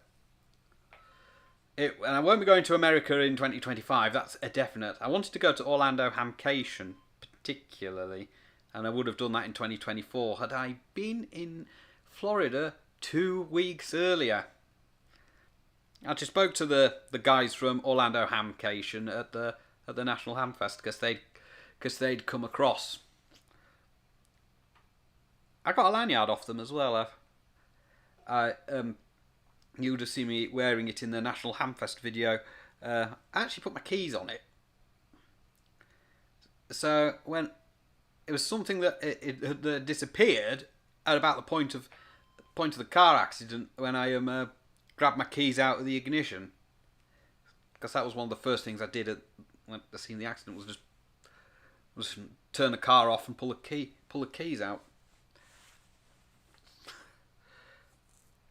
And I won't be going to America in 2025. That's a definite. I wanted to go to Orlando Hamcation particularly, and I would have done that in 2024 had I been in Florida 2 weeks earlier. I just spoke to the guys from Orlando Hamcation at the National Hamfest because they'd come across. I got a lanyard off them as well. You would have seen me wearing it in the National Hamfest video. I actually put my keys on it. So when it was something that it disappeared at about the point of the car accident when I grabbed my keys out of the ignition, because that was one of the first things I did when I seen the accident was turn the car off and pull the keys out.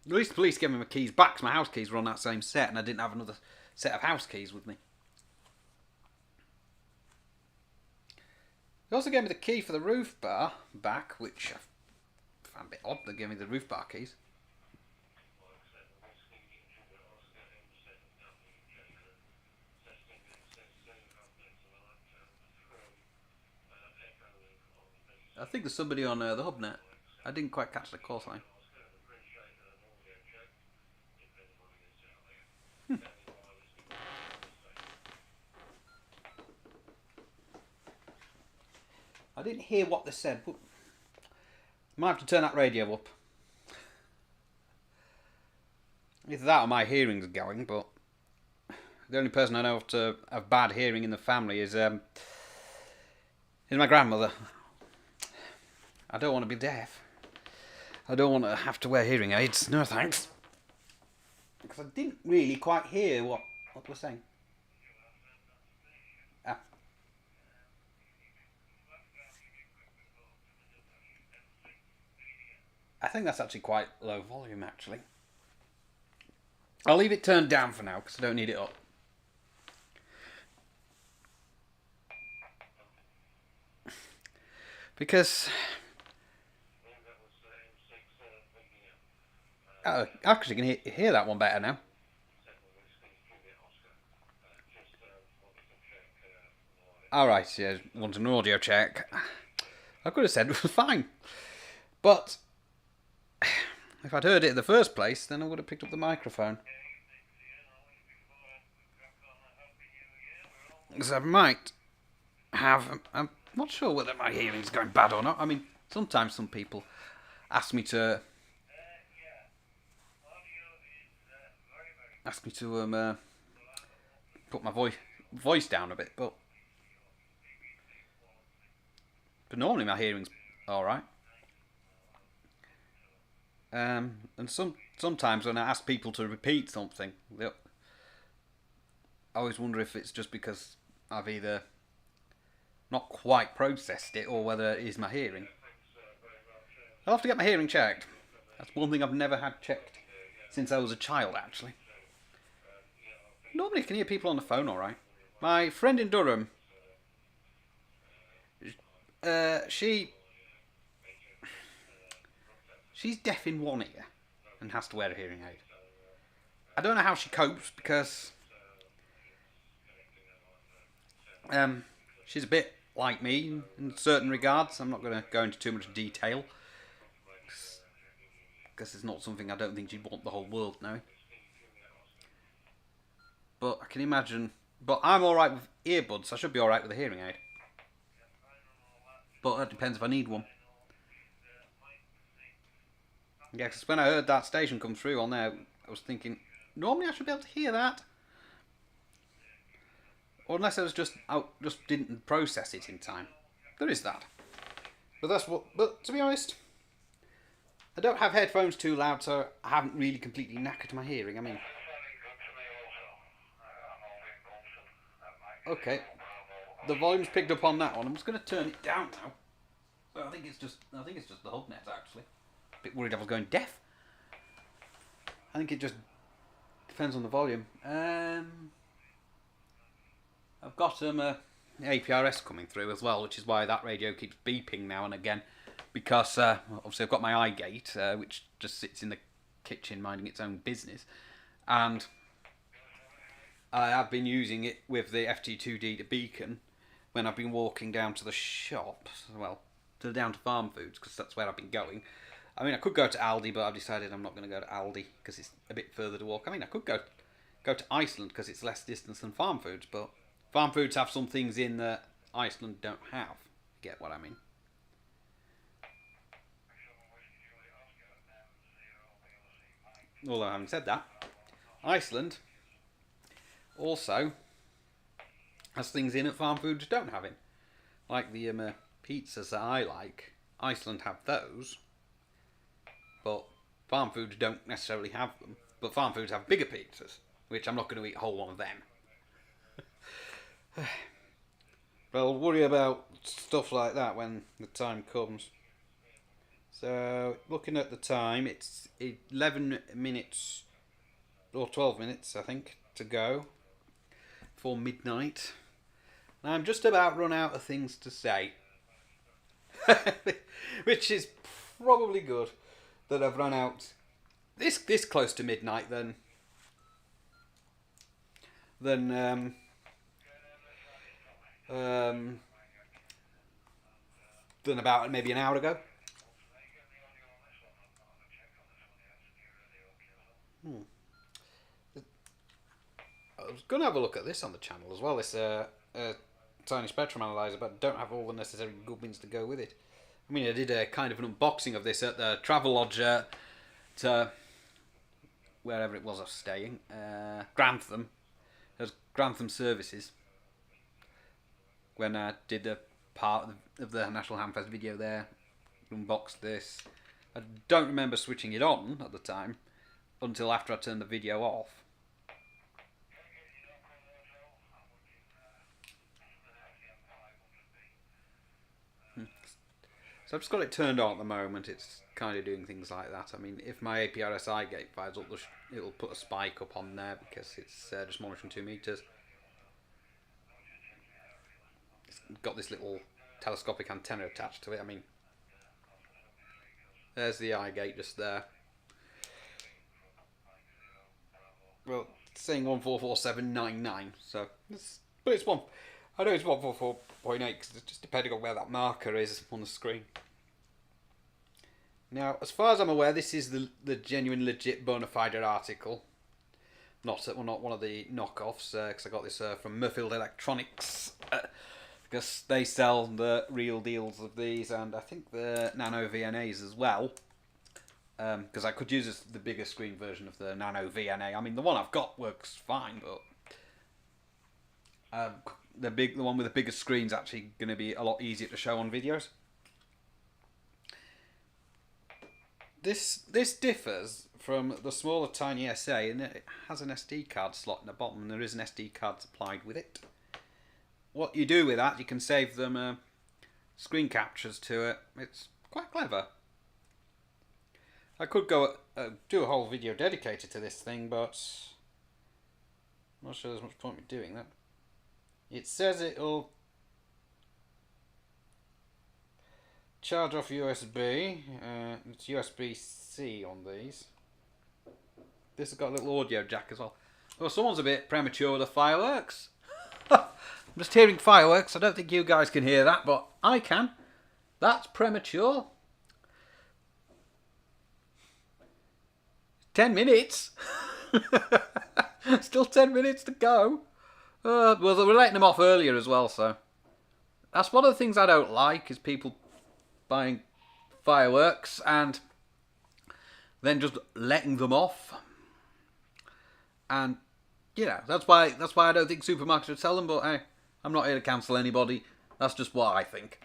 At least the police gave me my keys back because my house keys were on that same set and I didn't have another set of house keys with me. They also gave me the key for the roof bar back, which I found a bit odd. They gave me the roof bar keys. I think there's somebody on the Hubnet. I didn't quite catch the call sign. I didn't hear what they said, but might have to turn that radio up. Either that or my hearing's going, but the only person I know to have bad hearing in the family is my grandmother. I don't want to be deaf. I don't want to have to wear hearing aids. No thanks. Because I didn't really quite hear what we're saying. I think that's actually quite low volume, actually. I'll leave it turned down for now, because I don't need it up. Because Actually, can hear that one better now. Alright, yeah, want an audio check. I could have said it was fine. But if I'd heard it in the first place, then I would have picked up the microphone. Because I might have... I'm not sure whether my hearing's going bad or not. I mean, sometimes some people ask me to... put my voice down a bit, but normally my hearing's all right. And sometimes when I ask people to repeat something, I always wonder if it's just because I've either not quite processed it or whether it is my hearing. I'll have to get my hearing checked. That's one thing I've never had checked since I was a child, actually. Normally I can hear people on the phone all right. My friend in Durham, she's deaf in one ear and has to wear a hearing aid. I don't know how she copes because she's a bit like me in certain regards. I'm not going to go into too much detail because it's not something I don't think she'd want the whole world knowing. But I can imagine... But I'm alright with earbuds. I should be alright with a hearing aid. But it depends if I need one. Yeah, because when I heard that station come through on there, I was thinking, normally I should be able to hear that. Or unless I just didn't process it in time. There is that. But to be honest, I don't have headphones too loud, so I haven't really completely knackered my hearing. I mean... Okay, the volume's picked up on that one. I'm just going to turn it down now. Well, I think it's just the Hubnet actually. A bit worried I was going deaf. I think it just depends on the volume. I've got APRS coming through as well, which is why that radio keeps beeping now and again. Because obviously I've got my iGate, which just sits in the kitchen minding its own business, and I have been using it with the FT2D to beacon when I've been walking down to the shop, well, down to Farmfoods, because that's where I've been going. I mean, I could go to Aldi, but I've decided I'm not going to go to Aldi because it's a bit further to walk. I mean, I could go to Iceland because it's less distance than Farmfoods, but Farmfoods have some things in that Iceland don't have. Get what I mean? Although having said that, Iceland also has things in that Farmfoods don't have in. Like the pizzas that I like, Iceland have those, but Farmfoods don't necessarily have them. But Farmfoods have bigger pizzas, which I'm not going to eat a whole one of them. But I'll worry about stuff like that when the time comes. So, looking at the time, it's 11 minutes, or 12 minutes, I think, to go for midnight. And I'm just about run out of things to say. Which is probably good that I've run out this close to midnight than about maybe an hour ago. I was going to have a look at this on the channel as well, this tiny spectrum analyzer, but don't have all the necessary gubbins to go with it. I mean, I did a kind of an unboxing of this at the travel lodge to wherever it was I was staying, Grantham. It was Grantham Services. When I did the part of the National Handfest video there, unboxed this. I don't remember switching it on at the time until after I turned the video off. So I've just got it turned on at the moment. It's kind of doing things like that. I mean, if my APRS iGate fires up, it'll put a spike up on there because it's just monitoring 2 meters. It's got this little telescopic antenna attached to it. I mean, there's the iGate just there. well, it's saying 144799. So, but it's one. I know it's 144.8 because it's just depending on where that marker is on the screen. Now, as far as I'm aware, this is the genuine, legit, bona fide article. Not one of the knockoffs, because I got this from Murfield Electronics. Because they sell the real deals of these, and I think the Nano VNAs as well. Because I could use the bigger screen version of the Nano VNA. I mean, the one I've got works fine, but the one with the bigger screen is actually going to be a lot easier to show on videos. This differs from the smaller Tiny SA, and it has an SD card slot in the bottom, and there is an SD card supplied with it. What you do with that, you can save them screen captures to it. It's quite clever. I could go do a whole video dedicated to this thing, but I'm not sure there's much point in doing that. It says it'll charge off USB. It's USB-C on these. This has got a little audio jack as well. Oh, someone's a bit premature with the fireworks. I'm just hearing fireworks. I don't think you guys can hear that, but I can. That's premature. 10 minutes. Still 10 minutes to go. Well, they were letting them off earlier as well, so that's one of the things I don't like, is people buying fireworks and then just letting them off. And that's why I don't think supermarkets would sell them. But hey, I'm not here to cancel anybody. That's just what I think.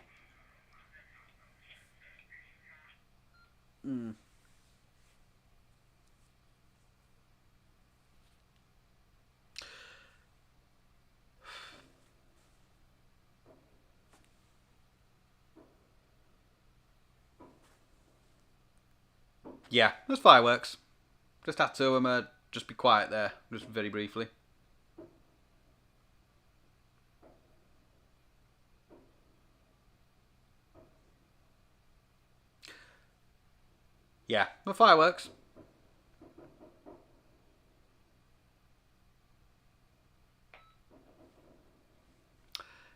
Yeah, there's fireworks. Just had to just be quiet there, just very briefly. Yeah, the fireworks.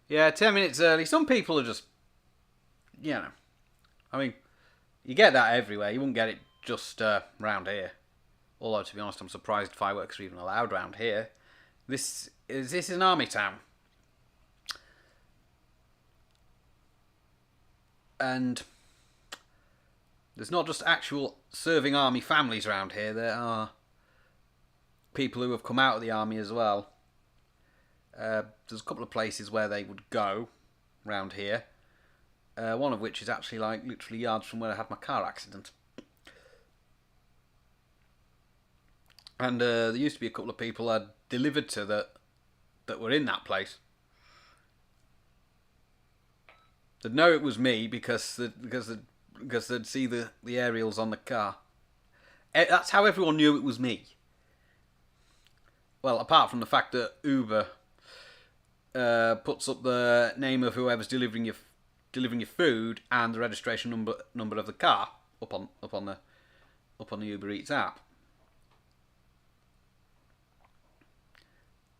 Yeah, 10 minutes early. Some people are just, I mean, you get that everywhere. You wouldn't get it just round here. Although, to be honest, I'm surprised fireworks are even allowed round here. This is an army town. And there's not just actual serving army families around here. There are people who have come out of the army as well. There's a couple of places where they would go round here. One of which is actually like literally yards from where I had my car accident. And there used to be a couple of people I'd delivered to that were in that place. They'd know it was me because they'd see the aerials on the car. That's how everyone knew it was me. Well, apart from the fact that Uber puts up the name of whoever's delivering your food and the registration number of the car up on the Uber Eats app.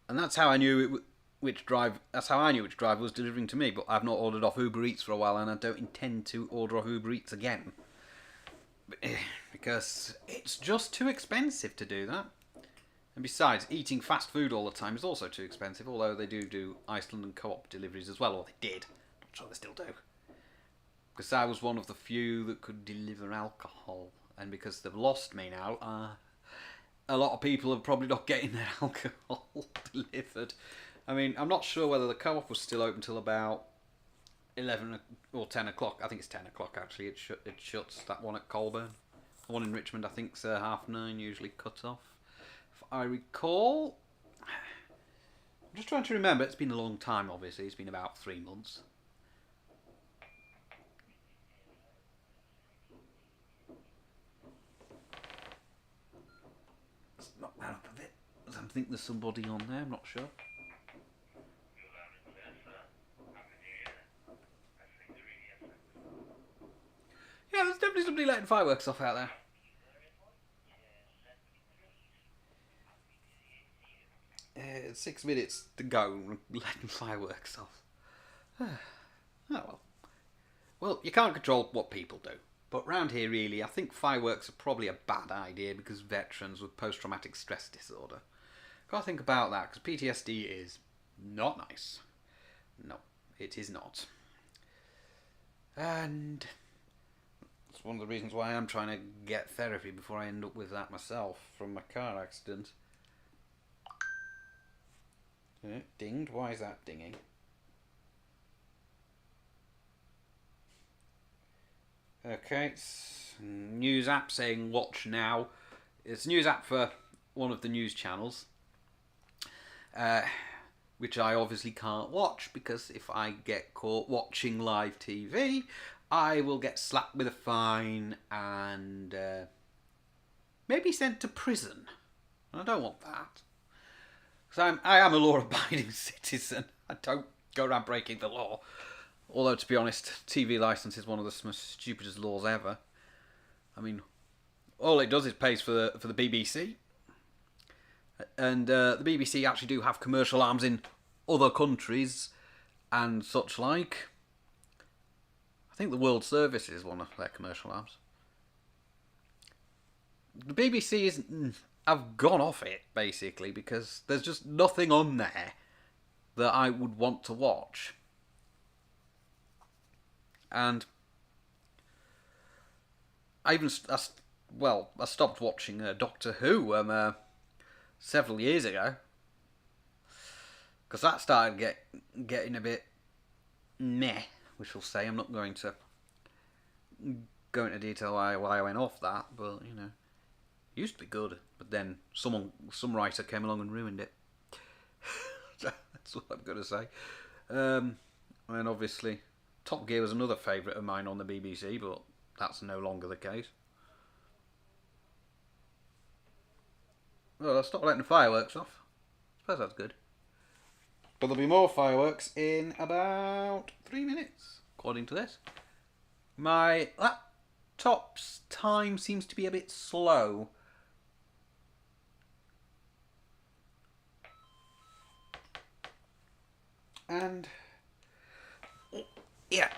And that's how I knew which driver was delivering to me. But I've not ordered off Uber Eats for a while, and I don't intend to order off Uber Eats again, because it's just too expensive to do that. And besides, eating fast food all the time is also too expensive. Although they do Iceland and Co-op deliveries as well, or they did. Not sure they still do. Because I was one of the few that could deliver alcohol, and because they've lost me now, a lot of people are probably not getting their alcohol delivered. I mean, I'm not sure whether the Co-op was still open till about 11 or 10 o'clock. I think it's 10 o'clock actually. It shuts, that one at Colburn. The one in Richmond I think's 9:30 usually cut off. If I recall, I'm just trying to remember. It's been a long time. Obviously, it's been about 3 months. Let's knock that up a bit. I think there's somebody on there. I'm not sure. Yeah, there's definitely somebody letting fireworks off out there. 6 minutes to go, letting fireworks off. Oh well. Well, you can't control what people do. But round here, really, I think fireworks are probably a bad idea because veterans with post-traumatic stress disorder. Gotta think about that, because PTSD is not nice. No, it is not. And it's one of the reasons why I'm trying to get therapy before I end up with that myself from my car accident. Dinged? Why is that dinging? Okay, it's a news app saying watch now. It's a news app for one of the news channels, which I obviously can't watch because if I get caught watching live TV, I will get slapped with a fine and maybe sent to prison. I don't want that. Because I am a law-abiding citizen. I don't go around breaking the law. Although, to be honest, TV licence is one of the most stupidest laws ever. I mean, all it does is pays for the BBC. And the BBC actually do have commercial arms in other countries and such like. I think the World Service is one of their commercial arms. The BBC I've gone off it, basically, because there's just nothing on there that I would want to watch. And I stopped watching Doctor Who several years ago because that started getting a bit meh, we shall say. I'm not going to go into detail why I went off that, but you know, it used to be good, but then some writer came along and ruined it. That's what I'm going to say. And obviously, Top Gear was another favourite of mine on the BBC, but that's no longer the case. Well, I'll stop letting the fireworks off. I suppose that's good. But there'll be more fireworks in about 3 minutes, according to this. My laptop's time seems to be a bit slow. And yeah,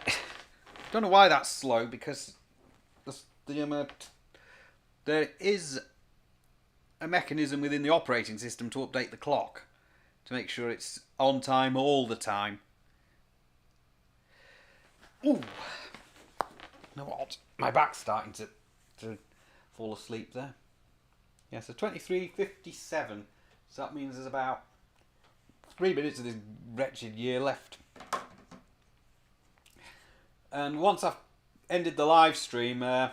don't know why that's slow, because there is a mechanism within the operating system to update the clock to make sure it's on time all the time. Ooh, you know what? My back's starting to fall asleep there. Yeah, so 23:57. So that means there's about 3 minutes of this wretched year left. And once I've ended the live stream, I'll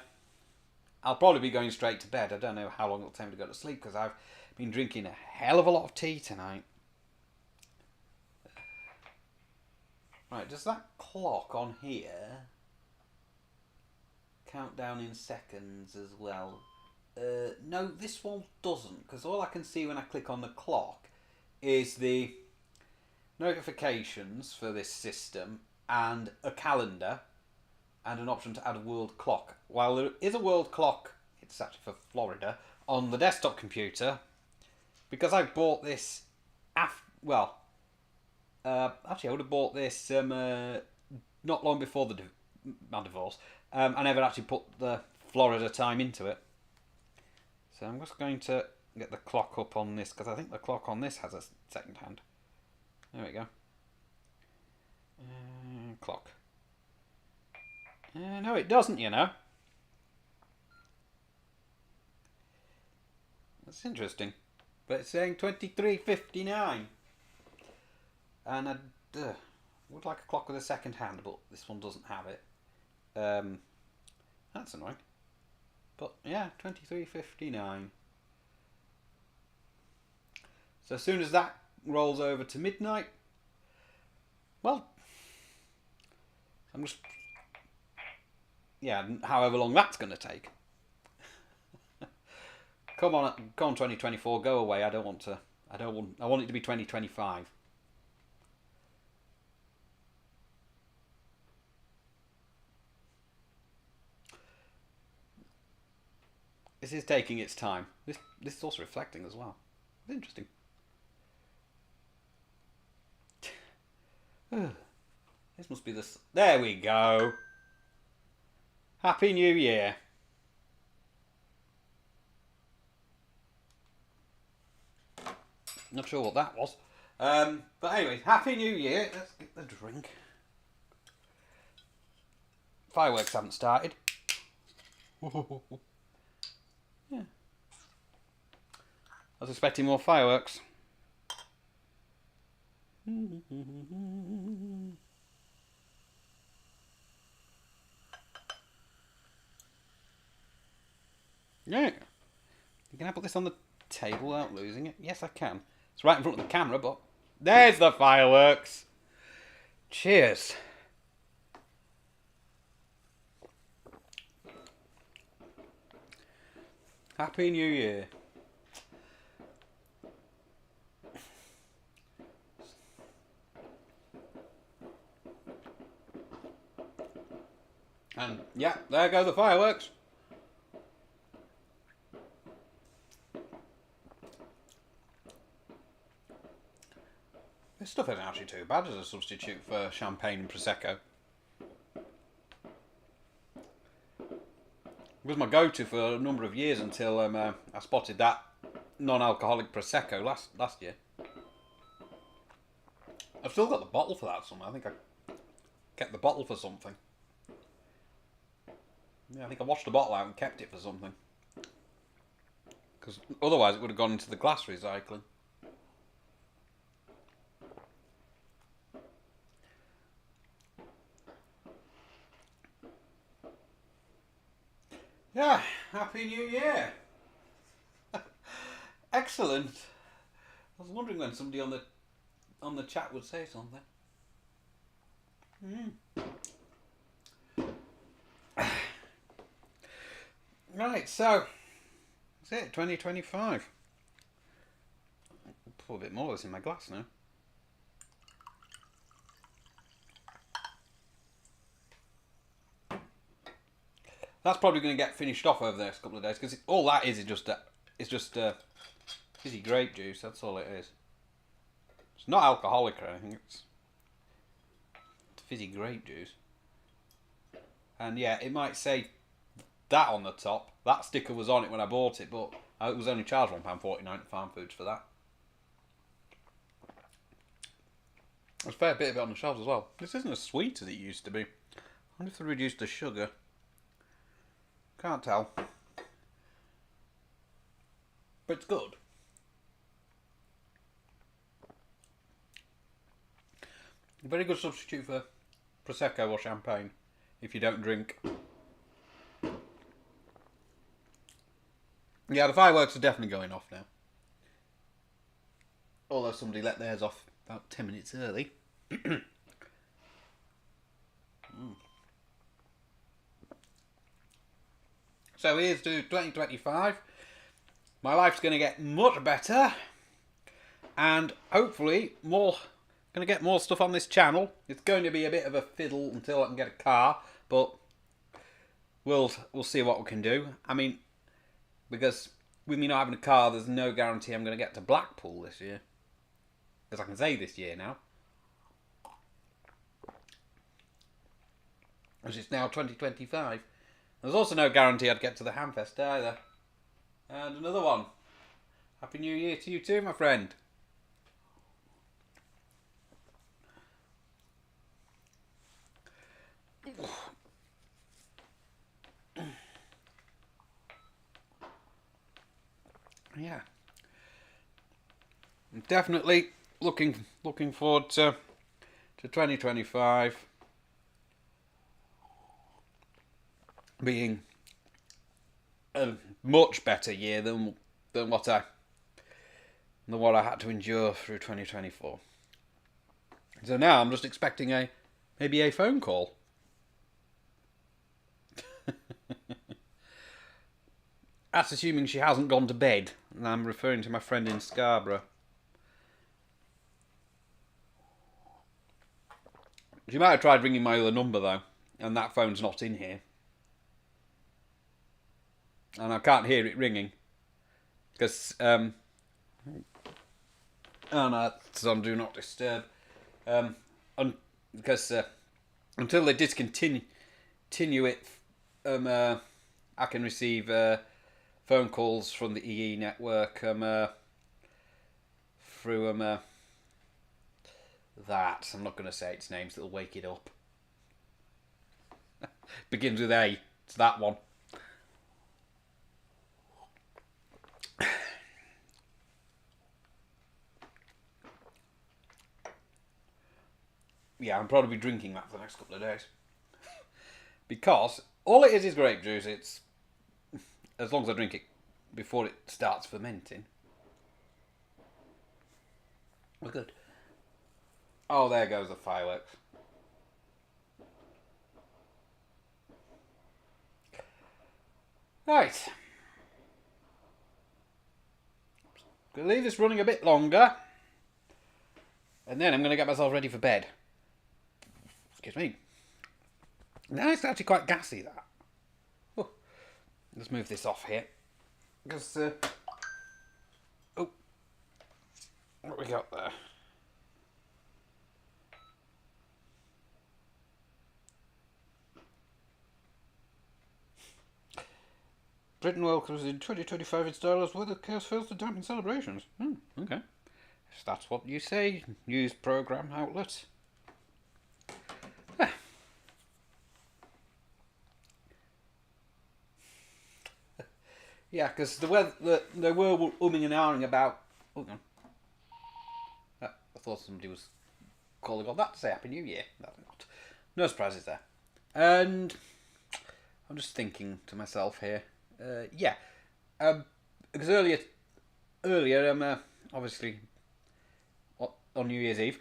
probably be going straight to bed. I don't know how long it'll take me to go to sleep because I've been drinking a hell of a lot of tea tonight. Right, does that clock on here count down in seconds as well? No, this one doesn't, because all I can see when I click on the clock is the notifications for this system and a calendar and an option to add a world clock. While there is a world clock, it's actually for Florida, on the desktop computer, because I bought this actually I would have bought this not long before my divorce. I never actually put the Florida time into it. So I'm just going to get the clock up on this, because I think the clock on this has a second hand. There we go. Clock. No, it doesn't, you know. That's interesting. But it's saying 23:59. And I would like a clock with a second hand, but this one doesn't have it. That's annoying. But yeah, 23:59. So as soon as that rolls over to midnight, well, I'm just, yeah, however long that's going to take. Come on 2024, go away. I want it to be 2025. This is taking its time. This is also reflecting as well. It's interesting. This must be the... There we go. Happy New Year. Not sure what that was. But anyway, Happy New Year. Let's get the drink. Fireworks haven't started. Yeah. I was expecting more fireworks. Yeah. Can I put this on the table without losing it? Yes, I can. It's right in front of the camera, but there's the fireworks. Cheers. Happy New Year. And yeah, there go the fireworks. This stuff isn't actually too bad as a substitute for champagne and Prosecco. It was my go-to for a number of years until I spotted that non-alcoholic Prosecco last year. I've still got the bottle for that somewhere. I think I kept the bottle for something. Yeah, I think I washed the bottle out and kept it for something. Because otherwise it would have gone into the glass recycling. Yeah, Happy New Year. Excellent. I was wondering when somebody on the chat would say something. Right, so that's it, 2025. I'll pour a bit more of this in my glass now. That's probably going to get finished off over the next couple of days because all that is just fizzy grape juice. That's all it is. It's not alcoholic or anything. It's fizzy grape juice. And yeah, it might say that on the top. That sticker was on it when I bought it, but it was only charged £1.49 at Farmfoods for that. There's a fair bit of it on the shelves as well. This isn't as sweet as it used to be. I wonder if they reduced the sugar. Can't tell. But it's good. A very good substitute for Prosecco or champagne if you don't drink. Yeah, the fireworks are definitely going off now. Although somebody let theirs off about 10 minutes early. So here's to 2025. My life's going to get much better. And hopefully going to get more stuff on this channel. It's going to be a bit of a fiddle until I can get a car. But we'll see what we can do. I mean, because with me not having a car, there's no guarantee I'm going to get to Blackpool this year. Because I can say this year now. Because it's now 2025. There's also no guarantee I'd get to the Hamfest either. And another one. Happy New Year to you too, my friend. Yeah. I'm definitely looking forward to 2025 being a much better year than what I had to endure through 2024. So now I'm just expecting maybe a phone call. That's assuming she hasn't gone to bed, and I'm referring to my friend in Scarborough. She might have tried ringing my other number though, and that phone's not in here. And I can't hear it ringing. Because, and it's on Do Not Disturb. because until they discontinue it, I can receive phone calls from the EE network through that. I'm not going to say its names, it'll wake it up. Begins with A. It's that one. Yeah, I'm probably drinking that for the next couple of days. Because all it is grape juice. It's, as long as I drink it before it starts fermenting. We're good. Oh, there goes the fireworks. Right. Gonna leave this running a bit longer. And then I'm going to get myself ready for bed. Excuse me. Now it's actually quite gassy, that. Oh, let's move this off here. Because, oh, what we got there? Britain welcomes in 2025 installers weather chaos fails to dampen celebrations. Okay. If that's what you say, news programme outlet. Yeah, because they were umming and ahhing about. Oh, no. I thought somebody was calling on that to say Happy New Year. No, not. No surprises there. And I'm just thinking to myself here. Yeah, because earlier, obviously, on New Year's Eve,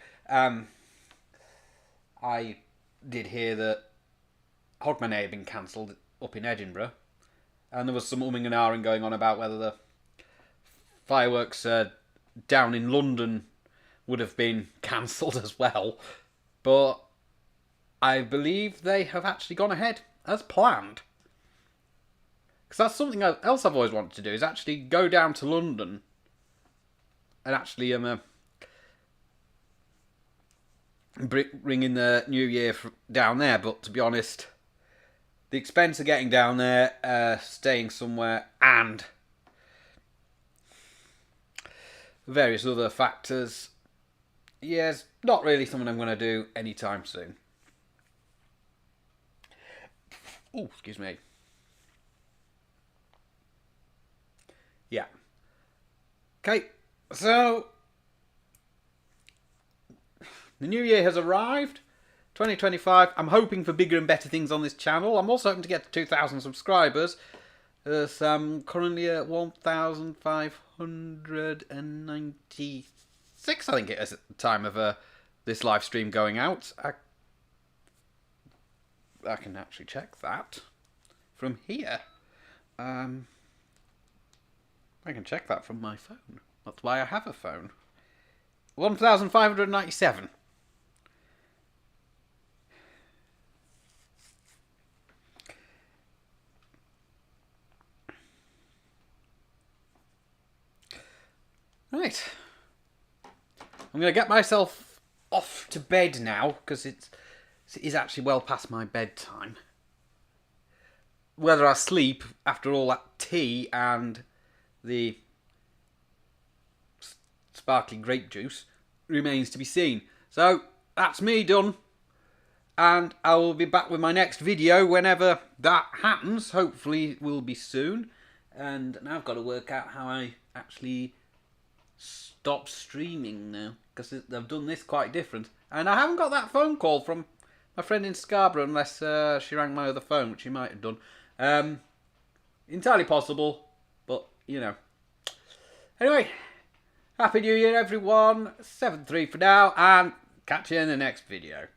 I did hear that Hubnet had been cancelled up in Edinburgh. And there was some umming and ahhing going on about whether the fireworks down in London would have been cancelled as well. But I believe they have actually gone ahead as planned. Because that's something else I've always wanted to do, is actually go down to London and actually bring in the New Year down there. But to be honest, the expense of getting down there, staying somewhere, and various other factors, yeah, it's not really something I'm going to do anytime soon. Oh, excuse me. Yeah. Okay, so the new year has arrived. 2025, I'm hoping for bigger and better things on this channel. I'm also hoping to get to 2,000 subscribers. I'm currently at 1,596, I think it is, at the time of this live stream going out. I can actually check that from here. I can check that from my phone. That's why I have a phone. 1,597. Right. I'm going to get myself off to bed now, because it is actually well past my bedtime. Whether I sleep after all that tea and the sparkling grape juice remains to be seen. So, that's me done. And I will be back with my next video whenever that happens. Hopefully it will be soon. And now I've got to work out how I actually stop streaming now, because I've done this quite different. And I haven't got that phone call from my friend in Scarborough, unless she rang my other phone, which she might have done. Entirely possible, but you know. Anyway, Happy New Year everyone, 7-3 for now, and catch you in the next video.